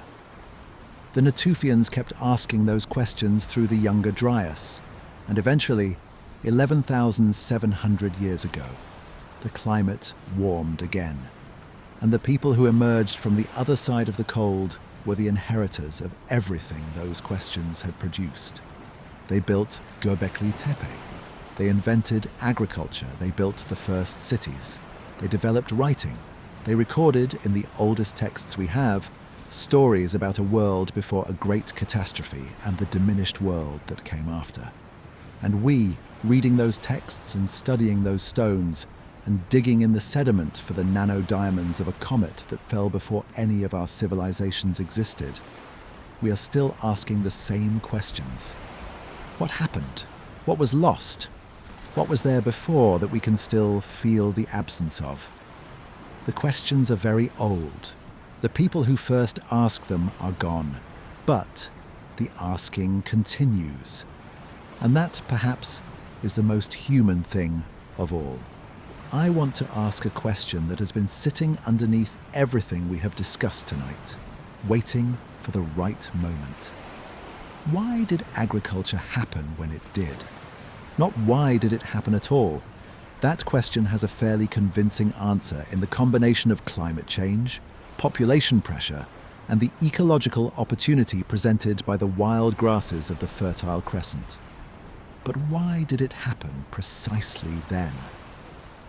The Natufians kept asking those questions through the Younger Dryas, and eventually, 11,700 years ago, the climate warmed again, and the people who emerged from the other side of the cold were the inheritors of everything those questions had produced. They built Göbekli Tepe. They invented agriculture. They built the first cities. They developed writing. They recorded, in the oldest texts we have, stories about a world before a great catastrophe and the diminished world that came after. And we, reading those texts and studying those stones and digging in the sediment for the nanodiamonds of a comet that fell before any of our civilizations existed, we are still asking the same questions. What happened? What was lost? What was there before that we can still feel the absence of? The questions are very old. The people who first asked them are gone, but the asking continues. And that, perhaps, is the most human thing of all. I want to ask a question that has been sitting underneath everything we have discussed tonight, waiting for the right moment. Why did agriculture happen when it did? Not why did it happen at all? That question has a fairly convincing answer in the combination of climate change, population pressure, and the ecological opportunity presented by the wild grasses of the Fertile Crescent. But why did it happen precisely then?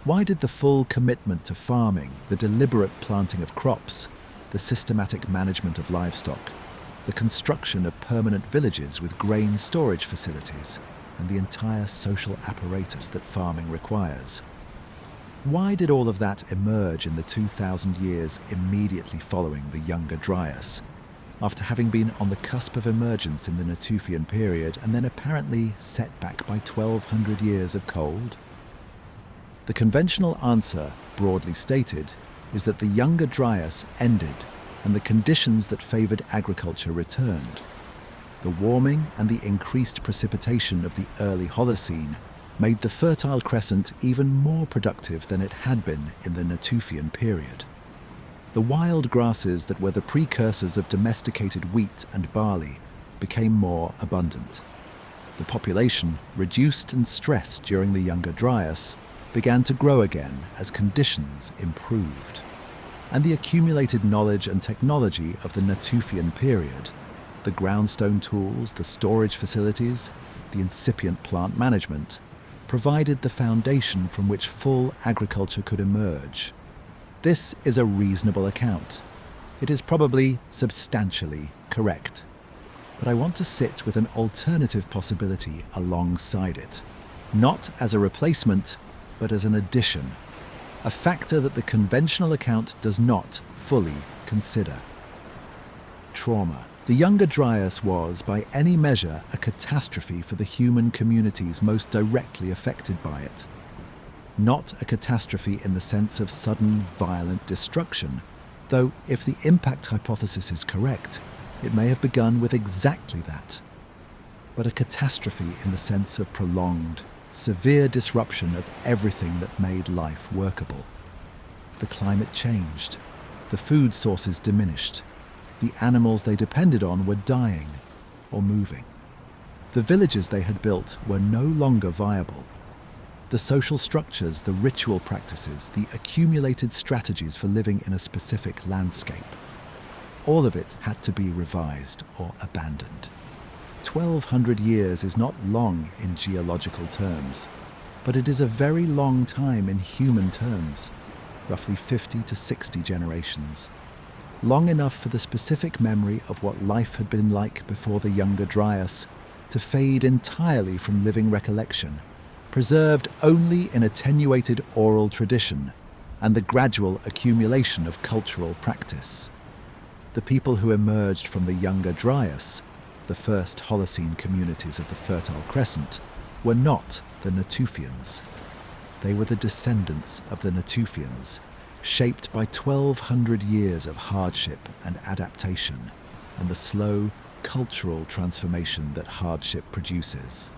Why did the full commitment to farming, the deliberate planting of crops, the systematic management of livestock, the construction of permanent villages with grain storage facilities, and the entire social apparatus that farming requires? Why did all of that emerge in the 2,000 years immediately following the Younger Dryas, after having been on the cusp of emergence in the Natufian period and then apparently set back by 1,200 years of cold? The conventional answer, broadly stated, is that the Younger Dryas ended and the conditions that favoured agriculture returned. The warming and the increased precipitation of the early Holocene made the Fertile Crescent even more productive than it had been in the Natufian period. The wild grasses that were the precursors of domesticated wheat and barley became more abundant. The population, reduced and stressed during the Younger Dryas, began to grow again as conditions improved. And the accumulated knowledge and technology of the Natufian period, the groundstone tools, the storage facilities, the incipient plant management, provided the foundation from which full agriculture could emerge. This is a reasonable account. It is probably substantially correct. But I want to sit with an alternative possibility alongside it, not as a replacement, but as an addition, a factor that the conventional account does not fully consider. Trauma. The Younger Dryas was, by any measure, a catastrophe for the human communities most directly affected by it. Not a catastrophe in the sense of sudden, violent destruction, though if the impact hypothesis is correct, it may have begun with exactly that. But a catastrophe in the sense of prolonged, severe disruption of everything that made life workable. The climate changed. The food sources diminished. The animals they depended on were dying or moving. The villages they had built were no longer viable. The social structures, the ritual practices, the accumulated strategies for living in a specific landscape, all of it had to be revised or abandoned. 1,200 years is not long in geological terms, but it is a very long time in human terms, roughly 50 to 60 generations. Long enough for the specific memory of what life had been like before the Younger Dryas to fade entirely from living recollection, preserved only in attenuated oral tradition and the gradual accumulation of cultural practice. The people who emerged from the Younger Dryas, the first Holocene communities of the Fertile Crescent, were not the Natufians. They were the descendants of the Natufians, shaped by 1,200 years of hardship and adaptation, and the slow cultural transformation that hardship produces.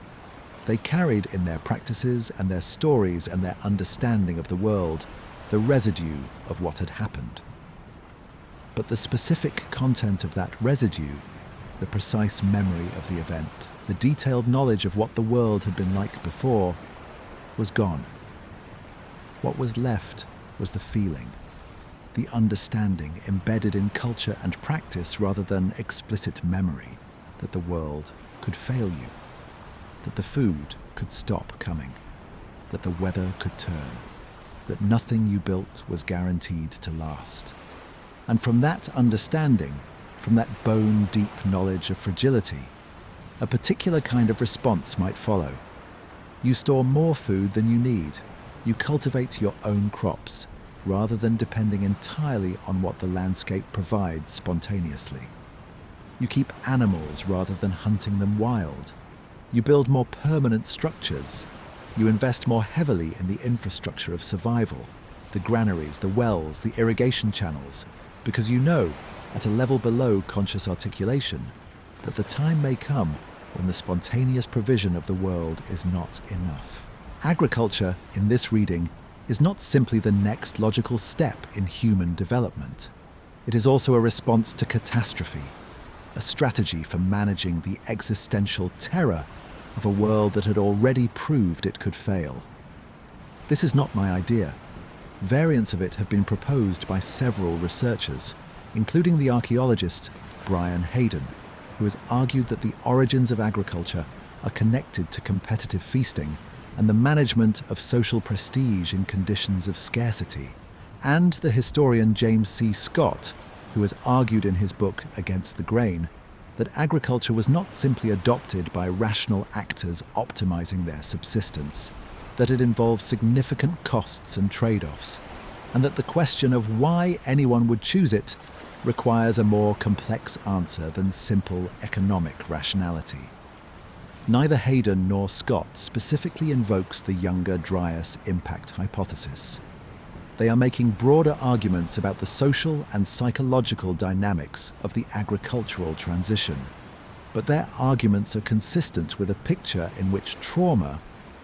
They carried in their practices and their stories and their understanding of the world the residue of what had happened. But the specific content of that residue, the precise memory of the event, the detailed knowledge of what the world had been like before, was gone. What was left was the feeling, the understanding embedded in culture and practice rather than explicit memory that the world could fail you, that the food could stop coming, that the weather could turn, that nothing you built was guaranteed to last. And from that understanding, from that bone-deep knowledge of fragility, a particular kind of response might follow. You store more food than you need. You cultivate your own crops, rather than depending entirely on what the landscape provides spontaneously. You keep animals rather than hunting them wild. You build more permanent structures. You invest more heavily in the infrastructure of survival, the granaries, the wells, the irrigation channels, because you know, at a level below conscious articulation, that the time may come when the spontaneous provision of the world is not enough. Agriculture, in this reading, is not simply the next logical step in human development. It is also a response to catastrophe, a strategy for managing the existential terror of a world that had already proved it could fail. This is not my idea. Variants of it have been proposed by several researchers, including the archaeologist Brian Hayden, who has argued that the origins of agriculture are connected to competitive feasting and the management of social prestige in conditions of scarcity, and the historian James C. Scott, who has argued in his book Against the Grain that agriculture was not simply adopted by rational actors optimizing their subsistence, that it involves significant costs and trade-offs, and that the question of why anyone would choose it requires a more complex answer than simple economic rationality. Neither Hayden nor Scott specifically invokes the Younger Dryas Impact Hypothesis. They are making broader arguments about the social and psychological dynamics of the agricultural transition, but their arguments are consistent with a picture in which trauma,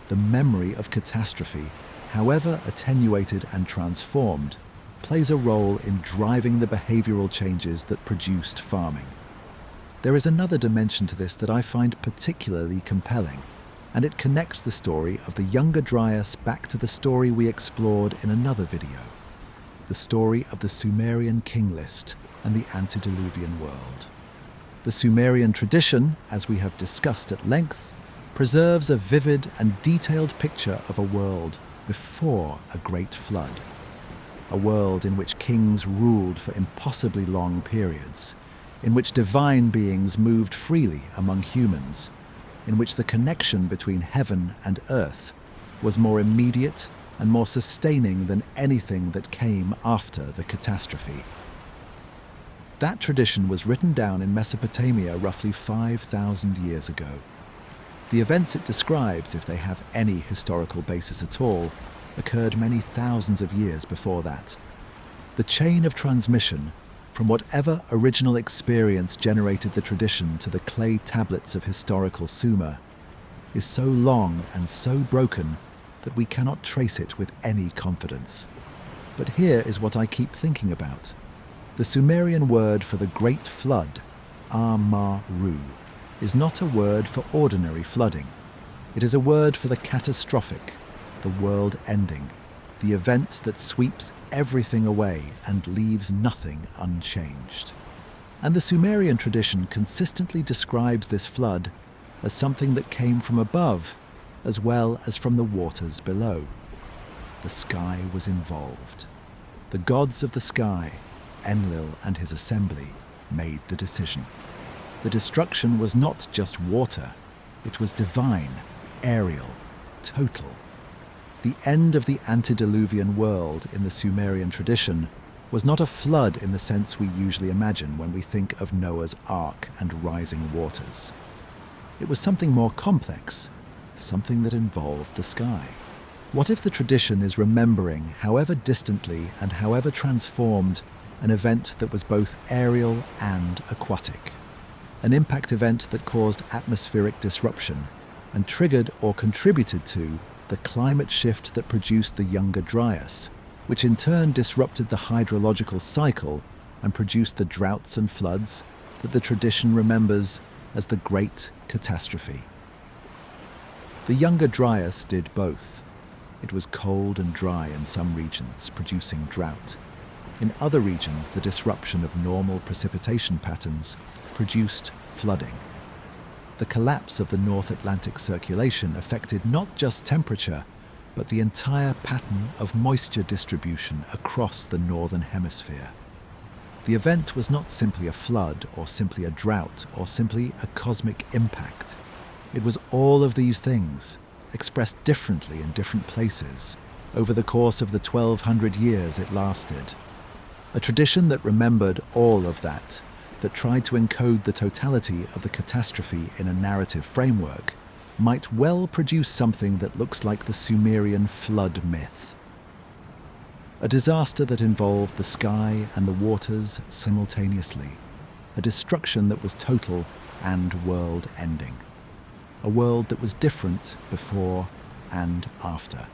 the memory of catastrophe, however attenuated and transformed, plays a role in driving the behavioral changes that produced farming. There is another dimension to this that I find particularly compelling, and it connects the story of the Younger Dryas back to the story we explored in another video, the story of the Sumerian king list and the antediluvian world. The Sumerian tradition, as we have discussed at length, preserves a vivid and detailed picture of a world before a great flood, a world in which kings ruled for impossibly long periods, in which divine beings moved freely among humans, in which the connection between heaven and earth was more immediate and more sustaining than anything that came after the catastrophe. That tradition was written down in Mesopotamia roughly 5,000 years ago. The events it describes, if they have any historical basis at all, occurred many thousands of years before that. The chain of transmission, from whatever original experience generated the tradition to the clay tablets of historical Sumer, is so long and so broken that we cannot trace it with any confidence. But here is what I keep thinking about. The Sumerian word for the Great Flood, Amaru, is not a word for ordinary flooding. It is a word for the catastrophic, the world ending, the event that sweeps everything away and leaves nothing unchanged. And the Sumerian tradition consistently describes this flood as something that came from above as well as from the waters below. The sky was involved. The gods of the sky, Enlil and his assembly, made the decision. The destruction was not just water, it was divine, aerial, total. The end of the antediluvian world in the Sumerian tradition was not a flood in the sense we usually imagine when we think of Noah's Ark and rising waters. It was something more complex, something that involved the sky. What if the tradition is remembering, however distantly and however transformed, an event that was both aerial and aquatic? An impact event that caused atmospheric disruption, and triggered or contributed to the climate shift that produced the Younger Dryas, which in turn disrupted the hydrological cycle and produced the droughts and floods that the tradition remembers as the Great Catastrophe. The Younger Dryas did both. It was cold and dry in some regions, producing drought. In other regions, the disruption of normal precipitation patterns produced flooding. The collapse of the North Atlantic circulation affected not just temperature, but the entire pattern of moisture distribution across the northern hemisphere. The event was not simply a flood, or simply a drought, or simply a cosmic impact. It was all of these things, expressed differently in different places, over the course of the 1,200 years it lasted. A tradition that remembered all of that tried to encode the totality of the catastrophe in a narrative framework, might well produce something that looks like the Sumerian flood myth. A disaster that involved the sky and the waters simultaneously. A destruction that was total and world-ending. A world that was different before and after,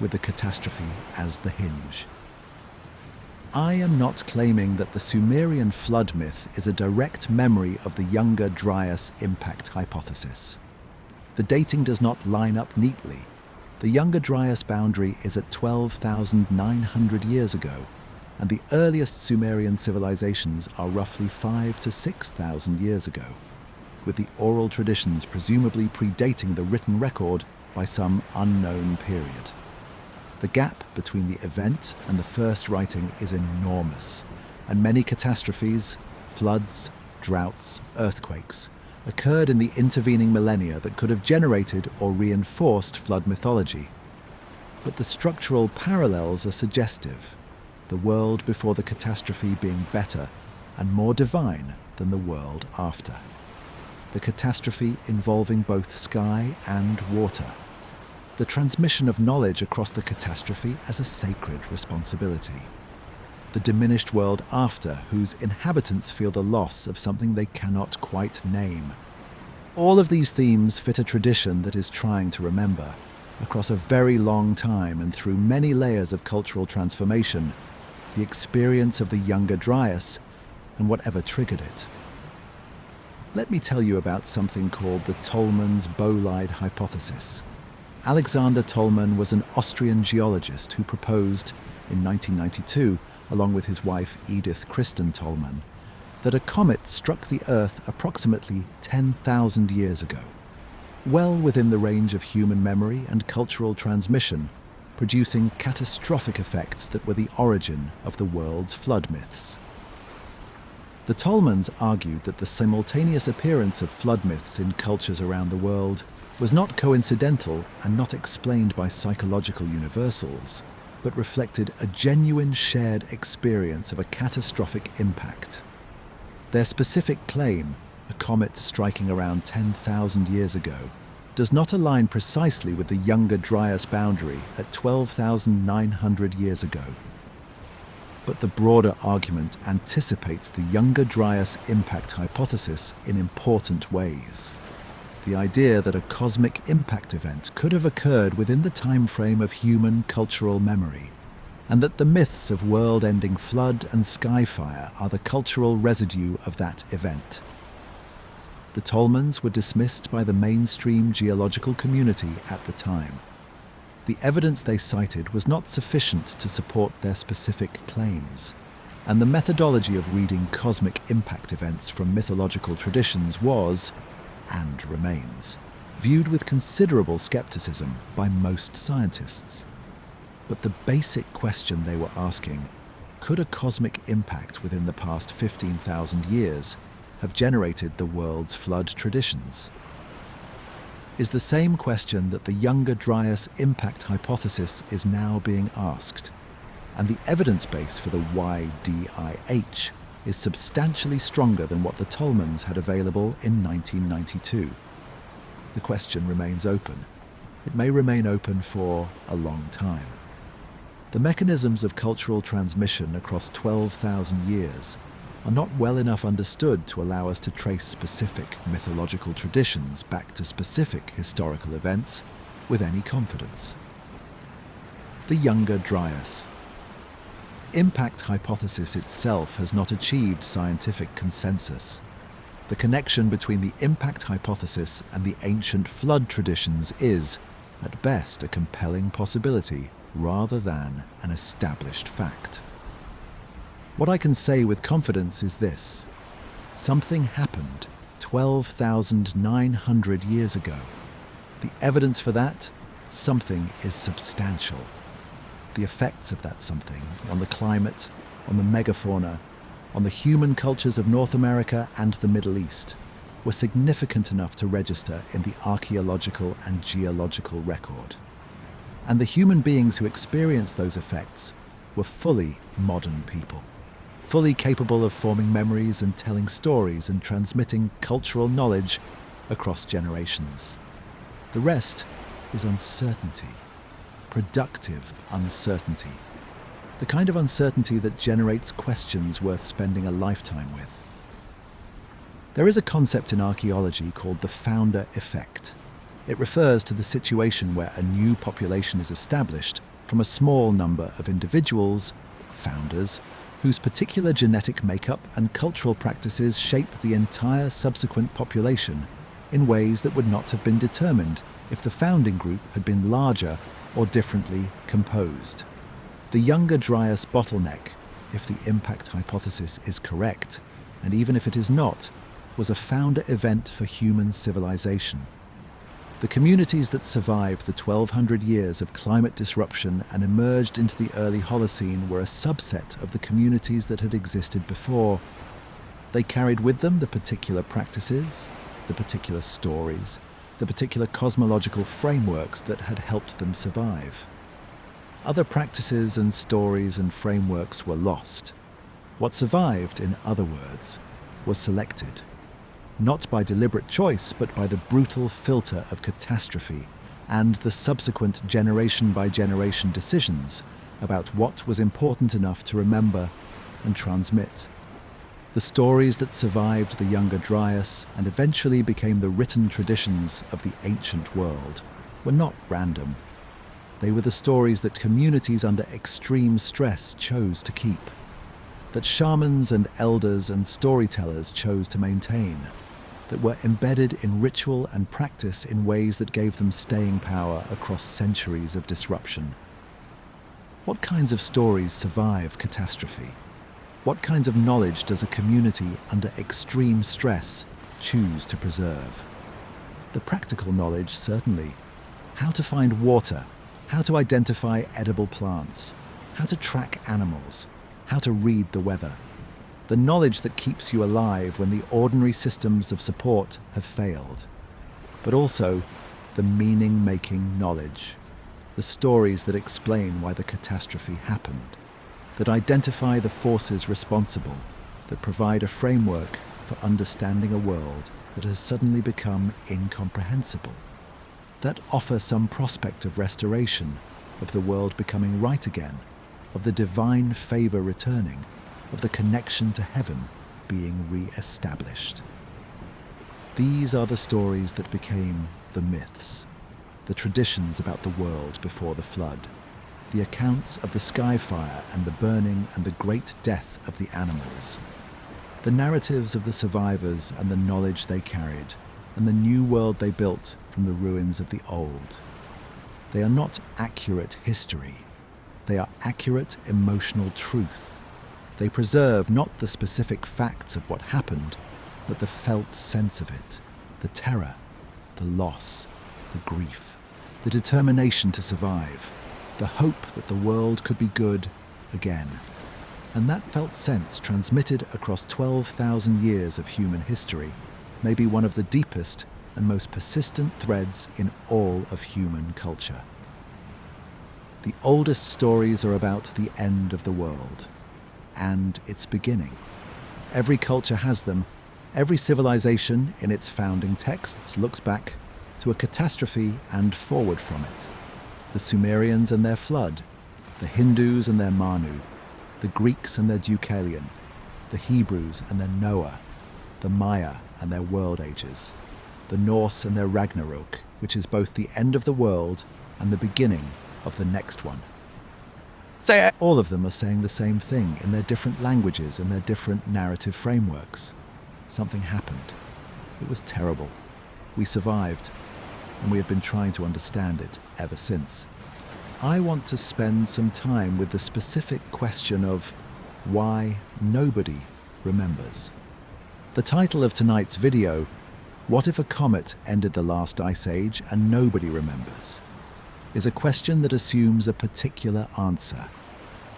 with the catastrophe as the hinge. I am not claiming that the Sumerian flood myth is a direct memory of the Younger Dryas Impact Hypothesis. The dating does not line up neatly. The Younger Dryas boundary is at 12,900 years ago, and the earliest Sumerian civilizations are roughly 5,000 to 6,000 years ago, with the oral traditions presumably predating the written record by some unknown period. The gap between the event and the first writing is enormous, and many catastrophes, floods, droughts, earthquakes, occurred in the intervening millennia that could have generated or reinforced flood mythology. But the structural parallels are suggestive, the world before the catastrophe being better and more divine than the world after. The catastrophe involving both sky and water. The transmission of knowledge across the catastrophe as a sacred responsibility. The diminished world after, whose inhabitants feel the loss of something they cannot quite name. All of these themes fit a tradition that is trying to remember, across a very long time and through many layers of cultural transformation, the experience of the Younger Dryas and whatever triggered it. Let me tell you about something called the Tolman's bolide hypothesis. Alexander Tolman was an Austrian geologist who proposed, in 1992, along with his wife Edith Kristen Tolman, that a comet struck the Earth approximately 10,000 years ago, well within the range of human memory and cultural transmission, producing catastrophic effects that were the origin of the world's flood myths. The Tolmans argued that the simultaneous appearance of flood myths in cultures around the world was not coincidental and not explained by psychological universals, but reflected a genuine shared experience of a catastrophic impact. Their specific claim, a comet striking around 10,000 years ago, does not align precisely with the Younger Dryas boundary at 12,900 years ago. But the broader argument anticipates the Younger Dryas Impact Hypothesis in important ways. The idea that a cosmic impact event could have occurred within the time frame of human cultural memory, and that the myths of world-ending flood and skyfire are the cultural residue of that event. The Tolmans were dismissed by the mainstream geological community at the time. The evidence they cited was not sufficient to support their specific claims, and the methodology of reading cosmic impact events from mythological traditions was, and remains, viewed with considerable skepticism by most scientists. But the basic question they were asking, could a cosmic impact within the past 15,000 years have generated the world's flood traditions? Is the same question that the Younger Dryas Impact Hypothesis is now being asked, and the evidence base for the YDIH is substantially stronger than what the Tolmans had available in 1992. The question remains open. It may remain open for a long time. The mechanisms of cultural transmission across 12,000 years are not well enough understood to allow us to trace specific mythological traditions back to specific historical events with any confidence. The Younger Dryas. Impact hypothesis itself has not achieved scientific consensus. The connection between the impact hypothesis and the ancient flood traditions is, at best, a compelling possibility rather than an established fact. What I can say with confidence is this: something happened 12,900 years ago. The evidence for that something is substantial. The effects of that something on the climate, on the megafauna, on the human cultures of North America and the Middle East were significant enough to register in the archaeological and geological record. And the human beings who experienced those effects were fully modern people, fully capable of forming memories and telling stories and transmitting cultural knowledge across generations. The rest is uncertainty, productive uncertainty, the kind of uncertainty that generates questions worth spending a lifetime with. There is a concept in archaeology called the founder effect. It refers to the situation where a new population is established from a small number of individuals, founders, whose particular genetic makeup and cultural practices shape the entire subsequent population in ways that would not have been determined if the founding group had been larger or differently composed. The Younger Dryas bottleneck, if the impact hypothesis is correct, and even if it is not, was a founder event for human civilization. The communities that survived the 1,200 years of climate disruption and emerged into the early Holocene were a subset of the communities that had existed before. They carried with them the particular practices, the particular stories, the particular cosmological frameworks that had helped them survive. Other practices and stories and frameworks were lost. What survived, in other words, was selected. Not by deliberate choice, but by the brutal filter of catastrophe and the subsequent generation-by-generation decisions about what was important enough to remember and transmit. The stories that survived the Younger Dryas and eventually became the written traditions of the ancient world were not random. They were the stories that communities under extreme stress chose to keep, that shamans and elders and storytellers chose to maintain, that were embedded in ritual and practice in ways that gave them staying power across centuries of disruption. What kinds of stories survive catastrophe? What kinds of knowledge does a community under extreme stress choose to preserve? The practical knowledge, certainly. How to find water, how to identify edible plants, how to track animals, how to read the weather. The knowledge that keeps you alive when the ordinary systems of support have failed. But also the meaning-making knowledge, the stories that explain why the catastrophe happened, that identify the forces responsible, that provide a framework for understanding a world that has suddenly become incomprehensible, that offer some prospect of restoration, of the world becoming right again, of the divine favor returning, of the connection to heaven being re-established. These are the stories that became the myths, the traditions about the world before the flood, the accounts of the sky fire and the burning and the great death of the animals, the narratives of the survivors and the knowledge they carried, and the new world they built from the ruins of the old. They are not accurate history. They are accurate emotional truth. They preserve not the specific facts of what happened, but the felt sense of it, the terror, the loss, the grief, the determination to survive, the hope that the world could be good again. And that felt sense, transmitted across 12,000 years of human history, may be one of the deepest and most persistent threads in all of human culture. The oldest stories are about the end of the world and its beginning. Every culture has them. Every civilization in its founding texts looks back to a catastrophe and forward from it. The Sumerians and their flood, the Hindus and their Manu, the Greeks and their Deucalion. the Hebrews and their Noah, the Maya and their world ages, the Norse and their Ragnarok, which is both the end of the world and the beginning of the next one. All of them are saying the same thing in their different languages and their different narrative frameworks. Something happened. It was terrible. We survived, and we have been trying to understand it ever since. I want to spend some time with the specific question of why nobody remembers. The title of tonight's video, "What if a comet ended the last ice age and nobody remembers?" is a question that assumes a particular answer.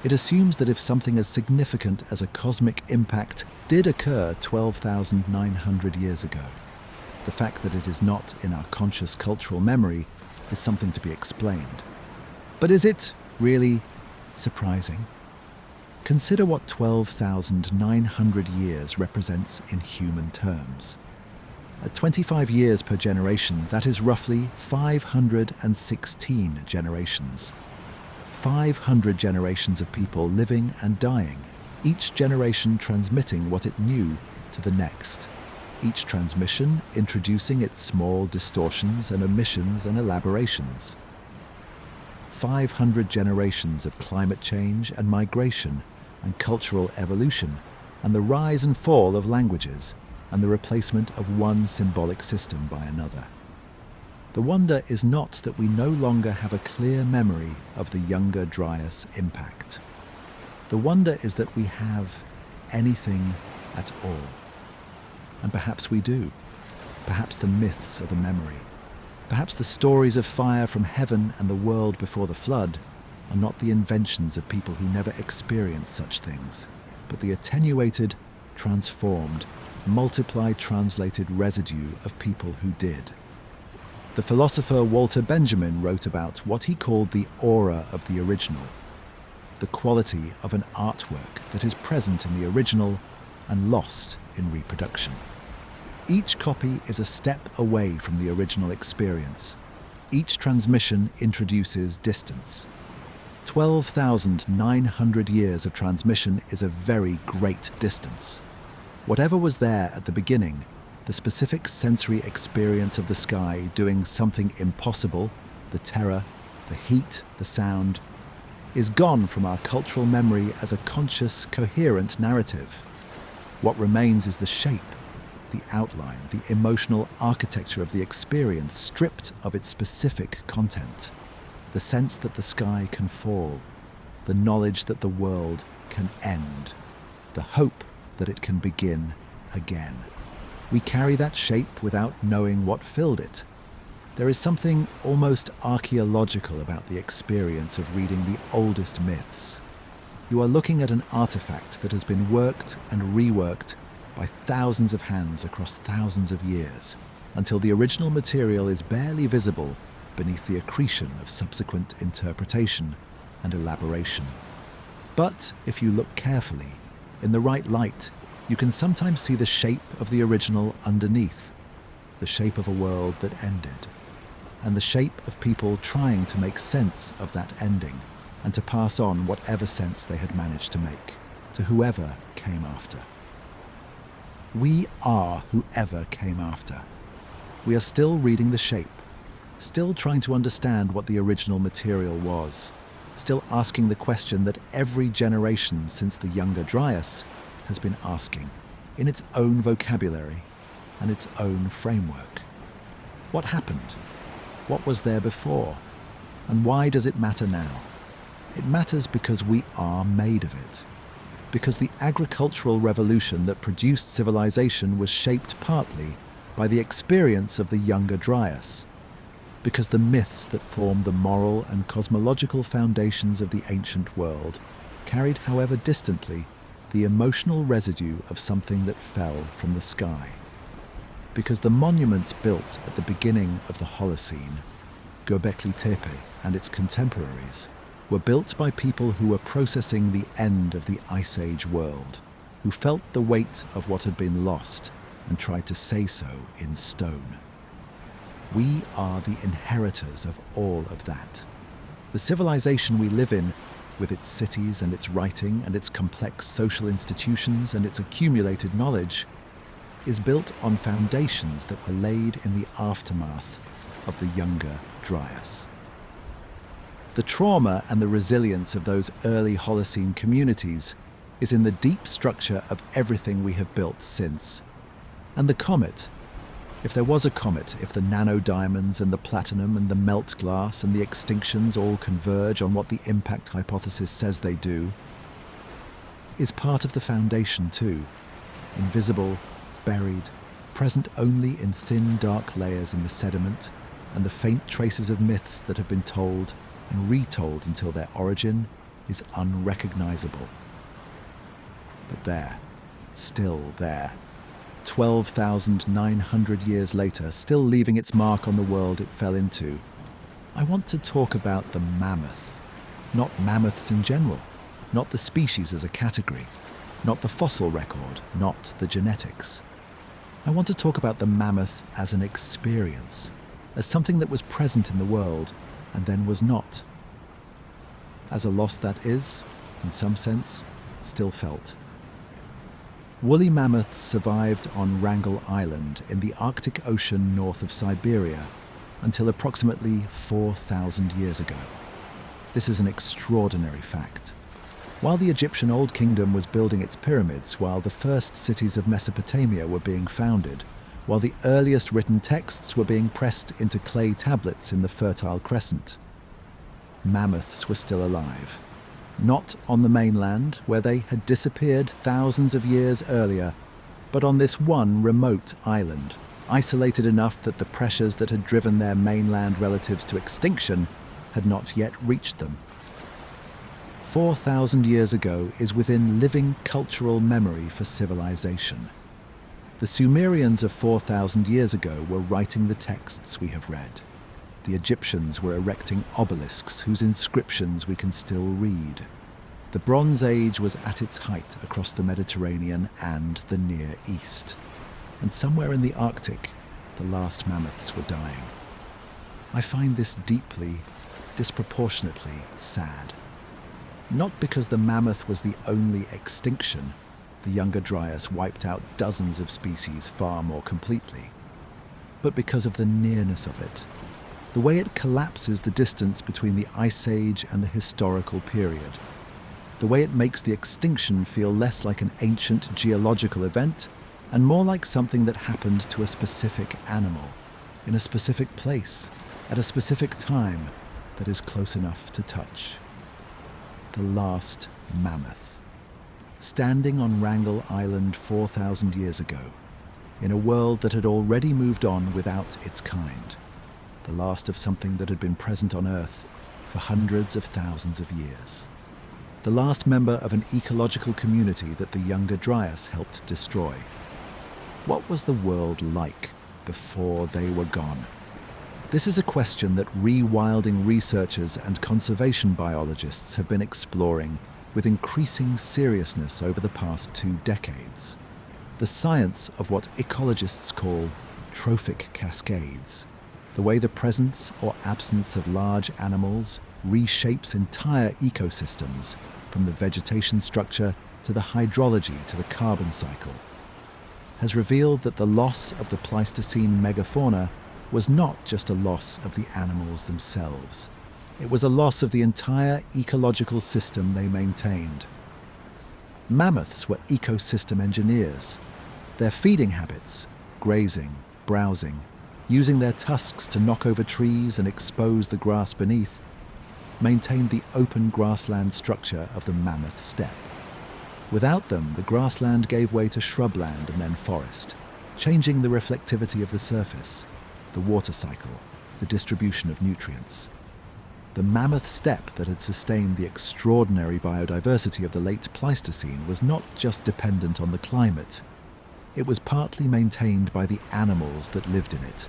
It assumes that if something as significant as a cosmic impact did occur 12,900 years ago, the fact that it is not in our conscious cultural memory is something to be explained. But is it really surprising? Consider what 12,900 years represents in human terms. At 25 years per generation, that is roughly 516 generations. 500 generations of people living and dying, each generation transmitting what it knew to the next, each transmission introducing its small distortions and omissions and elaborations. 500 generations of climate change and migration and cultural evolution, and the rise and fall of languages, and the replacement of one symbolic system by another. The wonder is not that we no longer have a clear memory of the Younger Dryas impact. The wonder is that we have anything at all. And perhaps we do. Perhaps the myths of the memory, perhaps the stories of fire from heaven and the world before the flood are not the inventions of people who never experienced such things, but the attenuated, transformed, multiply-translated residue of people who did. The philosopher Walter Benjamin wrote about what he called the aura of the original, the quality of an artwork that is present in the original and lost in reproduction. Each copy is a step away from the original experience. Each transmission introduces distance. 12,900 years of transmission is a very great distance. Whatever was there at the beginning, the specific sensory experience of the sky doing something impossible, the terror, the heat, the sound, is gone from our cultural memory as a conscious, coherent narrative. What remains is the shape, the outline, the emotional architecture of the experience stripped of its specific content, the sense that the sky can fall, the knowledge that the world can end, the hope that it can begin again. We carry that shape without knowing what filled it. There is something almost archaeological about the experience of reading the oldest myths. You are looking at an artifact that has been worked and reworked by thousands of hands across thousands of years, until the original material is barely visible beneath the accretion of subsequent interpretation and elaboration. But if you look carefully, in the right light, you can sometimes see the shape of the original underneath, the shape of a world that ended, and the shape of people trying to make sense of that ending and to pass on whatever sense they had managed to make to whoever came after. We are whoever came after. We are still reading the shape, still trying to understand what the original material was, still asking the question that every generation since the Younger Dryas has been asking, in its own vocabulary and its own framework. What happened? What was there before? And why does it matter now? It matters because we are made of it. Because the agricultural revolution that produced civilization was shaped partly by the experience of the Younger Dryas. Because the myths that formed the moral and cosmological foundations of the ancient world carried, however distantly, the emotional residue of something that fell from the sky. Because the monuments built at the beginning of the Holocene, Göbekli Tepe and its contemporaries, were built by people who were processing the end of the Ice Age world, who felt the weight of what had been lost and tried to say so in stone. We are the inheritors of all of that. The civilization we live in with its cities and its writing and its complex social institutions and its accumulated knowledge, is built on foundations that were laid in the aftermath of the Younger Dryas. The trauma and the resilience of those early Holocene communities is in the deep structure of everything we have built since. And the comet, if there was a comet, if the nanodiamonds and the platinum and the melt glass and the extinctions all converge on what the impact hypothesis says they do, is part of the foundation too, invisible, buried, present only in thin dark layers in the sediment and the faint traces of myths that have been told and retold until their origin is unrecognizable. But there, still there, 12,900 years later, still leaving its mark on the world it fell into, I want to talk about the mammoth. Not mammoths in general, not the species as a category, not the fossil record, not the genetics. I want to talk about the mammoth as an experience, as something that was present in the world and then was not. As a loss that is, in some sense, still felt. Woolly mammoths survived on Wrangel Island in the Arctic Ocean north of Siberia until approximately 4,000 years ago. This is an extraordinary fact. While the Egyptian Old Kingdom was building its pyramids, while the first cities of Mesopotamia were being founded, while the earliest written texts were being pressed into clay tablets in the Fertile Crescent, mammoths were still alive. Not on the mainland, where they had disappeared thousands of years earlier, but on this one remote island, isolated enough that the pressures that had driven their mainland relatives to extinction had not yet reached them. 4,000 years ago is within living cultural memory for civilization. The Sumerians of 4,000 years ago were writing the texts we have read. The Egyptians were erecting obelisks whose inscriptions we can still read. The Bronze Age was at its height across the Mediterranean and the Near East. And somewhere in the Arctic, the last mammoths were dying. I find this deeply, disproportionately sad. Not because the mammoth was the only extinction. The Younger Dryas wiped out dozens of species far more completely. But because of the nearness of it. The way it collapses the distance between the Ice Age and the historical period. The way it makes the extinction feel less like an ancient geological event and more like something that happened to a specific animal, in a specific place, at a specific time that is close enough to touch. The last mammoth. Standing on Wrangel Island 4,000 years ago, in a world that had already moved on without its kind. The last of something that had been present on Earth for hundreds of thousands of years. The last member of an ecological community that the Younger Dryas helped destroy. What was the world like before they were gone? This is a question that rewilding researchers and conservation biologists have been exploring with increasing seriousness over the past 2 decades. The science of what ecologists call trophic cascades. The way the presence or absence of large animals reshapes entire ecosystems, from the vegetation structure to the hydrology to the carbon cycle, has revealed that the loss of the Pleistocene megafauna was not just a loss of the animals themselves. It was a loss of the entire ecological system they maintained. Mammoths were ecosystem engineers. Their feeding habits, grazing, browsing, using their tusks to knock over trees and expose the grass beneath, maintained the open grassland structure of the mammoth steppe. Without them, the grassland gave way to shrubland and then forest, changing the reflectivity of the surface, the water cycle, the distribution of nutrients. The mammoth steppe that had sustained the extraordinary biodiversity of the late Pleistocene was not just dependent on the climate. It was partly maintained by the animals that lived in it.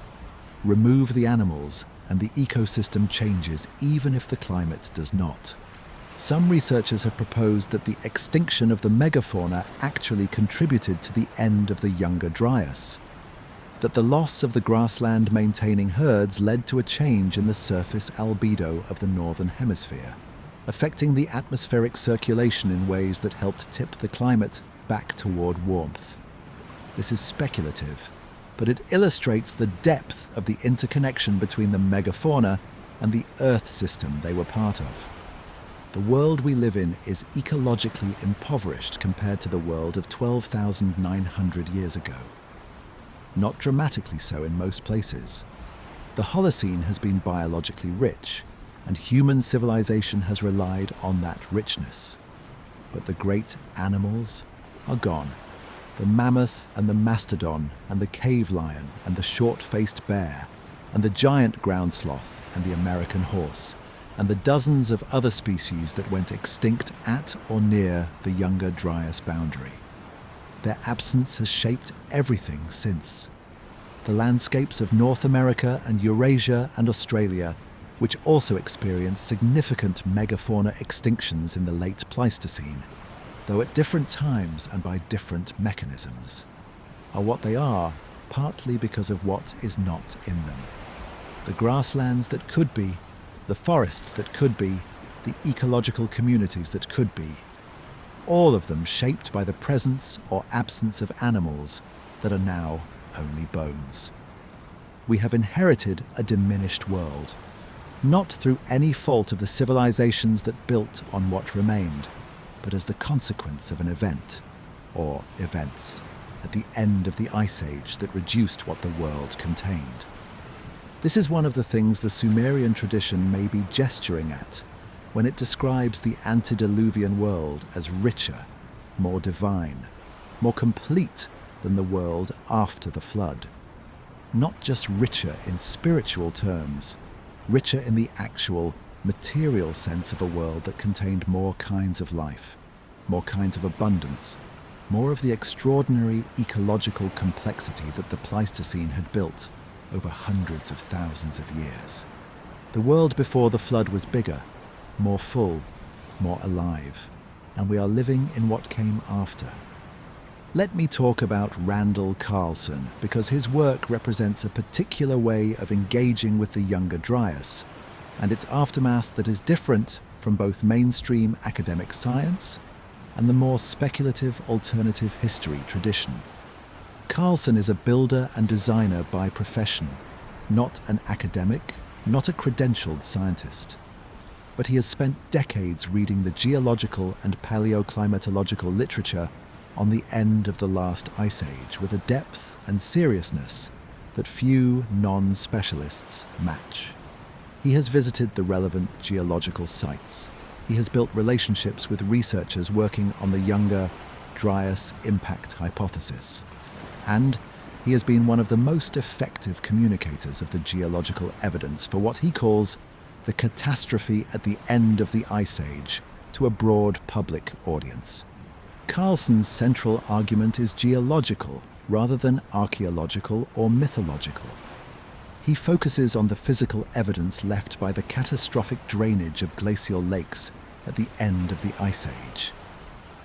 Remove the animals, and the ecosystem changes even if the climate does not. Some researchers have proposed that the extinction of the megafauna actually contributed to the end of the Younger Dryas, that the loss of the grassland maintaining herds led to a change in the surface albedo of the northern hemisphere. affecting the atmospheric circulation in ways that helped tip the climate back toward warmth. This is speculative, but it illustrates the depth of the interconnection between the megafauna and the Earth system they were part of. The world we live in is ecologically impoverished compared to the world of 12,900 years ago. Not dramatically so in most places. The Holocene has been biologically rich, and human civilization has relied on that richness. But the great animals are gone. The mammoth and the mastodon and the cave lion and the short-faced bear and the giant ground sloth and the American horse and the dozens of other species that went extinct at or near the Younger Dryas boundary. Their absence has shaped everything since. The landscapes of North America and Eurasia and Australia, which also experienced significant megafauna extinctions in the late Pleistocene, though at different times and by different mechanisms, are what they are partly because of what is not in them. The grasslands that could be, the forests that could be, the ecological communities that could be, all of them shaped by the presence or absence of animals that are now only bones. We have inherited a diminished world, not through any fault of the civilizations that built on what remained, but as the consequence of an event, or events, at the end of the Ice Age that reduced what the world contained. This is one of the things the Sumerian tradition may be gesturing at when it describes the antediluvian world as richer, more divine, more complete than the world after the flood. Not just richer in spiritual terms, richer in the actual material sense of a world that contained more kinds of life, more kinds of abundance, more of the extraordinary ecological complexity that the Pleistocene had built over hundreds of thousands of years. The world before the flood was bigger, more full, more alive, and we are living in what came after. Let me talk about Randall Carlson, because his work represents a particular way of engaging with the Younger Dryas and its aftermath that is different from both mainstream academic science and the more speculative alternative history tradition. Carlson is a builder and designer by profession, not an academic, not a credentialed scientist. But he has spent decades reading the geological and paleoclimatological literature on the end of the last ice age with a depth and seriousness that few non-specialists match. He has visited the relevant geological sites. He has built relationships with researchers working on the Younger Dryas Impact Hypothesis. And he has been one of the most effective communicators of the geological evidence for what he calls the catastrophe at the end of the Ice Age to a broad public audience. Carlson's central argument is geological rather than archaeological or mythological. He focuses on the physical evidence left by the catastrophic drainage of glacial lakes at the end of the Ice Age,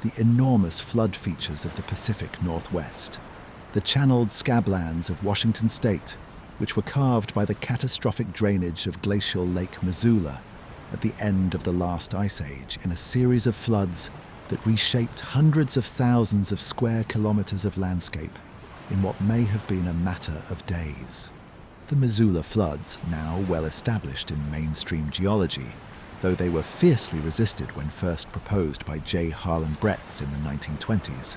the enormous flood features of the Pacific Northwest, the channeled scablands of Washington State, which were carved by the catastrophic drainage of glacial Lake Missoula at the end of the last Ice Age in a series of floods that reshaped hundreds of thousands of square kilometers of landscape in what may have been a matter of days. The Missoula floods, now well established in mainstream geology, though they were fiercely resisted when first proposed by J. Harlan Bretz in the 1920s,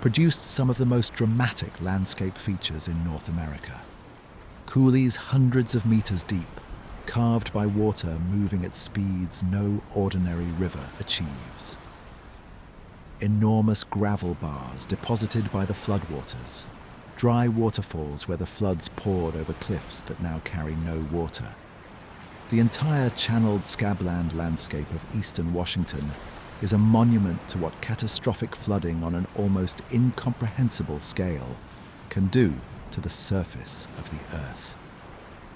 produced some of the most dramatic landscape features in North America. Coulees hundreds of meters deep, carved by water moving at speeds no ordinary river achieves. Enormous gravel bars deposited by the floodwaters, dry waterfalls where the floods poured over cliffs that now carry no water. The entire channeled scabland landscape of eastern Washington is a monument to what catastrophic flooding on an almost incomprehensible scale can do to the surface of the earth.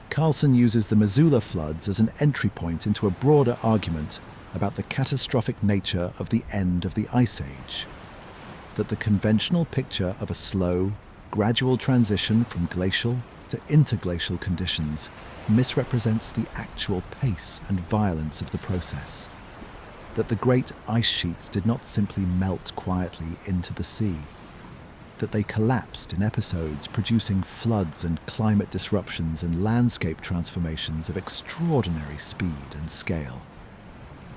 Carlson uses the Missoula floods as an entry point into a broader argument about the catastrophic nature of the end of the Ice Age, that the conventional picture of a slow, gradual transition from glacial to interglacial conditions misrepresents the actual pace and violence of the process. that the great ice sheets did not simply melt quietly into the sea, that they collapsed in episodes, producing floods and climate disruptions and landscape transformations of extraordinary speed and scale.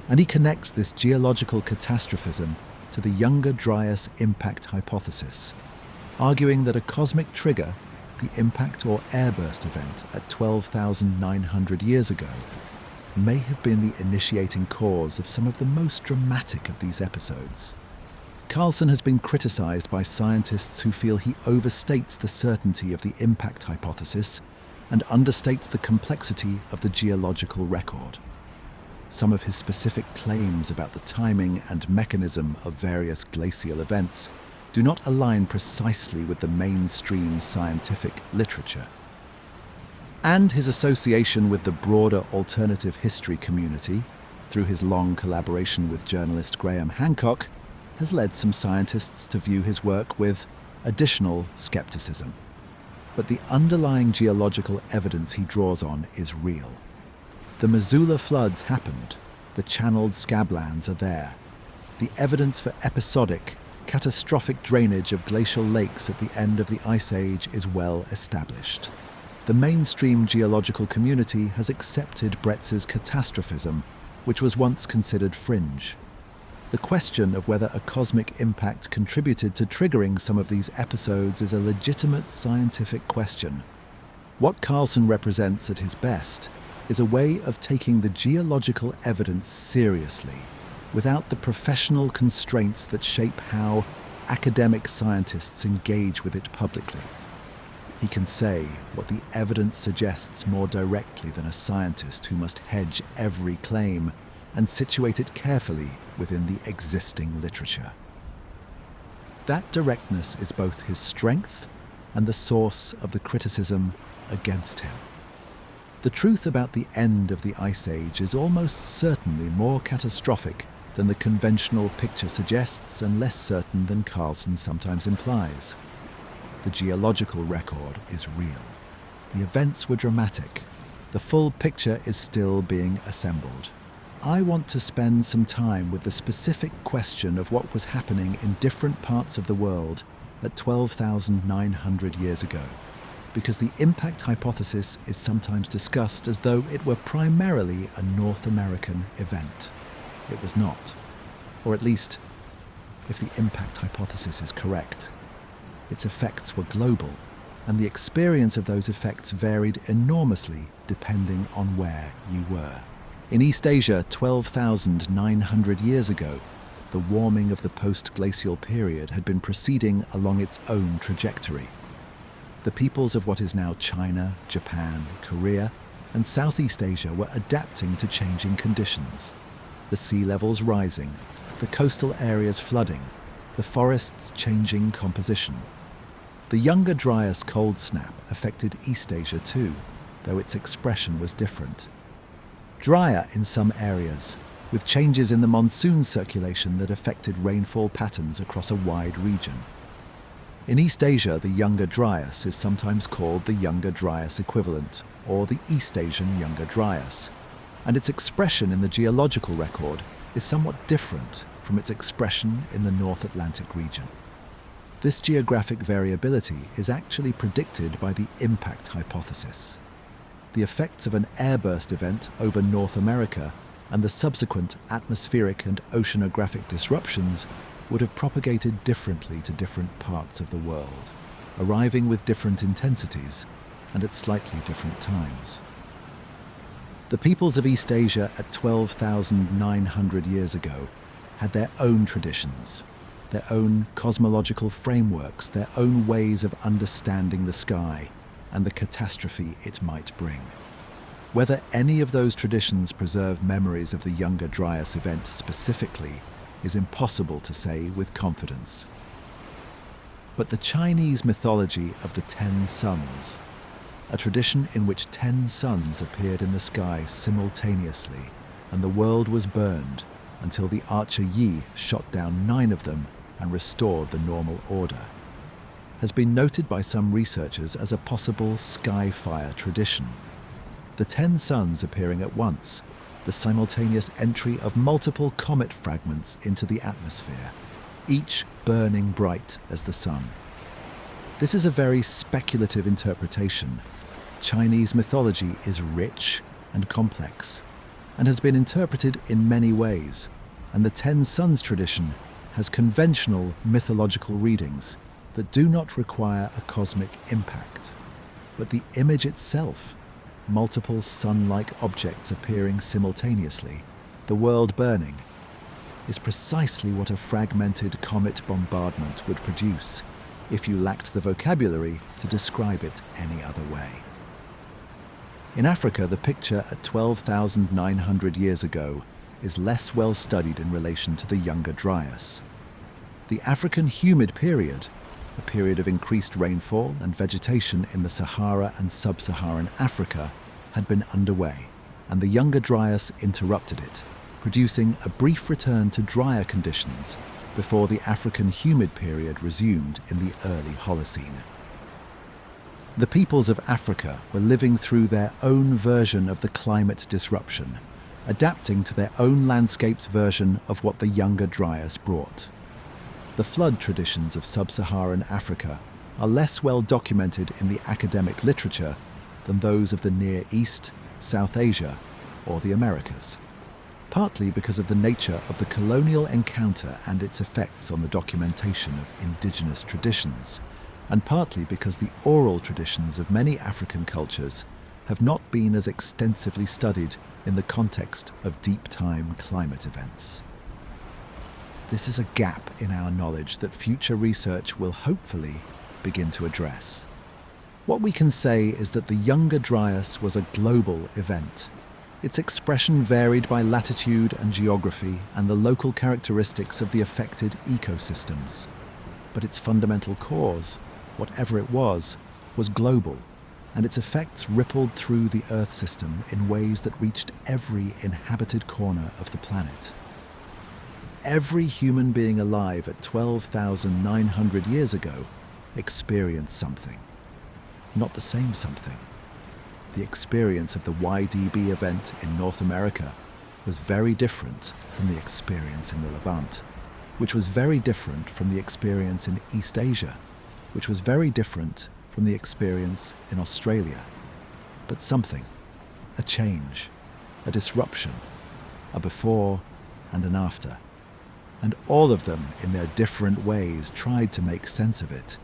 And he connects this geological catastrophism to the Younger Dryas Impact Hypothesis, arguing that a cosmic trigger, the impact or airburst event at 12,900 years ago, may have been the initiating cause of some of the most dramatic of these episodes. Carlson has been criticized by scientists who feel he overstates the certainty of the impact hypothesis and understates the complexity of the geological record. Some of his specific claims about the timing and mechanism of various glacial events do not align precisely with the mainstream scientific literature. And his association with the broader alternative history community, through his long collaboration with journalist Graham Hancock, has led some scientists to view his work with additional skepticism. But the underlying geological evidence he draws on is real. The Missoula floods happened, the channeled scablands are there. The evidence for episodic, catastrophic drainage of glacial lakes at the end of the Ice Age is well established. The mainstream geological community has accepted Bretz's catastrophism, which was once considered fringe. The question of whether a cosmic impact contributed to triggering some of these episodes is a legitimate scientific question. What Carlson represents at his best is a way of taking the geological evidence seriously, without the professional constraints that shape how academic scientists engage with it publicly. He can say what the evidence suggests more directly than a scientist who must hedge every claim and situate it carefully within the existing literature. That directness is both his strength and the source of the criticism against him. The truth about the end of the Ice Age is almost certainly more catastrophic than the conventional picture suggests and less certain than Carlson sometimes implies. The geological record is real. The events were dramatic. The full picture is still being assembled. I want to spend some time with the specific question of what was happening in different parts of the world at 12,900 years ago, because the impact hypothesis is sometimes discussed as though it were primarily a North American event. It was not. Or at least, if the impact hypothesis is correct, its effects were global, and the experience of those effects varied enormously depending on where you were. In East Asia, 12,900 years ago, the warming of the post-glacial period had been proceeding along its own trajectory. The peoples of what is now China, Japan, Korea, and Southeast Asia were adapting to changing conditions. The sea levels rising, the coastal areas flooding, the forests changing composition. The Younger Dryas cold snap affected East Asia too, though its expression was different. Drier in some areas, with changes in the monsoon circulation that affected rainfall patterns across a wide region. In East Asia, the Younger Dryas is sometimes called the Younger Dryas equivalent, or the East Asian Younger Dryas, and its expression in the geological record is somewhat different from its expression in the North Atlantic region. This geographic variability is actually predicted by the impact hypothesis. The effects of an airburst event over North America and the subsequent atmospheric and oceanographic disruptions would have propagated differently to different parts of the world, arriving with different intensities and at slightly different times. The peoples of East Asia at 12,900 years ago had their own traditions, their own cosmological frameworks, their own ways of understanding the sky and the catastrophe it might bring. Whether any of those traditions preserve memories of the Younger Dryas event specifically is impossible to say with confidence. But the Chinese mythology of the 10 suns, a tradition in which 10 suns appeared in the sky simultaneously and the world was burned until the archer Yi shot down 9 of them and restored the normal order, has been noted by some researchers as a possible sky fire tradition. The 10 suns appearing at once the simultaneous entry of multiple comet fragments into the atmosphere, each burning bright as the sun. This is a very speculative interpretation. Chinese mythology is rich and complex, and has been interpreted in many ways, and the Ten Suns tradition has conventional mythological readings that do not require a cosmic impact. But the image itself, multiple sun-like objects appearing simultaneously, the world burning, is precisely what a fragmented comet bombardment would produce if you lacked the vocabulary to describe it any other way. In Africa, the picture at 12,900 years ago is less well studied in relation to the Younger Dryas. The African humid period, a period of increased rainfall and vegetation in the Sahara and sub-Saharan Africa, had been underway, and the Younger Dryas interrupted it, producing a brief return to drier conditions before the African humid period resumed in the early Holocene. The peoples of Africa were living through their own version of the climate disruption, adapting to their own landscape's version of what the Younger Dryas brought. The flood traditions of sub-Saharan Africa are less well documented in the academic literature than those of the Near East, South Asia, or the Americas, partly because of the nature of the colonial encounter and its effects on the documentation of indigenous traditions, and partly because the oral traditions of many African cultures have not been as extensively studied in the context of deep-time climate events. This is a gap in our knowledge that future research will hopefully begin to address. What we can say is that the Younger Dryas was a global event. Its expression varied by latitude and geography and the local characteristics of the affected ecosystems. But its fundamental cause, whatever it was global, and its effects rippled through the Earth system in ways that reached every inhabited corner of the planet. Every human being alive at 12,900 years ago experienced something. Not the same something. The experience of the YDB event in North America was very different from the experience in the Levant, which was very different from the experience in East Asia, which was very different from the experience in Australia. But something, a change, a disruption, a before and an after. And all of them, in their different ways, tried to make sense of it.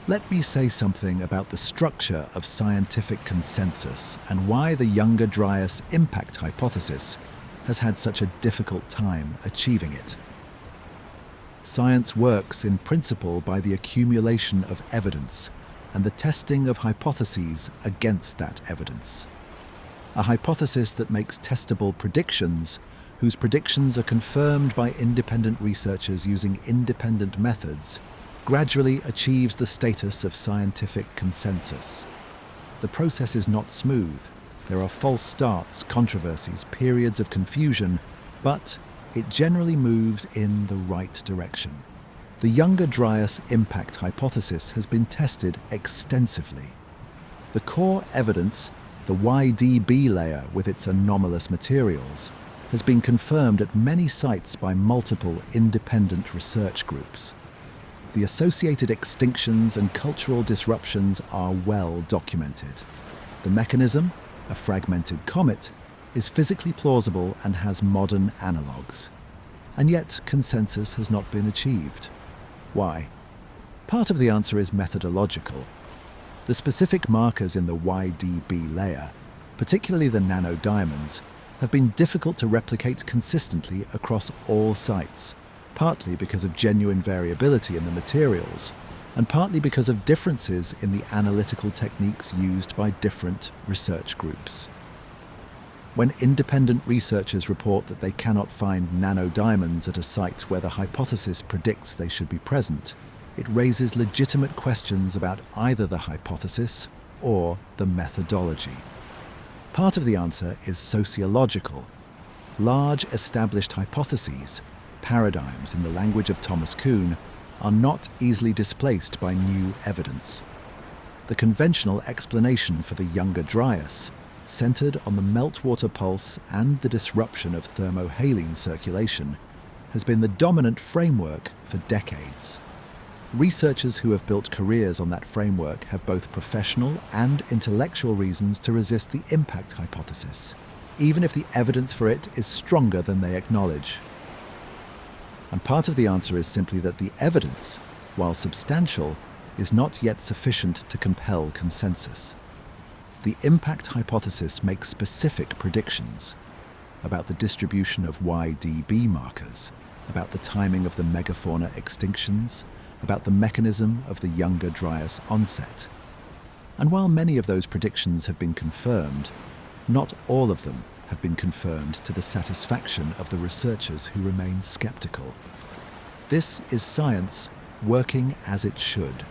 Let me say something about the structure of scientific consensus and why the Younger Dryas Impact Hypothesis has had such a difficult time achieving it. Science works in principle by the accumulation of evidence and the testing of hypotheses against that evidence. A hypothesis that makes testable predictions, whose predictions are confirmed by independent researchers using independent methods, gradually achieves the status of scientific consensus. The process is not smooth. There are false starts, controversies, periods of confusion, but it generally moves in the right direction. The Younger Dryas Impact Hypothesis has been tested extensively. The core evidence, the YDB layer with its anomalous materials, has been confirmed at many sites by multiple independent research groups. The associated extinctions and cultural disruptions are well documented. The mechanism, a fragmented comet, is physically plausible and has modern analogues. And yet consensus has not been achieved. Why? Part of the answer is methodological. The specific markers in the YDB layer, particularly the nanodiamonds, have been difficult to replicate consistently across all sites, partly because of genuine variability in the materials, and partly because of differences in the analytical techniques used by different research groups. When independent researchers report that they cannot find nanodiamonds at a site where the hypothesis predicts they should be present, it raises legitimate questions about either the hypothesis or the methodology. Part of the answer is sociological. Large established hypotheses, paradigms in the language of Thomas Kuhn, are not easily displaced by new evidence. The conventional explanation for the Younger Dryas, centered on the meltwater pulse and the disruption of thermohaline circulation, has been the dominant framework for decades. Researchers who have built careers on that framework have both professional and intellectual reasons to resist the impact hypothesis, even if the evidence for it is stronger than they acknowledge. And part of the answer is simply that the evidence, while substantial, is not yet sufficient to compel consensus. The impact hypothesis makes specific predictions about the distribution of YDB markers, about the timing of the megafauna extinctions, about the mechanism of the Younger Dryas onset. And while many of those predictions have been confirmed, not all of them have been confirmed to the satisfaction of the researchers who remain skeptical. This is science working as it should,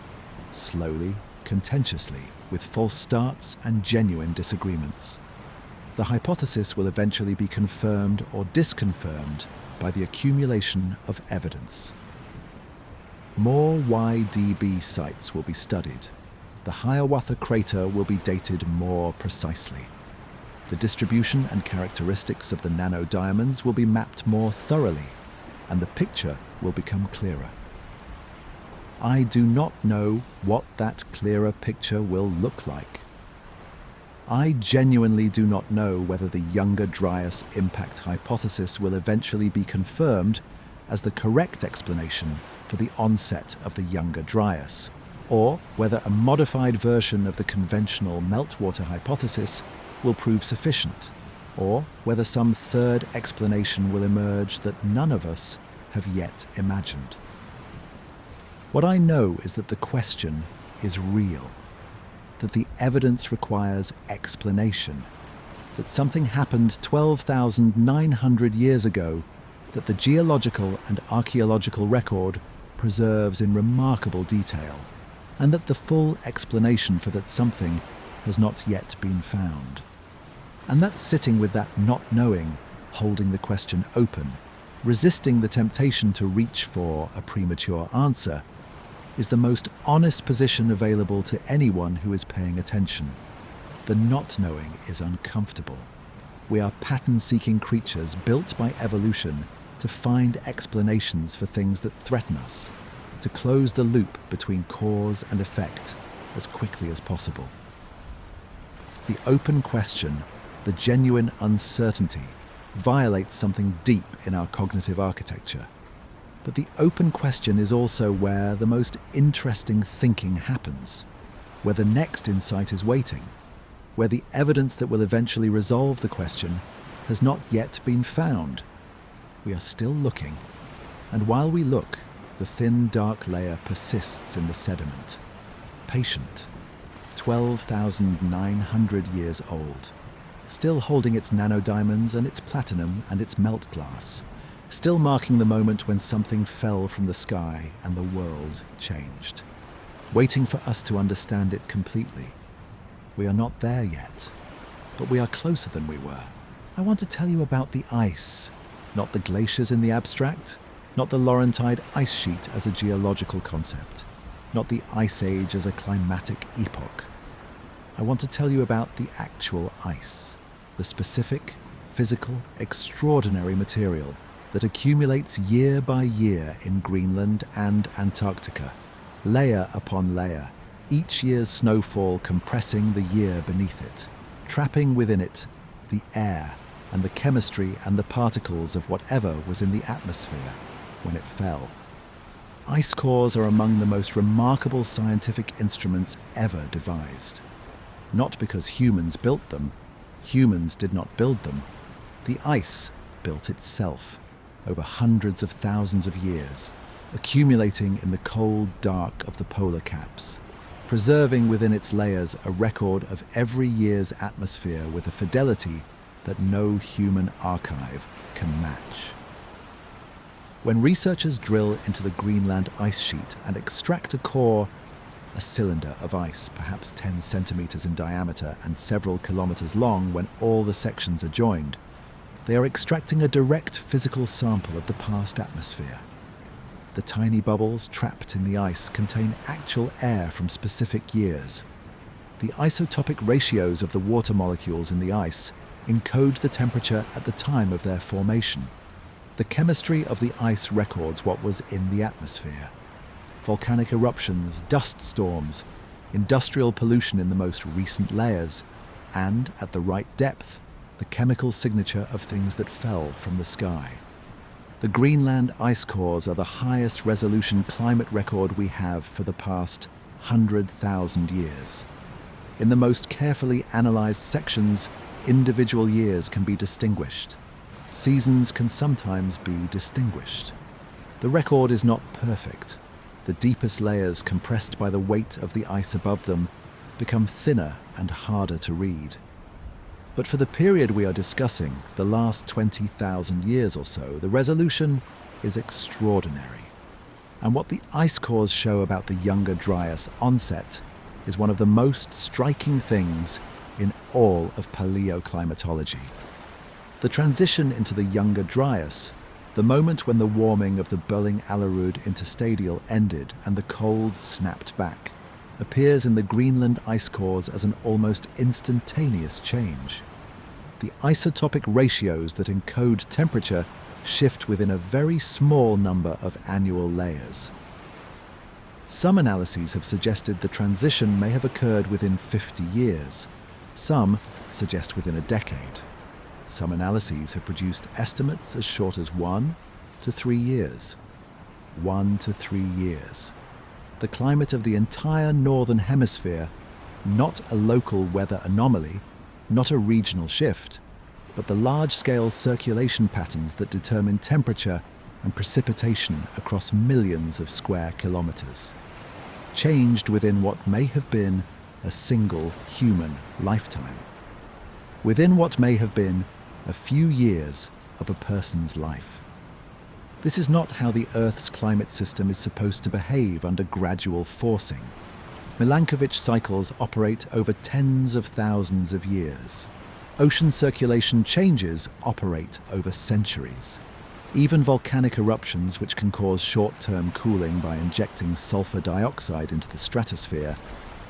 slowly, contentiously, with false starts and genuine disagreements. The hypothesis will eventually be confirmed or disconfirmed by the accumulation of evidence. More YDB sites will be studied. The Hiawatha crater will be dated more precisely. The distribution and characteristics of the nanodiamonds will be mapped more thoroughly, and the picture will become clearer. I do not know what that clearer picture will look like. I genuinely do not know whether the Younger Dryas Impact Hypothesis will eventually be confirmed as the correct explanation for the onset of the Younger Dryas, or whether a modified version of the conventional meltwater hypothesis will prove sufficient, or whether some third explanation will emerge that none of us have yet imagined. What I know is that the question is real, that the evidence requires explanation, that something happened 12,900 years ago that the geological and archaeological record preserves in remarkable detail, and that the full explanation for that something has not yet been found. And that sitting with that not knowing, holding the question open, resisting the temptation to reach for a premature answer, is the most honest position available to anyone who is paying attention. The not knowing is uncomfortable. We are pattern-seeking creatures built by evolution to find explanations for things that threaten us, to close the loop between cause and effect as quickly as possible. The open question, the genuine uncertainty, violates something deep in our cognitive architecture. But the open question is also where the most interesting thinking happens, where the next insight is waiting, where the evidence that will eventually resolve the question has not yet been found. We are still looking, and while we look, the thin, dark layer persists in the sediment, patient, 12,900 years old, still holding its nanodiamonds and its platinum and its melt glass, still marking the moment when something fell from the sky and the world changed, waiting for us to understand it completely. We are not there yet, but we are closer than we were. I want to tell you about the ice, not the glaciers in the abstract, not the Laurentide ice sheet as a geological concept, not the Ice Age as a climatic epoch. I want to tell you about the actual ice, the specific, physical, extraordinary material that accumulates year by year in Greenland and Antarctica, layer upon layer, each year's snowfall compressing the year beneath it, trapping within it the air and the chemistry and the particles of whatever was in the atmosphere when it fell. Ice cores are among the most remarkable scientific instruments ever devised. Not because humans built them. Humans did not build them. The ice built itself over hundreds of thousands of years, accumulating in the cold dark of the polar caps, preserving within its layers a record of every year's atmosphere with a fidelity that no human archive can match. When researchers drill into the Greenland ice sheet and extract a core, a cylinder of ice, perhaps 10 centimeters in diameter and several kilometers long when all the sections are joined, they are extracting a direct physical sample of the past atmosphere. The tiny bubbles trapped in the ice contain actual air from specific years. The isotopic ratios of the water molecules in the ice encode the temperature at the time of their formation. The chemistry of the ice records what was in the atmosphere. Volcanic eruptions, dust storms, industrial pollution in the most recent layers, and, at the right depth, the chemical signature of things that fell from the sky. The Greenland ice cores are the highest resolution climate record we have for the past 100,000 years. In the most carefully analysed sections, individual years can be distinguished. Seasons can sometimes be distinguished. The record is not perfect. The deepest layers, compressed by the weight of the ice above them, become thinner and harder to read. But for the period we are discussing, the last 20,000 years or so, the resolution is extraordinary. And what the ice cores show about the Younger Dryas onset is one of the most striking things in all of paleoclimatology. The transition into the Younger Dryas, the moment when the warming of the Bölling-Allerud interstadial ended and the cold snapped back, appears in the Greenland ice cores as an almost instantaneous change. The isotopic ratios that encode temperature shift within a very small number of annual layers. Some analyses have suggested the transition may have occurred within 50 years. Some suggest within a decade. Some analyses have produced estimates as short as 1 to 3 years. 1 to 3 years. The climate of the entire northern hemisphere, not a local weather anomaly, not a regional shift, but the large-scale circulation patterns that determine temperature and precipitation across millions of square kilometers, changed within what may have been a single human lifetime, within what may have been a few years of a person's life. This is not how the Earth's climate system is supposed to behave under gradual forcing. Milankovitch cycles operate over tens of thousands of years. Ocean circulation changes operate over centuries. Even volcanic eruptions, which can cause short-term cooling by injecting sulfur dioxide into the stratosphere,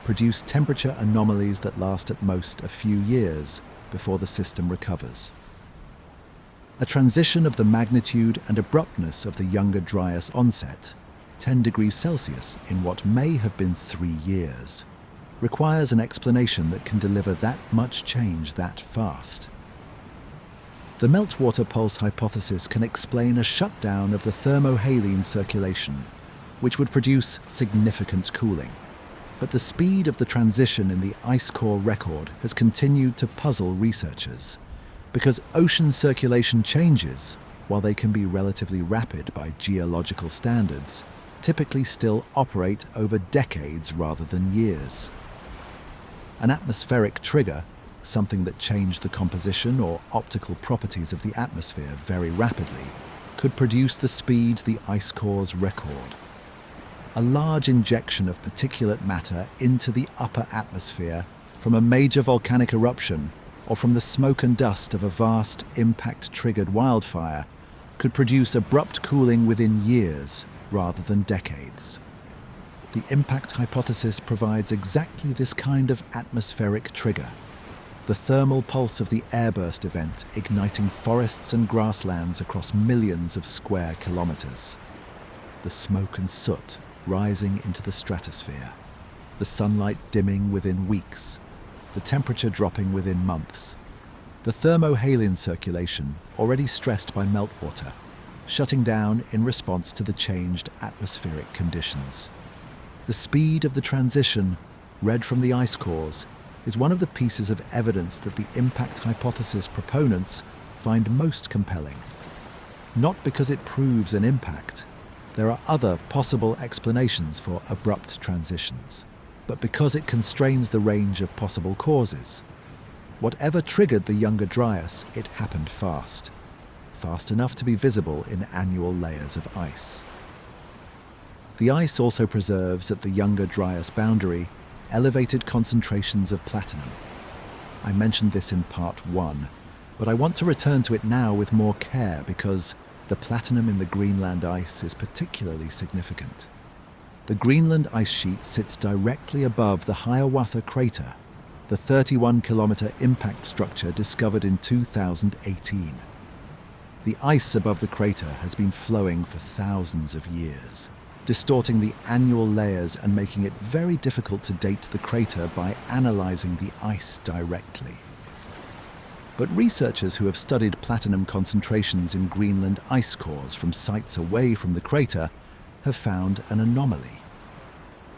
produce temperature anomalies that last at most a few years before the system recovers. A transition of the magnitude and abruptness of the Younger Dryas onset, 10 degrees Celsius in what may have been 3 years, requires an explanation that can deliver that much change that fast. The meltwater pulse hypothesis can explain a shutdown of the thermohaline circulation, which would produce significant cooling. But the speed of the transition in the ice core record has continued to puzzle researchers, because ocean circulation changes, while they can be relatively rapid by geological standards, typically still operate over decades rather than years. An atmospheric trigger, something that changed the composition or optical properties of the atmosphere very rapidly, could produce the speed the ice cores record. A large injection of particulate matter into the upper atmosphere from a major volcanic eruption or from the smoke and dust of a vast impact-triggered wildfire could produce abrupt cooling within years rather than decades. The impact hypothesis provides exactly this kind of atmospheric trigger. The thermal pulse of the Airburst event igniting forests and grasslands across millions of square kilometers. The smoke and soot rising into the stratosphere. The sunlight dimming within weeks. The temperature dropping within months. The thermohaline circulation, already stressed by meltwater, shutting down in response to the changed atmospheric conditions. The speed of the transition, read from the ice cores, is one of the pieces of evidence that the impact hypothesis proponents find most compelling. Not because it proves an impact. There are other possible explanations for abrupt transitions, but because it constrains the range of possible causes. Whatever triggered the Younger Dryas, it happened fast. Fast enough to be visible in annual layers of ice. The ice also preserves at the Younger Dryas boundary elevated concentrations of platinum. I mentioned this in part 1, but I want to return to it now with more care because the platinum in the Greenland ice is particularly significant. The Greenland ice sheet sits directly above the Hiawatha crater, the 31-kilometer impact structure discovered in 2018. The ice above the crater has been flowing for thousands of years, distorting the annual layers and making it very difficult to date the crater by analyzing the ice directly. But researchers who have studied platinum concentrations in Greenland ice cores from sites away from the crater have found an anomaly.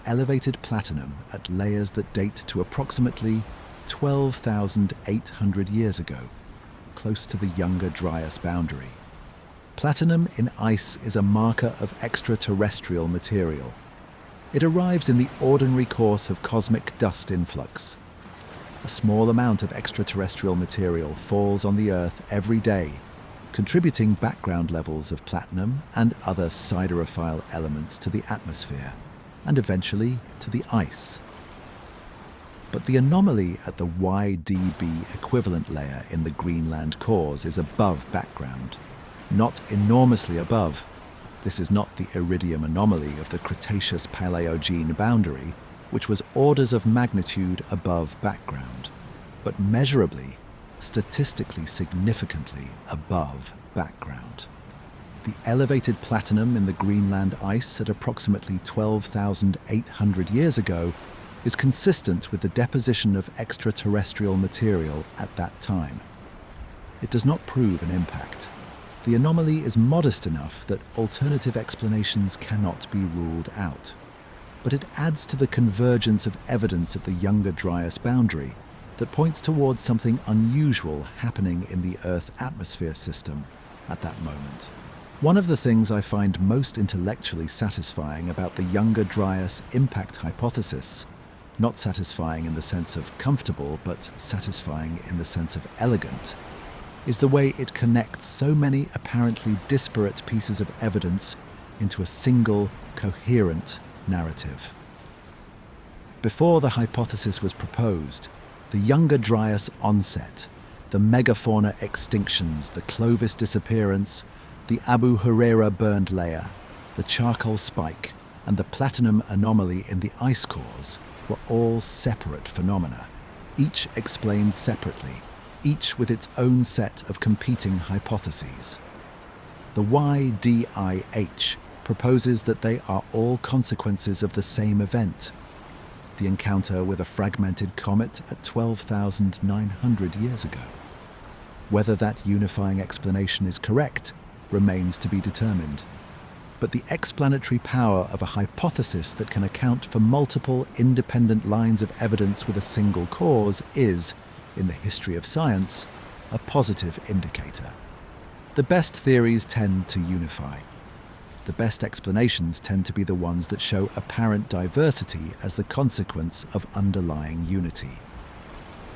Elevated platinum at layers that date to approximately 12,800 years ago, close to the Younger Dryas boundary. Platinum in ice is a marker of extraterrestrial material. It arrives in the ordinary course of cosmic dust influx. A small amount of extraterrestrial material falls on the Earth every day, contributing background levels of platinum and other siderophile elements to the atmosphere, and eventually to the ice. But the anomaly at the YDB equivalent layer in the Greenland cores is above background, not enormously above. This is not the iridium anomaly of the Cretaceous-Paleogene boundary, which was orders of magnitude above background, but measurably, statistically significantly above background. The elevated platinum in the Greenland ice at approximately 12,800 years ago is consistent with the deposition of extraterrestrial material at that time. It does not prove an impact. The anomaly is modest enough that alternative explanations cannot be ruled out. But it adds to the convergence of evidence at the Younger Dryas boundary that points towards something unusual happening in the Earth atmosphere system at that moment. One of the things I find most intellectually satisfying about the Younger Dryas Impact Hypothesis, not satisfying in the sense of comfortable, but satisfying in the sense of elegant, is the way it connects so many apparently disparate pieces of evidence into a single, coherent narrative. Before the hypothesis was proposed, the Younger Dryas onset, the megafauna extinctions, the Clovis disappearance, the Abu Hureyra burned layer, the charcoal spike, and the platinum anomaly in the ice cores were all separate phenomena, each explained separately, each with its own set of competing hypotheses. The YDIH proposes that they are all consequences of the same event, the encounter with a fragmented comet at 12,900 years ago. Whether that unifying explanation is correct remains to be determined. But the explanatory power of a hypothesis that can account for multiple independent lines of evidence with a single cause is, in the history of science, a positive indicator. The best theories tend to unify. The best explanations tend to be the ones that show apparent diversity as the consequence of underlying unity.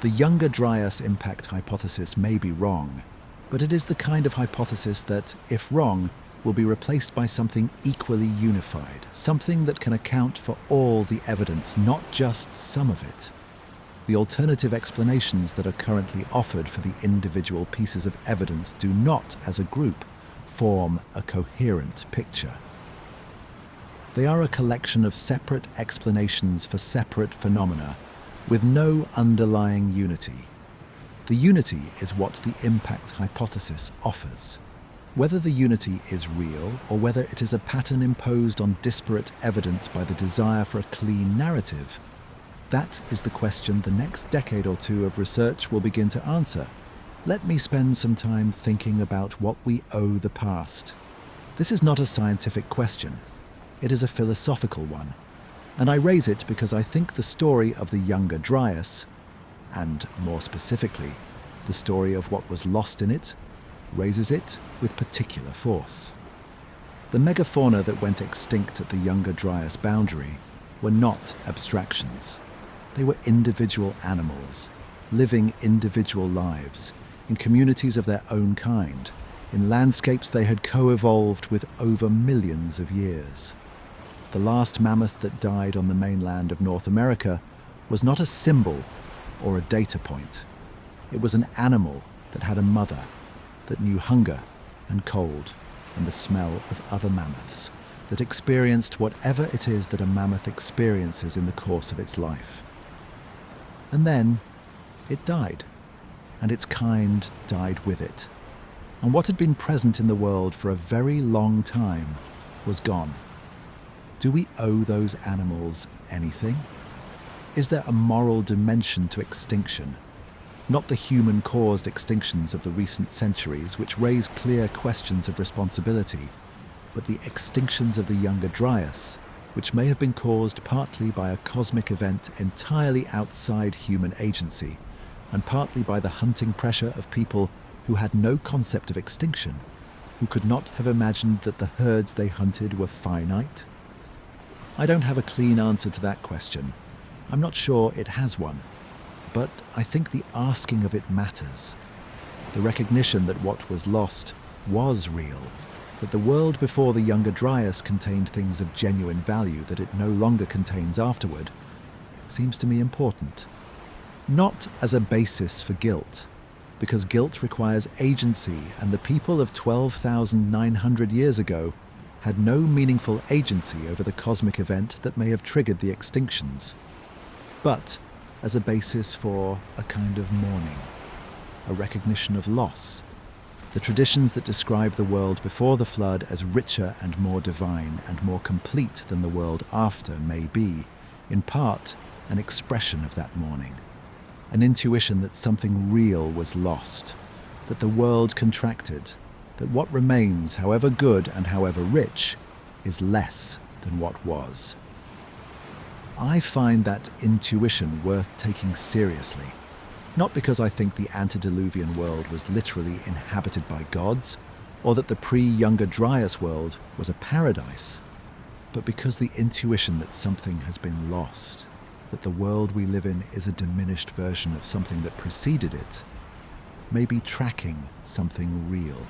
The Younger Dryas Impact Hypothesis may be wrong, but it is the kind of hypothesis that, if wrong, will be replaced by something equally unified, something that can account for all the evidence, not just some of it. The alternative explanations that are currently offered for the individual pieces of evidence do not, as a group, form a coherent picture. They are a collection of separate explanations for separate phenomena with no underlying unity. The unity is what the impact hypothesis offers. Whether the unity is real or whether it is a pattern imposed on disparate evidence by the desire for a clean narrative, that is the question the next decade or two of research will begin to answer. Let me spend some time thinking about what we owe the past. This is not a scientific question. It is a philosophical one. And I raise it because I think the story of the Younger Dryas, and more specifically, the story of what was lost in it, raises it with particular force. The megafauna that went extinct at the Younger Dryas boundary were not abstractions. They were individual animals, living individual lives, in communities of their own kind, in landscapes they had co-evolved with over millions of years. The last mammoth that died on the mainland of North America was not a symbol or a data point. It was an animal that had a mother, that knew hunger and cold and the smell of other mammoths, that experienced whatever it is that a mammoth experiences in the course of its life. And then it died, and its kind died with it. And what had been present in the world for a very long time was gone. Do we owe those animals anything? Is there a moral dimension to extinction? Not the human-caused extinctions of the recent centuries, which raise clear questions of responsibility, but the extinctions of the Younger Dryas, which may have been caused partly by a cosmic event entirely outside human agency, and partly by the hunting pressure of people who had no concept of extinction, who could not have imagined that the herds they hunted were finite? I don't have a clean answer to that question. I'm not sure it has one, but I think the asking of it matters. The recognition that what was lost was real, that the world before the Younger Dryas contained things of genuine value that it no longer contains afterward, seems to me important. Not as a basis for guilt, because guilt requires agency, and the people of 12,900 years ago had no meaningful agency over the cosmic event that may have triggered the extinctions, but as a basis for a kind of mourning, a recognition of loss. The traditions that describe the world before the flood as richer and more divine and more complete than the world after may be, in part, an expression of that mourning, an intuition that something real was lost, that the world contracted, that what remains, however good and however rich, is less than what was. I find that intuition worth taking seriously, not because I think the antediluvian world was literally inhabited by gods, or that the pre-Younger Dryas world was a paradise, but because the intuition that something has been lost, that the world we live in is a diminished version of something that preceded it, may be tracking something real.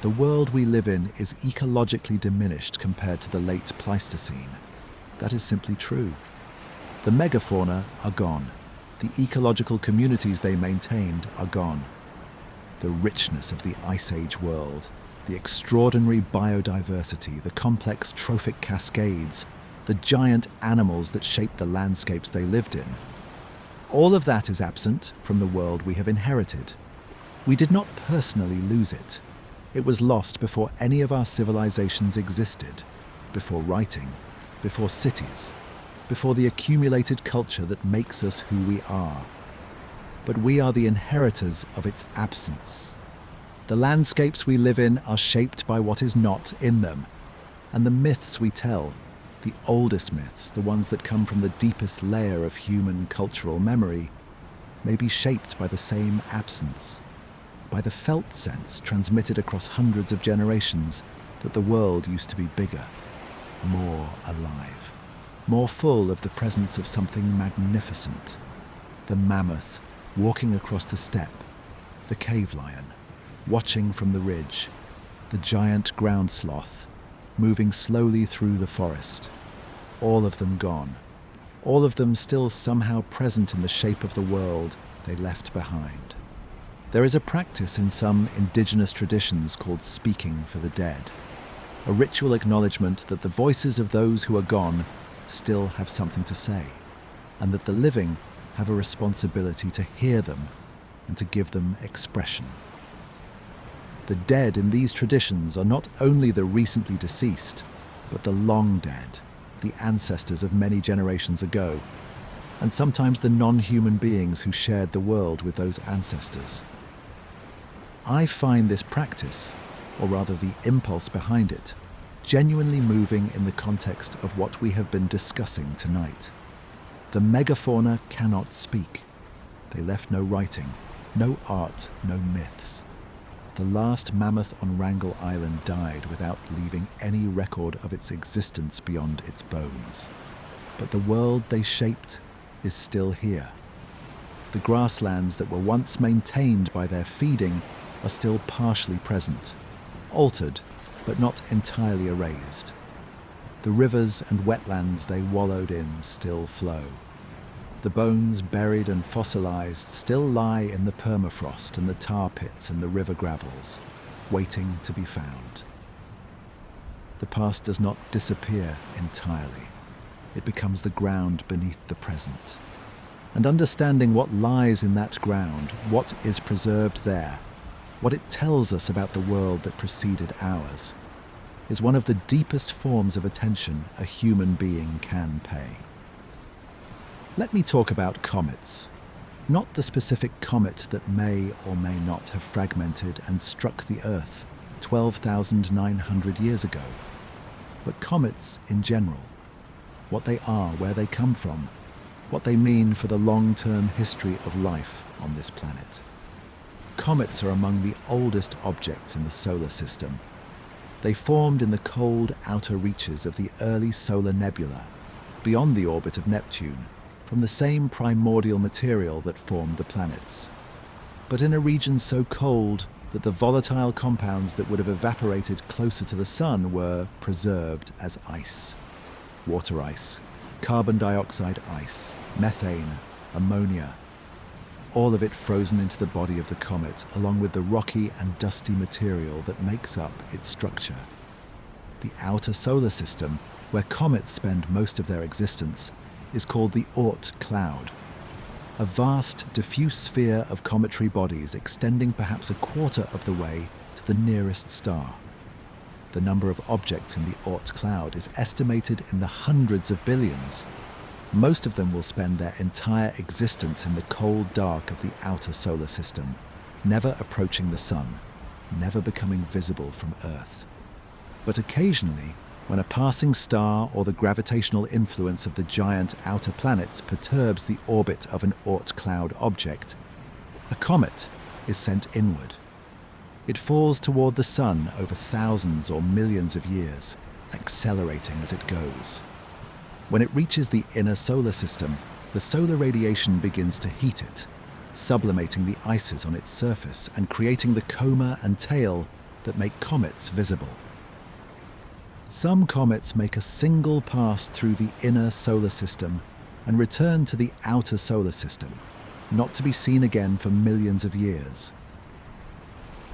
The world we live in is ecologically diminished compared to the late Pleistocene. That is simply true. The megafauna are gone. The ecological communities they maintained are gone. The richness of the Ice Age world, the extraordinary biodiversity, the complex trophic cascades, the giant animals that shaped the landscapes they lived in. All of that is absent from the world we have inherited. We did not personally lose it. It was lost before any of our civilizations existed, before writing, before cities, before the accumulated culture that makes us who we are. But we are the inheritors of its absence. The landscapes we live in are shaped by what is not in them, and the myths we tell, the oldest myths, the ones that come from the deepest layer of human cultural memory, may be shaped by the same absence, by the felt sense transmitted across hundreds of generations that the world used to be bigger, more alive, more full of the presence of something magnificent. The mammoth walking across the steppe, the cave lion watching from the ridge, the giant ground sloth moving slowly through the forest, all of them gone, all of them still somehow present in the shape of the world they left behind. There is a practice in some indigenous traditions called speaking for the dead, a ritual acknowledgement that the voices of those who are gone still have something to say, and that the living have a responsibility to hear them and to give them expression. The dead in these traditions are not only the recently deceased, but the long dead, the ancestors of many generations ago, and sometimes the non-human beings who shared the world with those ancestors. I find this practice, or rather the impulse behind it, genuinely moving in the context of what we have been discussing tonight. The megafauna cannot speak. They left no writing, no art, no myths. The last mammoth on Wrangel Island died without leaving any record of its existence beyond its bones. But the world they shaped is still here. The grasslands that were once maintained by their feeding are still partially present, altered, but not entirely erased. The rivers and wetlands they wallowed in still flow. The bones buried and fossilized still lie in the permafrost and the tar pits and the river gravels, waiting to be found. the past does not disappear entirely. It becomes the ground beneath the present. And understanding what lies in that ground, what is preserved there, what it tells us about the world that preceded ours, is one of the deepest forms of attention a human being can pay. Let me talk about comets. Not the specific comet that may or may not have fragmented and struck the Earth 12,900 years ago, but comets in general. What they are, where they come from, what they mean for the long-term history of life on this planet. Comets are among the oldest objects in the solar system. They formed in the cold outer reaches of the early solar nebula, beyond the orbit of Neptune, from the same primordial material that formed the planets. But in a region so cold that the volatile compounds that would have evaporated closer to the sun were preserved as ice. Water ice, carbon dioxide ice, methane, ammonia, all of it frozen into the body of the comet, along with the rocky and dusty material that makes up its structure. The outer solar system, where comets spend most of their existence, is called the Oort cloud, a vast, diffuse sphere of cometary bodies extending perhaps a quarter of the way to the nearest star. The number of objects in the Oort cloud is estimated in the hundreds of billions. Most of them will spend their entire existence in the cold dark of the outer solar system, never approaching the sun, never becoming visible from Earth. But occasionally, when a passing star or the gravitational influence of the giant outer planets perturbs the orbit of an Oort cloud object, a comet is sent inward. It falls toward the sun over thousands or millions of years, accelerating as it goes. When it reaches the inner solar system, the solar radiation begins to heat it, sublimating the ices on its surface and creating the coma and tail that make comets visible. Some comets make a single pass through the inner solar system and return to the outer solar system, not to be seen again for millions of years.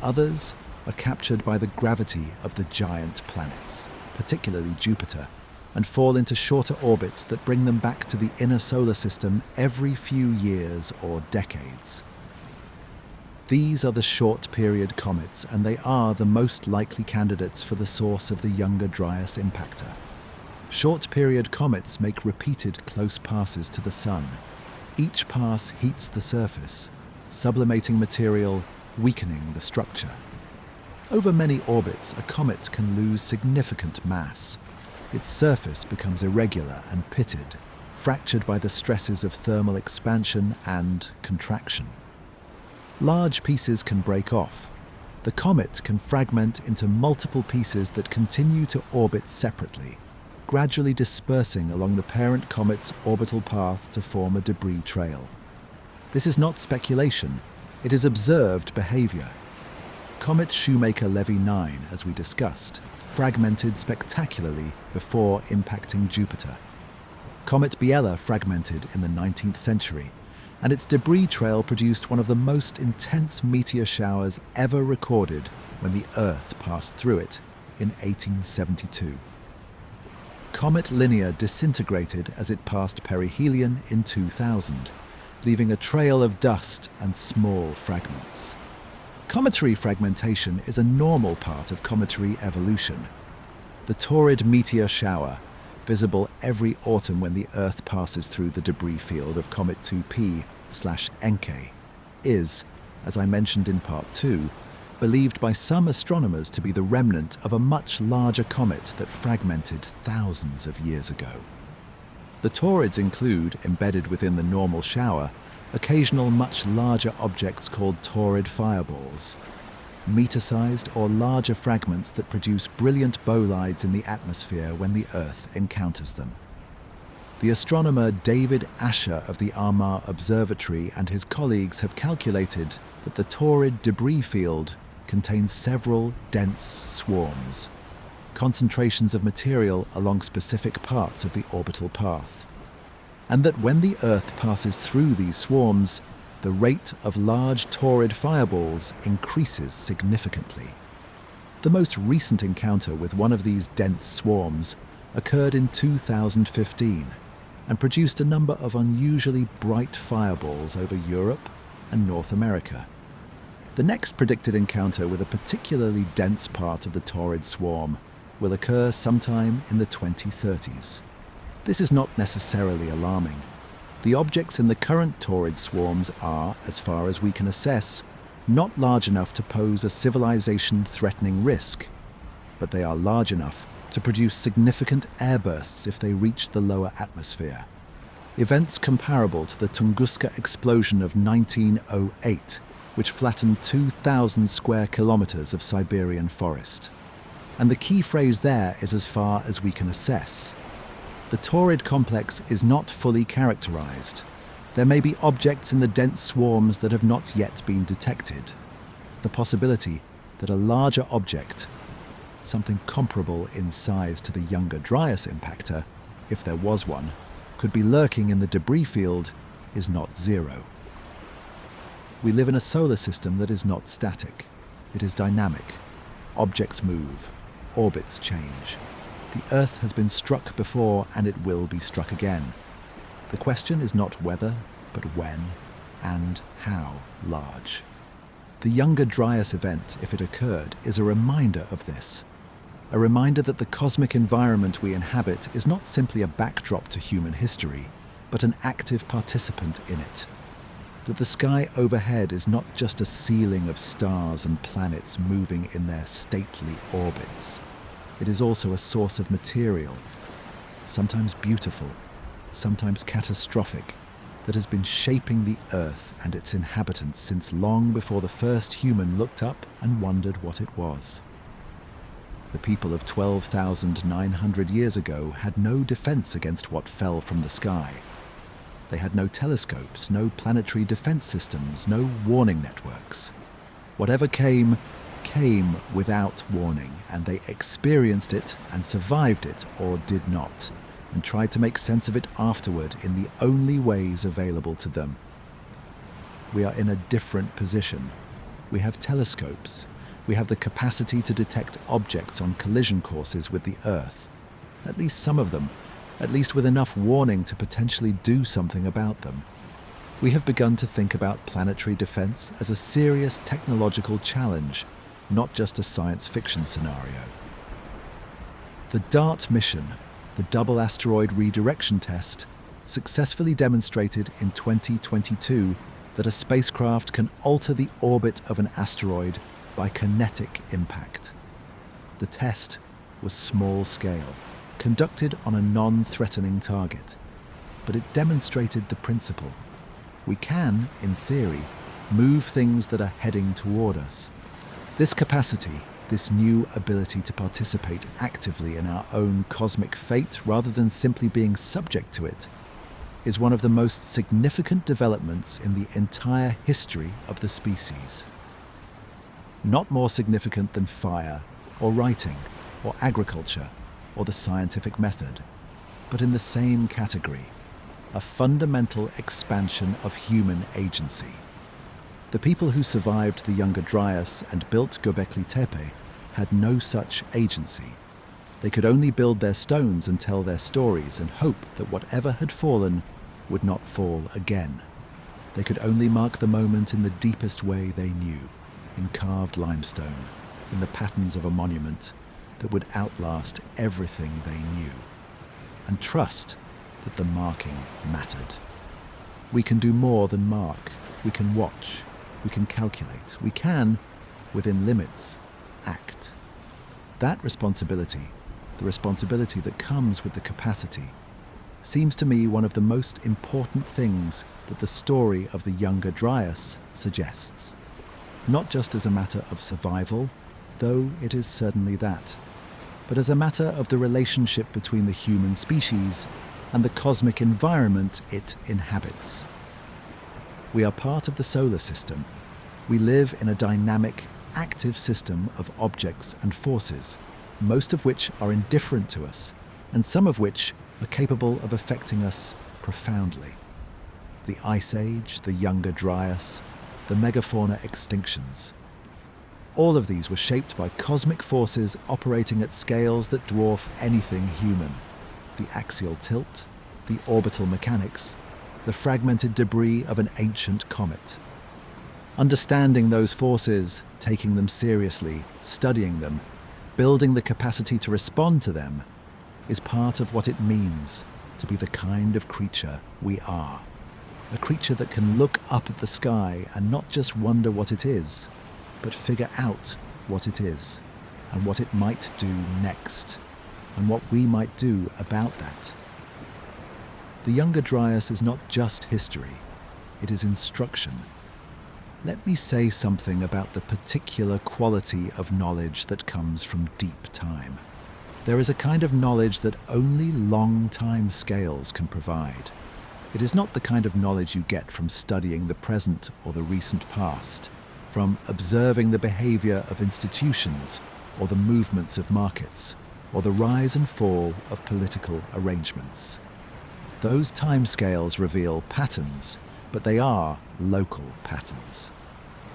Others are captured by the gravity of the giant planets, particularly Jupiter, and fall into shorter orbits that bring them back to the inner solar system every few years or decades. These are the short-period comets, and they are the most likely candidates for the source of the Younger Dryas Impactor. Short-period comets make repeated close passes to the sun. Each pass heats the surface, sublimating material, weakening the structure. Over many orbits, a comet can lose significant mass. Its surface becomes irregular and pitted, fractured by the stresses of thermal expansion and contraction. Large pieces can break off. The comet can fragment into multiple pieces that continue to orbit separately, gradually dispersing along the parent comet's orbital path to form a debris trail. This is not speculation, it is observed behavior. Comet Shoemaker-Levy 9, as we discussed, fragmented spectacularly before impacting Jupiter. Comet Biela fragmented in the 19th century, and its debris trail produced one of the most intense meteor showers ever recorded when the Earth passed through it in 1872. Comet Linear disintegrated as it passed perihelion in 2000, leaving a trail of dust and small fragments. Cometary fragmentation is a normal part of cometary evolution. The Taurid meteor shower, visible every autumn when the Earth passes through the debris field of Comet 2P/Encke, is, as I mentioned in Part 2, believed by some astronomers to be the remnant of a much larger comet that fragmented thousands of years ago. The Taurids include, embedded within the normal shower, occasional much larger objects called Taurid fireballs, meter-sized or larger fragments that produce brilliant bolides in the atmosphere when the Earth encounters them. The astronomer David Asher of the Armagh Observatory and his colleagues have calculated that the Taurid debris field contains several dense swarms, concentrations of material along specific parts of the orbital path, and that when the Earth passes through these swarms, the rate of large Taurid fireballs increases significantly. The most recent encounter with one of these dense swarms occurred in 2015 and produced a number of unusually bright fireballs over Europe and North America. The next predicted encounter with a particularly dense part of the Taurid swarm will occur sometime in the 2030s. This is not necessarily alarming. The objects in the current Taurid swarms are, as far as we can assess, not large enough to pose a civilization-threatening risk, but they are large enough to produce significant airbursts if they reach the lower atmosphere. Events comparable to the Tunguska explosion of 1908, which flattened 2,000 square kilometers of Siberian forest. And the key phrase there is as far as we can assess. The Taurid complex is not fully characterized. There may be objects in the dense swarms that have not yet been detected. The possibility that a larger object, something comparable in size to the Younger Dryas impactor, if there was one, could be lurking in the debris field is not zero. We live in a solar system that is not static. It is dynamic. Objects move. Orbits change. The Earth has been struck before and it will be struck again. The question is not whether, but when and how large. The Younger Dryas event, if it occurred, is a reminder of this. A reminder that the cosmic environment we inhabit is not simply a backdrop to human history, but an active participant in it. That the sky overhead is not just a ceiling of stars and planets moving in their stately orbits. It is also a source of material, sometimes beautiful, sometimes catastrophic, that has been shaping the Earth and its inhabitants since long before the first human looked up and wondered what it was. The people of 12,900 years ago had no defense against what fell from the sky. They had no telescopes, no planetary defense systems, no warning networks. Whatever came without warning, and they experienced it and survived it or did not, and tried to make sense of it afterward in the only ways available to them. We are in a different position. We have telescopes. We have the capacity to detect objects on collision courses with the Earth. At least some of them, at least with enough warning to potentially do something about them. We have begun to think about planetary defense as a serious technological challenge, not just a science fiction scenario. The DART mission, the Double Asteroid Redirection Test, successfully demonstrated in 2022 that a spacecraft can alter the orbit of an asteroid by kinetic impact. The test was small scale, conducted on a non-threatening target, but it demonstrated the principle. We can, in theory, move things that are heading toward us. This capacity, this new ability to participate actively in our own cosmic fate rather than simply being subject to it, is one of the most significant developments in the entire history of the species. Not more significant than fire, or writing, or agriculture, or the scientific method, but in the same category, a fundamental expansion of human agency. The people who survived the Younger Dryas and built Göbekli Tepe had no such agency. They could only build their stones and tell their stories and hope that whatever had fallen would not fall again. They could only mark the moment in the deepest way they knew, in carved limestone, in the patterns of a monument that would outlast everything they knew, and trust that the marking mattered. We can do more than mark. We can watch. We can calculate. We can, within limits, act. That responsibility, the responsibility that comes with the capacity, seems to me one of the most important things that the story of the Younger Dryas suggests. Not just as a matter of survival, though it is certainly that, but as a matter of the relationship between the human species and the cosmic environment it inhabits. We are part of the solar system. We live in a dynamic, active system of objects and forces, most of which are indifferent to us, and some of which are capable of affecting us profoundly. The Ice Age, the Younger Dryas, the megafauna extinctions. All of these were shaped by cosmic forces operating at scales that dwarf anything human. The axial tilt, the orbital mechanics, the fragmented debris of an ancient comet. Understanding those forces, taking them seriously, studying them, building the capacity to respond to them, is part of what it means to be the kind of creature we are. A creature that can look up at the sky and not just wonder what it is, but figure out what it is and what it might do next, and what we might do about that. The Younger Dryas is not just history, it is instruction. Let me say something about the particular quality of knowledge that comes from deep time. There is a kind of knowledge that only long time scales can provide. It is not the kind of knowledge you get from studying the present or the recent past, from observing the behavior of institutions or the movements of markets, or the rise and fall of political arrangements. Those timescales reveal patterns, but they are local patterns.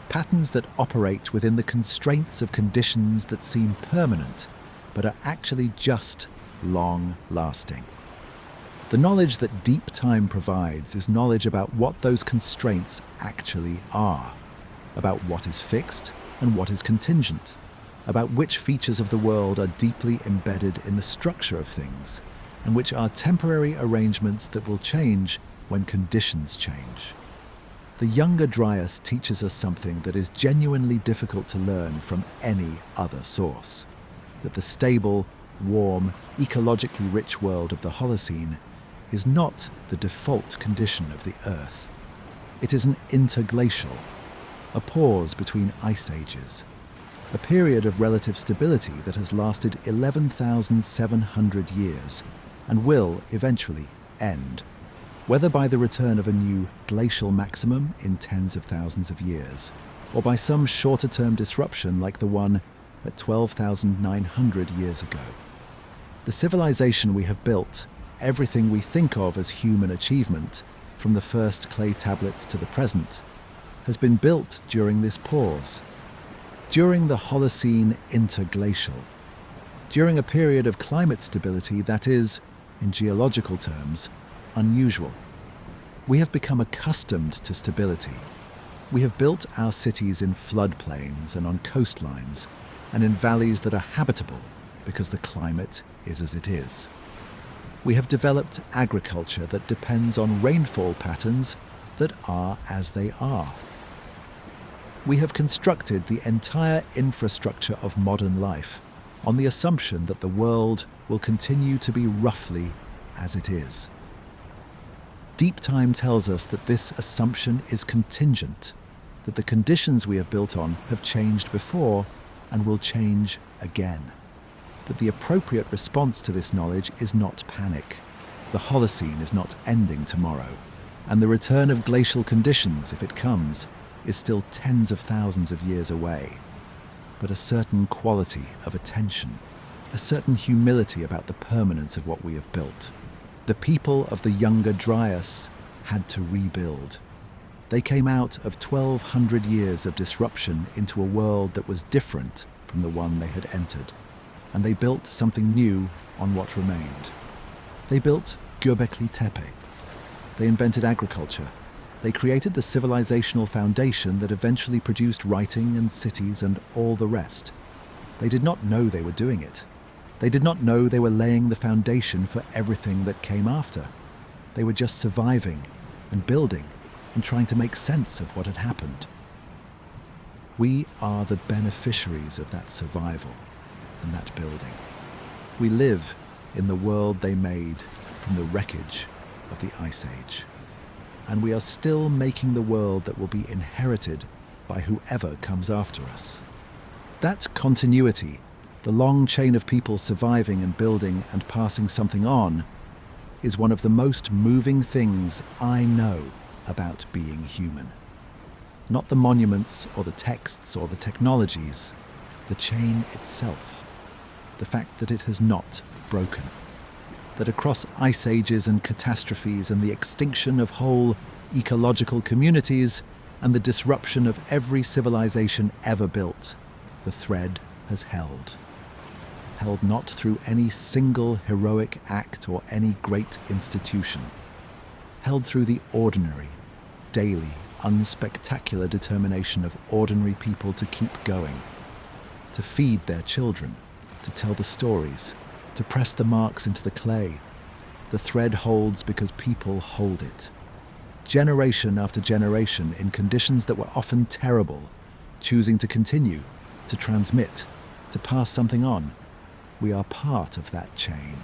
Patterns that operate within the constraints of conditions that seem permanent, but are actually just long-lasting. The knowledge that deep time provides is knowledge about what those constraints actually are, about what is fixed and what is contingent, about which features of the world are deeply embedded in the structure of things, and which are temporary arrangements that will change when conditions change. The Younger Dryas teaches us something that is genuinely difficult to learn from any other source, that the stable, warm, ecologically rich world of the Holocene is not the default condition of the Earth. It is an interglacial, a pause between ice ages, a period of relative stability that has lasted 11,700 years and will eventually end, whether by the return of a new glacial maximum in tens of thousands of years, or by some shorter-term disruption like the one at 12,900 years ago. The civilization we have built, everything we think of as human achievement, from the first clay tablets to the present, has been built during this pause, during the Holocene interglacial, during a period of climate stability that is, in geological terms, unusual. We have become accustomed to stability. We have built our cities in floodplains and on coastlines, and in valleys that are habitable because the climate is as it is. We have developed agriculture that depends on rainfall patterns that are as they are. We have constructed the entire infrastructure of modern life on the assumption that the world will continue to be roughly as it is. Deep time tells us that this assumption is contingent, that the conditions we have built on have changed before and will change again, that the appropriate response to this knowledge is not panic. The Holocene is not ending tomorrow, and the return of glacial conditions, if it comes, is still tens of thousands of years away. But a certain quality of attention, a certain humility about the permanence of what we have built. The people of the Younger Dryas had to rebuild. They came out of 1,200 years of disruption into a world that was different from the one they had entered, and they built something new on what remained. They built Göbekli Tepe. They invented agriculture. They created the civilisational foundation that eventually produced writing and cities and all the rest. They did not know they were doing it. They did not know they were laying the foundation for everything that came after. They were just surviving and building and trying to make sense of what had happened. We are the beneficiaries of that survival and that building. We live in the world they made from the wreckage of the Ice Age. And we are still making the world that will be inherited by whoever comes after us. That continuity, the long chain of people surviving and building and passing something on, is one of the most moving things I know about being human. Not the monuments or the texts or the technologies, the chain itself, the fact that it has not broken. That across ice ages and catastrophes and the extinction of whole ecological communities and the disruption of every civilization ever built, the thread has held. Held not through any single heroic act or any great institution. Held through the ordinary, daily, unspectacular determination of ordinary people to keep going, to feed their children, to tell the stories, to press the marks into the clay. The thread holds because people hold it. Generation after generation, in conditions that were often terrible, choosing to continue, to transmit, to pass something on. We are part of that chain.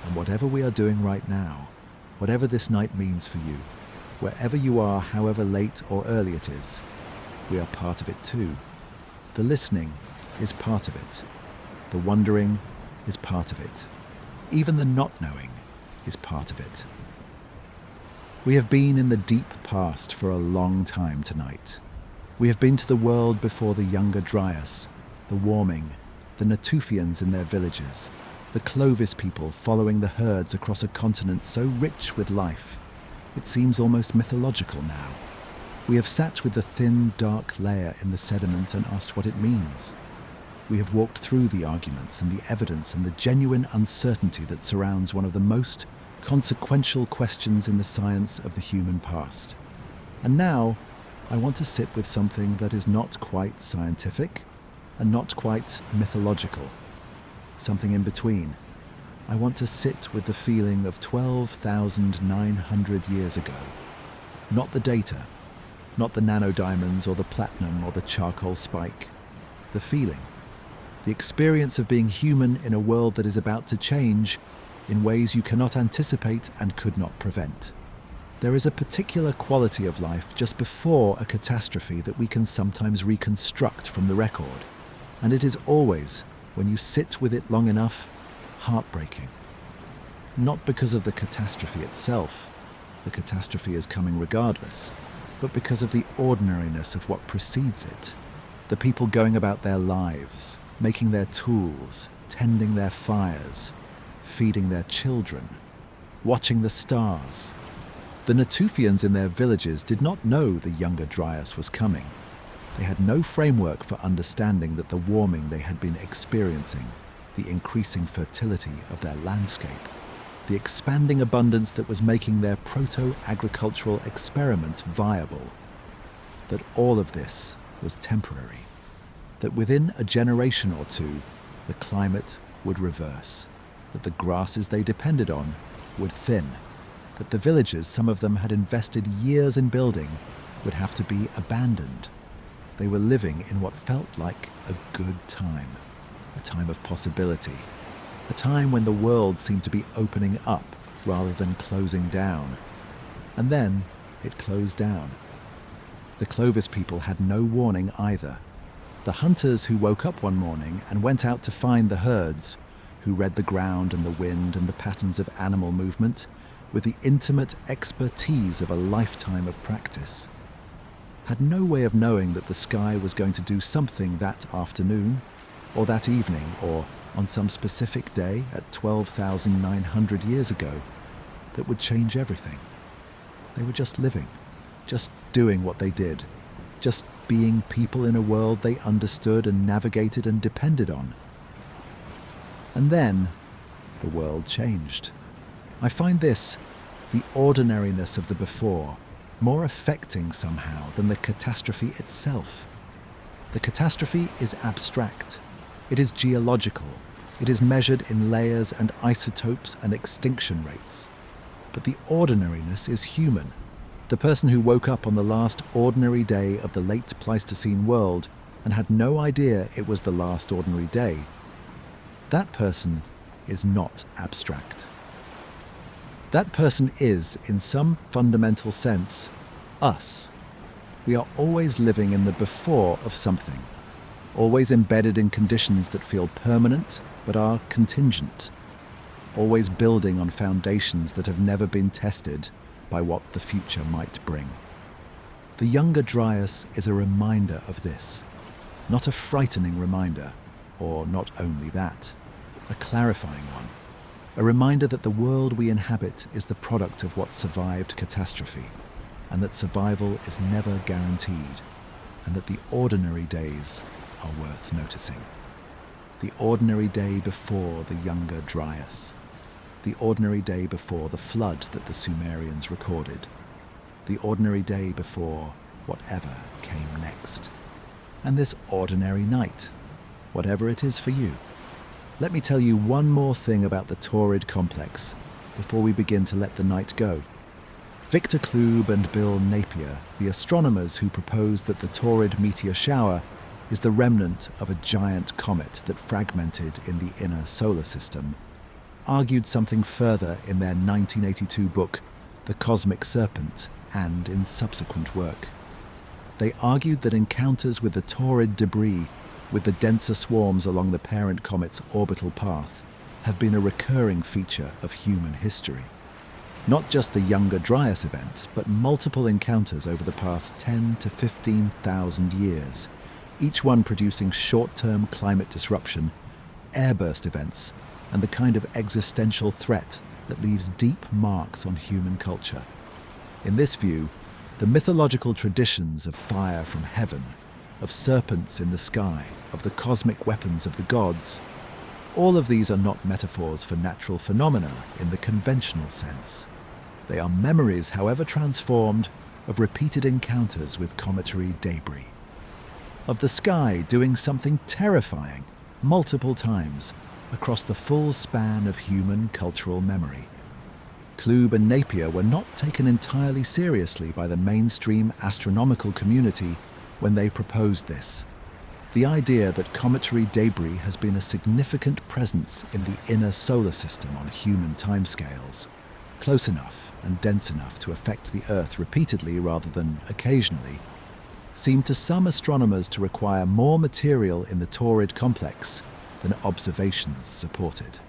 And whatever we are doing right now, whatever this night means for you, wherever you are, however late or early it is, we are part of it too. The listening is part of it. The wondering is part of it. Even the not knowing is part of it. We have been in the deep past for a long time tonight. We have been to the world before the Younger Dryas, the warming, the Natufians in their villages, the Clovis people following the herds across a continent so rich with life. It seems almost mythological now. We have sat with the thin, dark layer in the sediment and asked what it means. We have walked through the arguments and the evidence and the genuine uncertainty that surrounds one of the most consequential questions in the science of the human past. And now, I want to sit with something that is not quite scientific and not quite mythological. Something in between. I want to sit with the feeling of 12,900 years ago. Not the data, not the nanodiamonds or the platinum or the charcoal spike. The feeling. The experience of being human in a world that is about to change in ways you cannot anticipate and could not prevent. There is a particular quality of life just before a catastrophe that we can sometimes reconstruct from the record. And it is always, when you sit with it long enough, heartbreaking. Not because of the catastrophe itself, the catastrophe is coming regardless, but because of the ordinariness of what precedes it. The people going about their lives, making their tools, tending their fires, feeding their children, watching the stars. The Natufians in their villages did not know the Younger Dryas was coming. They had no framework for understanding that the warming they had been experiencing, the increasing fertility of their landscape, the expanding abundance that was making their proto-agricultural experiments viable, that all of this was temporary, that within a generation or two, the climate would reverse, that the grasses they depended on would thin, that the villages some of them had invested years in building would have to be abandoned. They were living in what felt like a good time, a time of possibility, a time when the world seemed to be opening up rather than closing down. And then it closed down. The Clovis people had no warning either. The hunters who woke up one morning and went out to find the herds, who read the ground and the wind and the patterns of animal movement with the intimate expertise of a lifetime of practice, had no way of knowing that the sky was going to do something that afternoon, or that evening, or on some specific day at 12,900 years ago that would change everything. They were just living, just doing what they did, just being people in a world they understood and navigated and depended on. And then the world changed. I find this, the ordinariness of the before, more affecting somehow than the catastrophe itself. The catastrophe is abstract. It is geological. It is measured in layers and isotopes and extinction rates. But the ordinariness is human. The person who woke up on the last ordinary day of the late Pleistocene world and had no idea it was the last ordinary day, that person is not abstract. That person is, in some fundamental sense, us. We are always living in the before of something, always embedded in conditions that feel permanent but are contingent, always building on foundations that have never been tested by what the future might bring. The Younger Dryas is a reminder of this, not a frightening reminder, or not only that, a clarifying one. A reminder that the world we inhabit is the product of what survived catastrophe, and that survival is never guaranteed, and that the ordinary days are worth noticing. The ordinary day before the Younger Dryas. The ordinary day before the flood that the Sumerians recorded. The ordinary day before whatever came next. And this ordinary night, whatever it is for you. Let me tell you one more thing about the Taurid complex before we begin to let the night go. Victor Klube and Bill Napier, the astronomers who proposed that the Taurid meteor shower is the remnant of a giant comet that fragmented in the inner solar system, argued something further in their 1982 book, The Cosmic Serpent, and in subsequent work. They argued that encounters with the Taurid debris, with the denser swarms along the parent comet's orbital path, have been a recurring feature of human history. Not just the Younger Dryas event, but multiple encounters over the past 10 to 15,000 years, each one producing short-term climate disruption, airburst events, and the kind of existential threat that leaves deep marks on human culture. In this view, the mythological traditions of fire from heaven, of serpents in the sky, of the cosmic weapons of the gods, all of these are not metaphors for natural phenomena in the conventional sense. They are memories, however transformed, of repeated encounters with cometary debris. Of the sky doing something terrifying multiple times across the full span of human cultural memory. Klube and Napier were not taken entirely seriously by the mainstream astronomical community when they proposed this. The idea that cometary debris has been a significant presence in the inner solar system on human timescales, close enough and dense enough to affect the Earth repeatedly rather than occasionally, seemed to some astronomers to require more material in the Taurid complex than observations supported.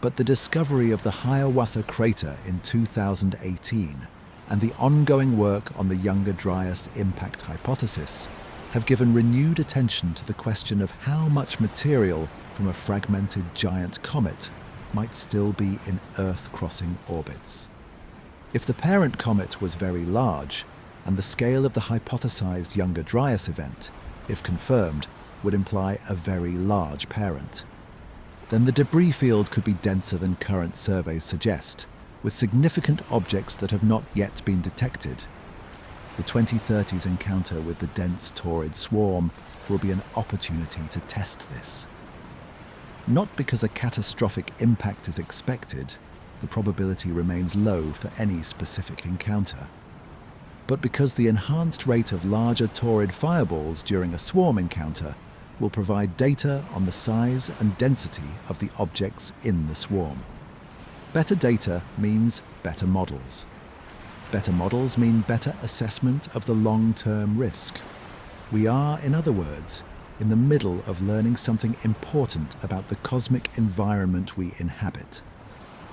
But the discovery of the Hiawatha crater in 2018 and the ongoing work on the Younger Dryas Impact Hypothesis have given renewed attention to the question of how much material from a fragmented giant comet might still be in Earth-crossing orbits. If the parent comet was very large, and the scale of the hypothesized Younger Dryas event, if confirmed, would imply a very large parent, then the debris field could be denser than current surveys suggest, with significant objects that have not yet been detected. The 2030s encounter with the dense Taurid swarm will be an opportunity to test this. Not because a catastrophic impact is expected, the probability remains low for any specific encounter, but because the enhanced rate of larger Taurid fireballs during a swarm encounter will provide data on the size and density of the objects in the swarm. Better data means better models. Better models mean better assessment of the long-term risk. We are, in other words, in the middle of learning something important about the cosmic environment we inhabit.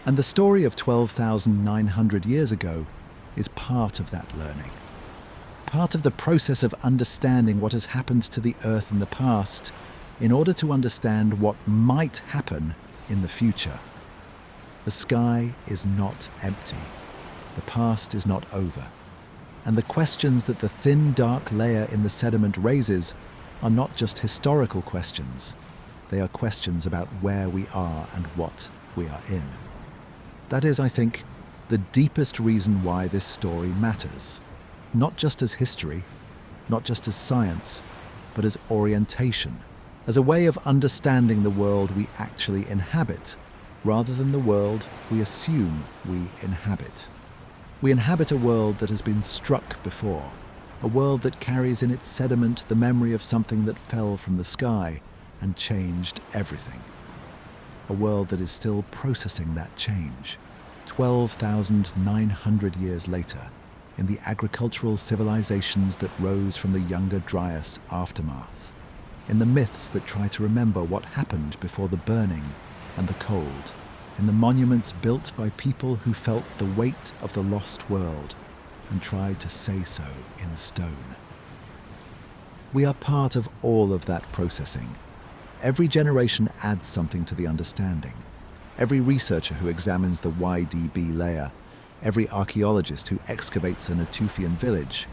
And the story of 12,900 years ago is part of that learning. Part of the process of understanding what has happened to the Earth in the past in order to understand what might happen in the future. The sky is not empty. The past is not over. And the questions that the thin, dark layer in the sediment raises are not just historical questions. They are questions about where we are and what we are in. That is, I think, the deepest reason why this story matters. Not just as history, not just as science, but as orientation, as a way of understanding the world we actually inhabit, rather than the world we assume we inhabit. We inhabit a world that has been struck before, a world that carries in its sediment the memory of something that fell from the sky and changed everything. A world that is still processing that change, 12,900 years later, in the agricultural civilizations that rose from the Younger Dryas aftermath, in the myths that try to remember what happened before the burning and the cold, in the monuments built by people who felt the weight of the lost world and tried to say so in stone. We are part of all of that processing. Every generation adds something to the understanding. Every researcher who examines the YDB layer, every archaeologist who excavates a Natufian village,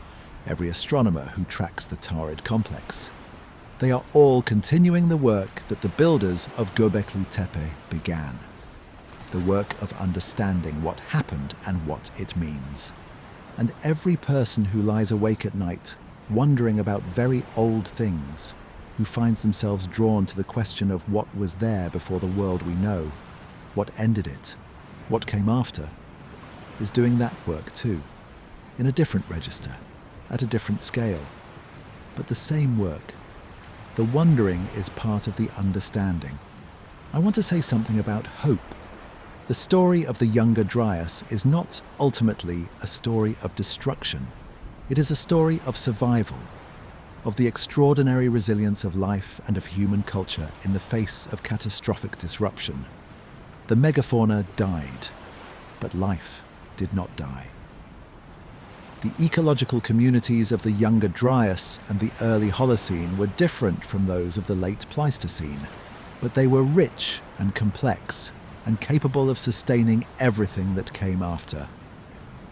every astronomer who tracks the Taurid complex. They are all continuing the work that the builders of Göbekli Tepe began. The work of understanding what happened and what it means. And every person who lies awake at night, wondering about very old things, who finds themselves drawn to the question of what was there before the world we know, what ended it, what came after, is doing that work too, in a different register, at a different scale, but the same work. The wondering is part of the understanding. I want to say something about hope. The story of the Younger Dryas is not ultimately a story of destruction. It is a story of survival, of the extraordinary resilience of life and of human culture in the face of catastrophic disruption. The megafauna died, but life did not die. The ecological communities of the Younger Dryas and the early Holocene were different from those of the late Pleistocene, but they were rich and complex and capable of sustaining everything that came after.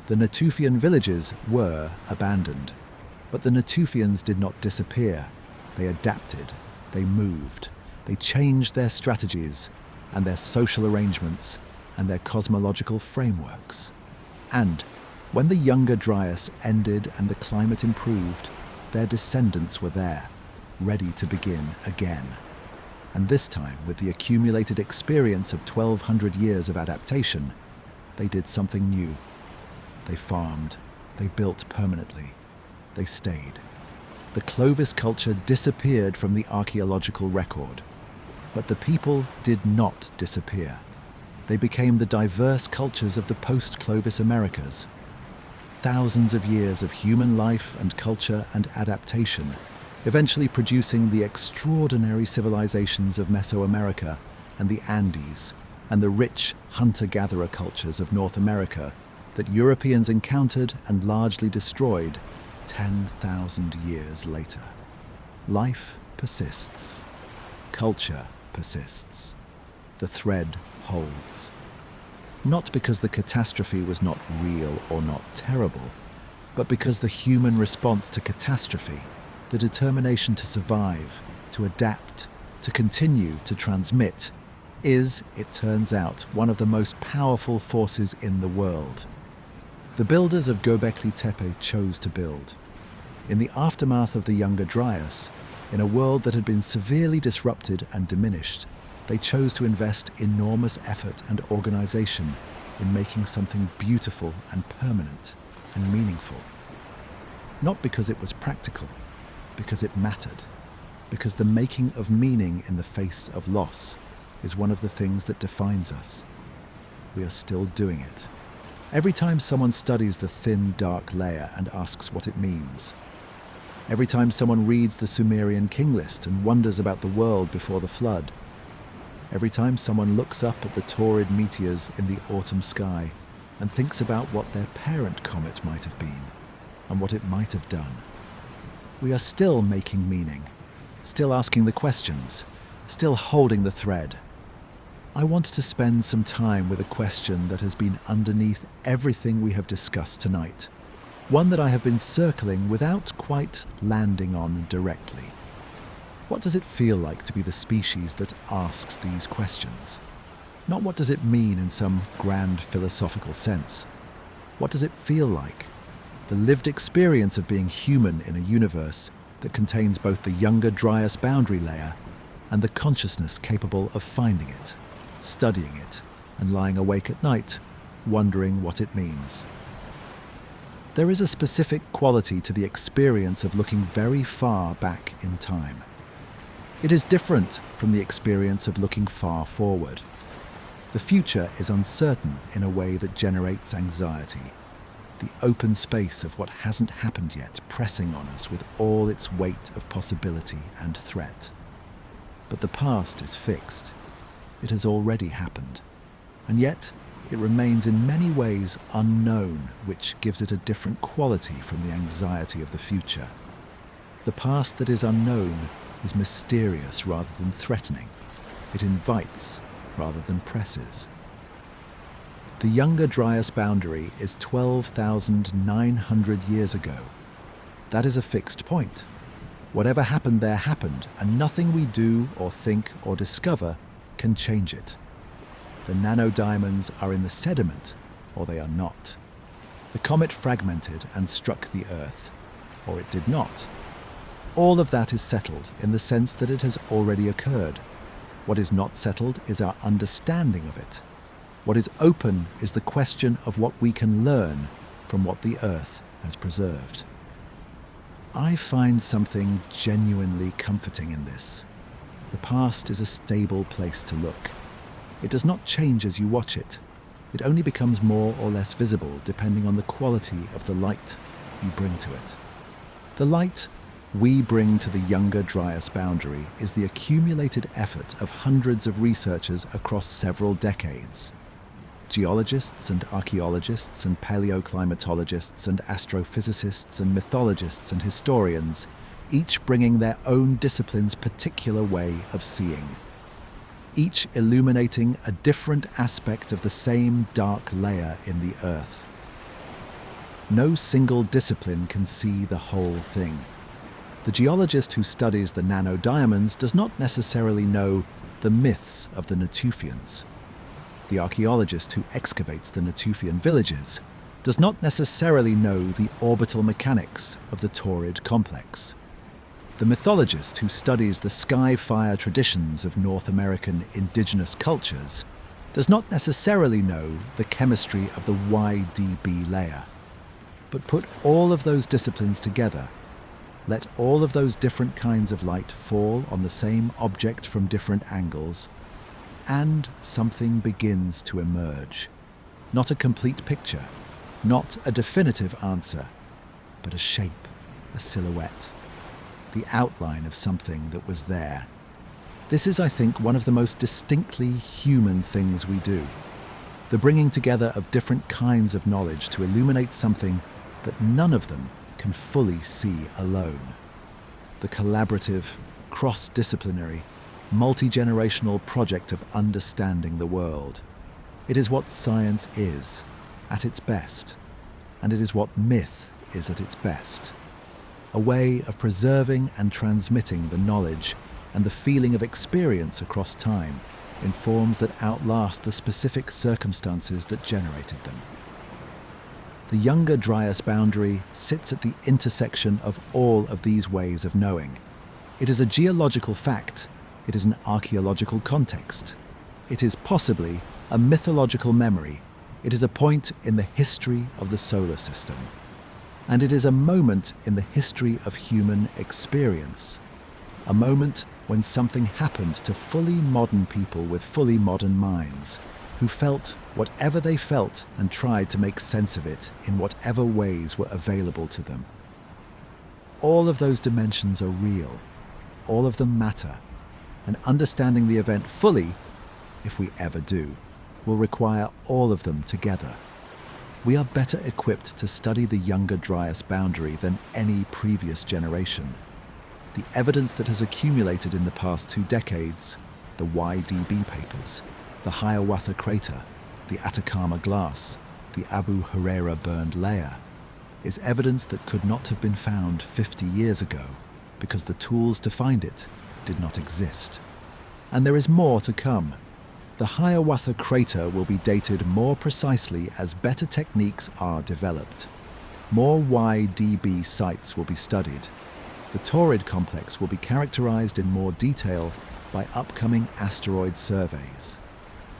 The Natufian villages were abandoned, but the Natufians did not disappear. They adapted, they moved, they changed their strategies and their social arrangements and their cosmological frameworks. And when the Younger Dryas ended and the climate improved, their descendants were there, ready to begin again. And this time, with the accumulated experience of 1,200 years of adaptation, they did something new. They farmed, they built permanently, they stayed. The Clovis culture disappeared from the archaeological record, but the people did not disappear. They became the diverse cultures of the post-Clovis Americas. Thousands of years of human life and culture and adaptation, eventually producing the extraordinary civilizations of Mesoamerica and the Andes, and the rich hunter-gatherer cultures of North America that Europeans encountered and largely destroyed 10,000 years later. Life persists. Culture persists. The thread holds. Not because the catastrophe was not real or not terrible, but because the human response to catastrophe, the determination to survive, to adapt, to continue to transmit, is, it turns out, one of the most powerful forces in the world. The builders of Göbekli Tepe chose to build. In the aftermath of the Younger Dryas, in a world that had been severely disrupted and diminished, they chose to invest enormous effort and organization in making something beautiful and permanent and meaningful. Not because it was practical, because it mattered, because the making of meaning in the face of loss is one of the things that defines us. We are still doing it. Every time someone studies the thin, dark layer and asks what it means, every time someone reads the Sumerian king list and wonders about the world before the flood, every time someone looks up at the Taurid meteors in the autumn sky and thinks about what their parent comet might have been and what it might have done, we are still making meaning, still asking the questions, still holding the thread. I want to spend some time with a question that has been underneath everything we have discussed tonight, one that I have been circling without quite landing on directly. What does it feel like to be the species that asks these questions? Not what does it mean in some grand philosophical sense. What does it feel like? The lived experience of being human in a universe that contains both the Younger Dryas boundary layer and the consciousness capable of finding it, studying it, and lying awake at night, wondering what it means. There is a specific quality to the experience of looking very far back in time. It is different from the experience of looking far forward. The future is uncertain in a way that generates anxiety, the open space of what hasn't happened yet pressing on us with all its weight of possibility and threat. But the past is fixed. It has already happened, and yet it remains in many ways unknown, which gives it a different quality from the anxiety of the future. The past that is unknown is mysterious rather than threatening. It invites rather than presses. The Younger Dryas boundary is 12,900 years ago. That is a fixed point. Whatever happened there happened, and nothing we do or think or discover can change it. The nanodiamonds are in the sediment, or they are not. The comet fragmented and struck the Earth, or it did not. All of that is settled in the sense that it has already occurred. What is not settled is our understanding of it. What is open is the question of what we can learn from what the Earth has preserved. I find something genuinely comforting in this. The past is a stable place to look. It does not change as you watch it. It only becomes more or less visible depending on the quality of the light you bring to it. The light we bring to the Younger Dryas boundary is the accumulated effort of hundreds of researchers across several decades. Geologists and archaeologists and paleoclimatologists and astrophysicists and mythologists and historians, each bringing their own discipline's particular way of seeing. Each illuminating a different aspect of the same dark layer in the Earth. No single discipline can see the whole thing. The geologist who studies the nanodiamonds does not necessarily know the myths of the Natufians. The archaeologist who excavates the Natufian villages does not necessarily know the orbital mechanics of the Taurid complex. The mythologist who studies the sky-fire traditions of North American indigenous cultures does not necessarily know the chemistry of the YDB layer. But put all of those disciplines together, let all of those different kinds of light fall on the same object from different angles, and something begins to emerge. Not a complete picture, not a definitive answer, but a shape, a silhouette, the outline of something that was there. This is, I think, one of the most distinctly human things we do. The bringing together of different kinds of knowledge to illuminate something that none of them can fully see alone. The collaborative, cross-disciplinary, multi-generational project of understanding the world. It is what science is, at its best, and it is what myth is at its best. A way of preserving and transmitting the knowledge and the feeling of experience across time in forms that outlast the specific circumstances that generated them. The Younger Dryas boundary sits at the intersection of all of these ways of knowing. It is a geological fact. It is an archaeological context. It is possibly a mythological memory. It is a point in the history of the solar system. And it is a moment in the history of human experience. A moment when something happened to fully modern people with fully modern minds, who felt whatever they felt and tried to make sense of it in whatever ways were available to them. All of those dimensions are real. All of them matter. And understanding the event fully, if we ever do, will require all of them together. We are better equipped to study the Younger Dryas boundary than any previous generation. The evidence that has accumulated in the past 2 decades, the YDB papers, the Hiawatha crater, the Atacama glass, the Abu Hureyra burned layer, is evidence that could not have been found 50 years ago because the tools to find it did not exist. And there is more to come. The Hiawatha crater will be dated more precisely as better techniques are developed. More YDB sites will be studied. The Taurid complex will be characterized in more detail by upcoming asteroid surveys.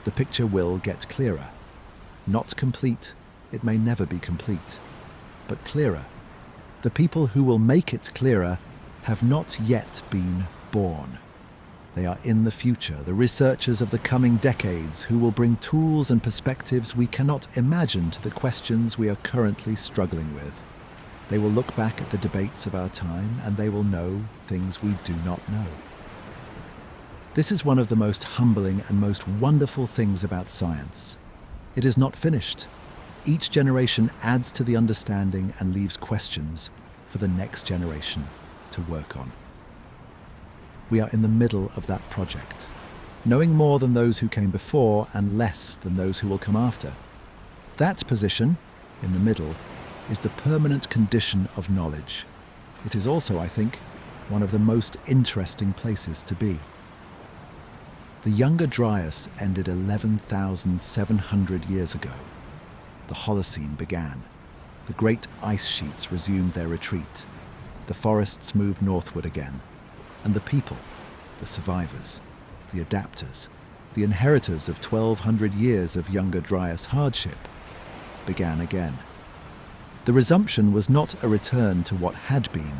The picture will get clearer. Not complete, it may never be complete, but clearer. The people who will make it clearer have not yet been born. They are in the future, the researchers of the coming decades who will bring tools and perspectives we cannot imagine to the questions we are currently struggling with. They will look back at the debates of our time and they will know things we do not know. This is one of the most humbling and most wonderful things about science. It is not finished. Each generation adds to the understanding and leaves questions for the next generation to work on. We are in the middle of that project, knowing more than those who came before and less than those who will come after. That position, in the middle, is the permanent condition of knowledge. It is also, I think, one of the most interesting places to be. The Younger Dryas ended 11,700 years ago. The Holocene began. The great ice sheets resumed their retreat. The forests moved northward again. And the people, the survivors, the adapters, the inheritors of 1,200 years of Younger Dryas hardship, began again. The resumption was not a return to what had been.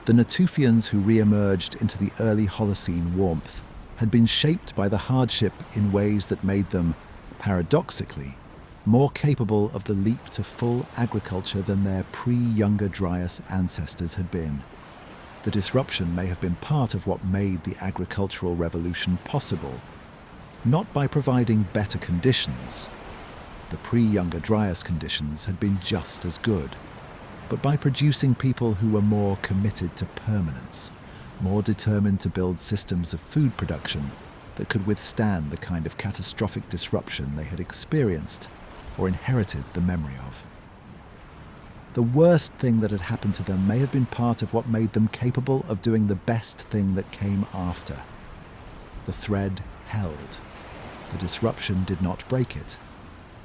The Natufians who re-emerged into the early Holocene warmth had been shaped by the hardship in ways that made them, paradoxically, more capable of the leap to full agriculture than their pre-Younger Dryas ancestors had been. The disruption may have been part of what made the agricultural revolution possible, not by providing better conditions. The pre-Younger Dryas conditions had been just as good, but by producing people who were more committed to permanence, more determined to build systems of food production that could withstand the kind of catastrophic disruption they had experienced or inherited the memory of. The worst thing that had happened to them may have been part of what made them capable of doing the best thing that came after. The thread held. The disruption did not break it.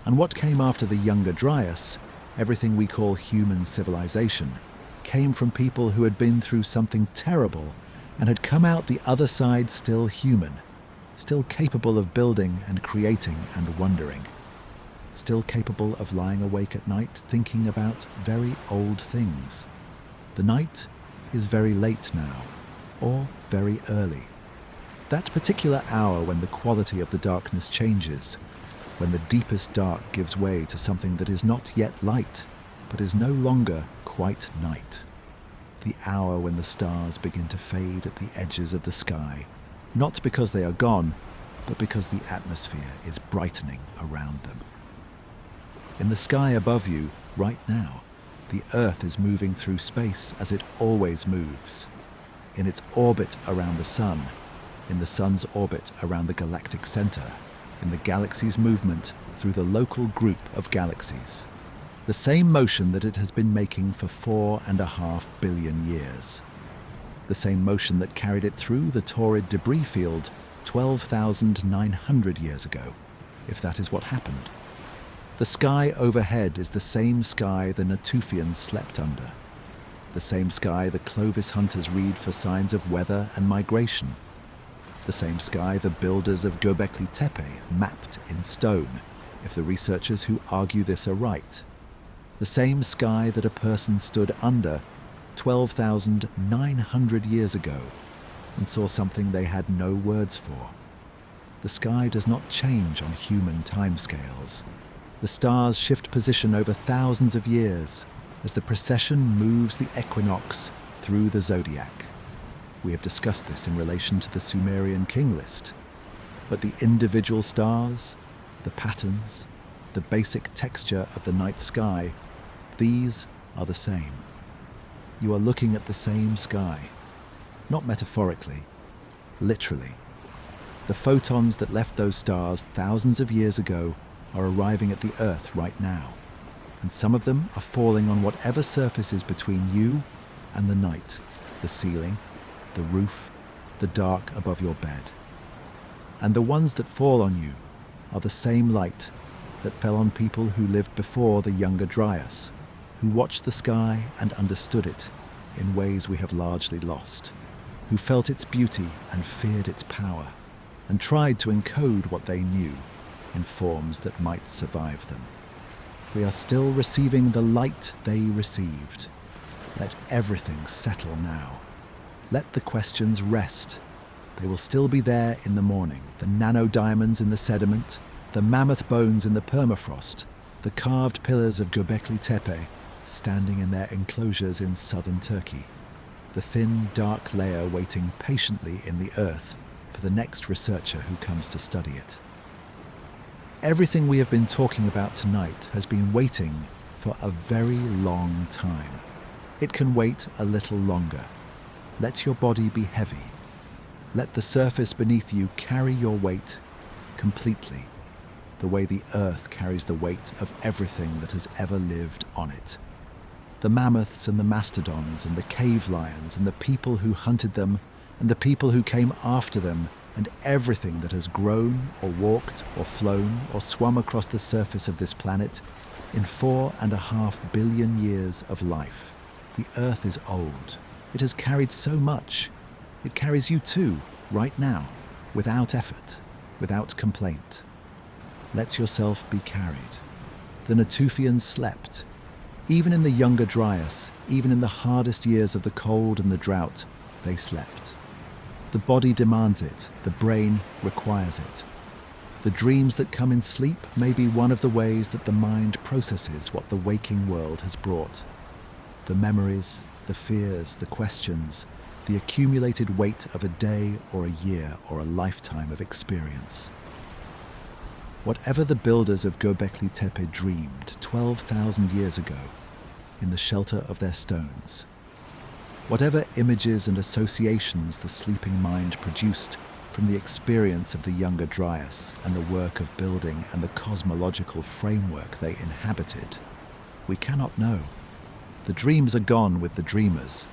And what came after the Younger Dryas, everything we call human civilization, came from people who had been through something terrible and had come out the other side still human, still capable of building and creating and wondering, still capable of lying awake at night thinking about very old things. The night is very late now, or very early. That particular hour when the quality of the darkness changes, when the deepest dark gives way to something that is not yet light, but is no longer quite night. The hour when the stars begin to fade at the edges of the sky, not because they are gone, but because the atmosphere is brightening around them. In the sky above you, right now, the Earth is moving through space as it always moves. In its orbit around the Sun, in the Sun's orbit around the galactic center, in the galaxy's movement through the local group of galaxies. The same motion that it has been making for 4.5 billion years. The same motion that carried it through the Taurid debris field 12,900 years ago, if that is what happened. The sky overhead is the same sky the Natufians slept under. The same sky the Clovis hunters read for signs of weather and migration. The same sky the builders of Göbekli Tepe mapped in stone, if the researchers who argue this are right. The same sky that a person stood under 12,900 years ago and saw something they had no words for. The sky does not change on human timescales. The stars shift position over thousands of years as the precession moves the equinox through the zodiac. We have discussed this in relation to the Sumerian king list. But the individual stars, the patterns, the basic texture of the night sky, these are the same. You are looking at the same sky, not metaphorically, literally. The photons that left those stars thousands of years ago are arriving at the Earth right now, and some of them are falling on whatever surface is between you and the night, the ceiling, the roof, the dark above your bed. And the ones that fall on you are the same light that fell on people who lived before the Younger Dryas, who watched the sky and understood it in ways we have largely lost, who felt its beauty and feared its power, and tried to encode what they knew in forms that might survive them. We are still receiving the light they received. Let everything settle now. Let the questions rest. They will still be there in the morning. The nanodiamonds in the sediment, the mammoth bones in the permafrost, the carved pillars of Göbekli Tepe standing in their enclosures in southern Turkey, the thin, dark layer waiting patiently in the earth for the next researcher who comes to study it. Everything we have been talking about tonight has been waiting for a very long time. It can wait a little longer. Let your body be heavy. Let the surface beneath you carry your weight completely, the way the earth carries the weight of everything that has ever lived on it. The mammoths and the mastodons and the cave lions and the people who hunted them and the people who came after them and everything that has grown or walked or flown or swum across the surface of this planet in 4.5 billion years of life. The Earth is old. It has carried so much. It carries you too, right now, without effort, without complaint. Let yourself be carried. The Natufians slept. Even in the Younger Dryas, even in the hardest years of the cold and the drought, they slept. The body demands it, the brain requires it. The dreams that come in sleep may be one of the ways that the mind processes what the waking world has brought. The memories, the fears, the questions, the accumulated weight of a day or a year or a lifetime of experience. Whatever the builders of Göbekli Tepe dreamed 12,000 years ago in the shelter of their stones, whatever images and associations the sleeping mind produced from the experience of the Younger Dryas and the work of building and the cosmological framework they inhabited, we cannot know. The dreams are gone with the dreamers,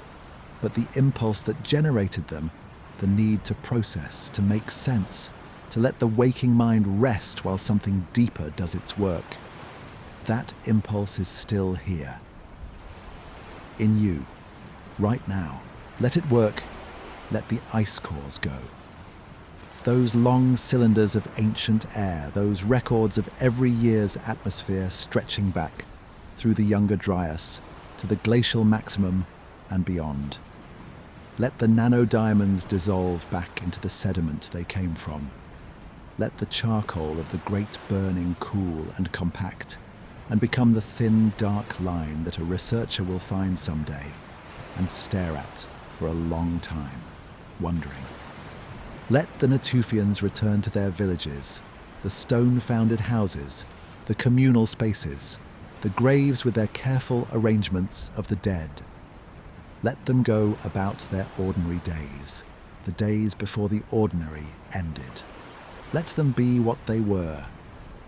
but the impulse that generated them, the need to process, to make sense, to let the waking mind rest while something deeper does its work, that impulse is still here. In you, right now. Let it work. Let the ice cores go. Those long cylinders of ancient air, those records of every year's atmosphere stretching back through the Younger Dryas to the glacial maximum and beyond. Let the nanodiamonds dissolve back into the sediment they came from. Let the charcoal of the great burning cool and compact and become the thin, dark line that a researcher will find someday and stare at for a long time, wondering. Let the Natufians return to their villages, the stone-founded houses, the communal spaces, the graves with their careful arrangements of the dead. Let them go about their ordinary days, the days before the ordinary ended. Let them be what they were,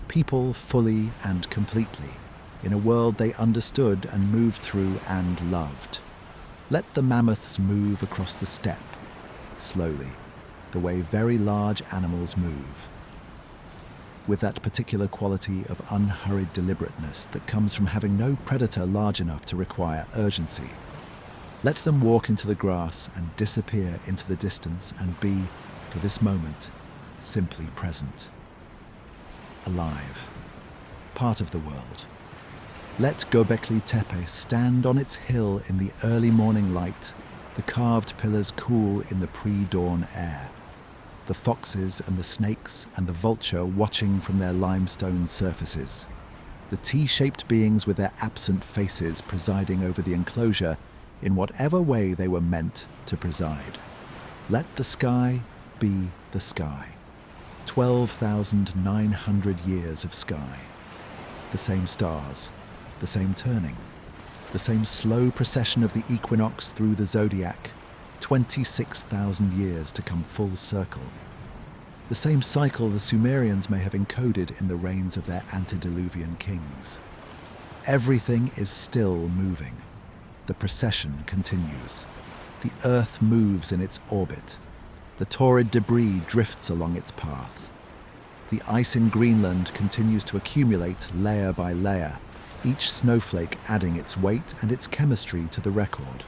people fully and completely, in a world they understood and moved through and loved. Let the mammoths move across the steppe, slowly, the way very large animals move, with that particular quality of unhurried deliberateness that comes from having no predator large enough to require urgency. Let them walk into the grass and disappear into the distance and be, for this moment, simply present, alive, part of the world. Let Göbekli Tepe stand on its hill in the early morning light, the carved pillars cool in the pre-dawn air, the foxes and the snakes and the vulture watching from their limestone surfaces, the T-shaped beings with their absent faces presiding over the enclosure in whatever way they were meant to preside. Let the sky be the sky. 12,900 years of sky. The same stars, the same turning, the same slow procession of the equinox through the zodiac, 26,000 years to come full circle. The same cycle the Sumerians may have encoded in the reigns of their antediluvian kings. Everything is still moving. The procession continues. The Earth moves in its orbit. The Taurid debris drifts along its path. The ice in Greenland continues to accumulate layer by layer, each snowflake adding its weight and its chemistry to the record.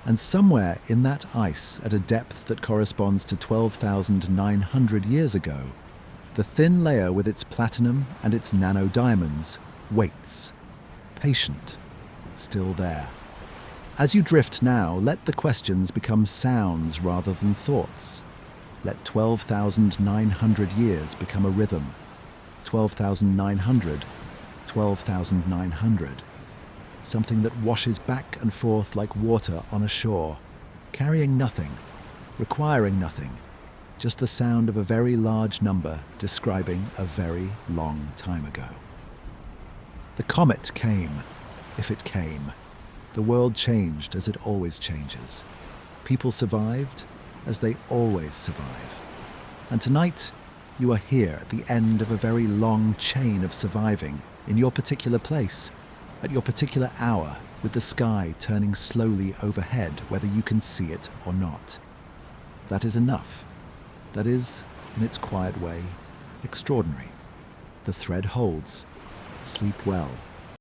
And somewhere in that ice, at a depth that corresponds to 12,900 years ago, the thin layer with its platinum and its nanodiamonds waits, patient, still there. As you drift now, let the questions become sounds rather than thoughts. Let 12,900 years become a rhythm. 12,900, 12,900. Something that washes back and forth like water on a shore, carrying nothing, requiring nothing, just the sound of a very large number describing a very long time ago. The comet came, if it came. The world changed as it always changes. People survived as they always survive. And tonight, you are here at the end of a very long chain of surviving in your particular place, at your particular hour, with the sky turning slowly overhead whether you can see it or not. That is enough. That is, in its quiet way, extraordinary. The thread holds. Sleep well.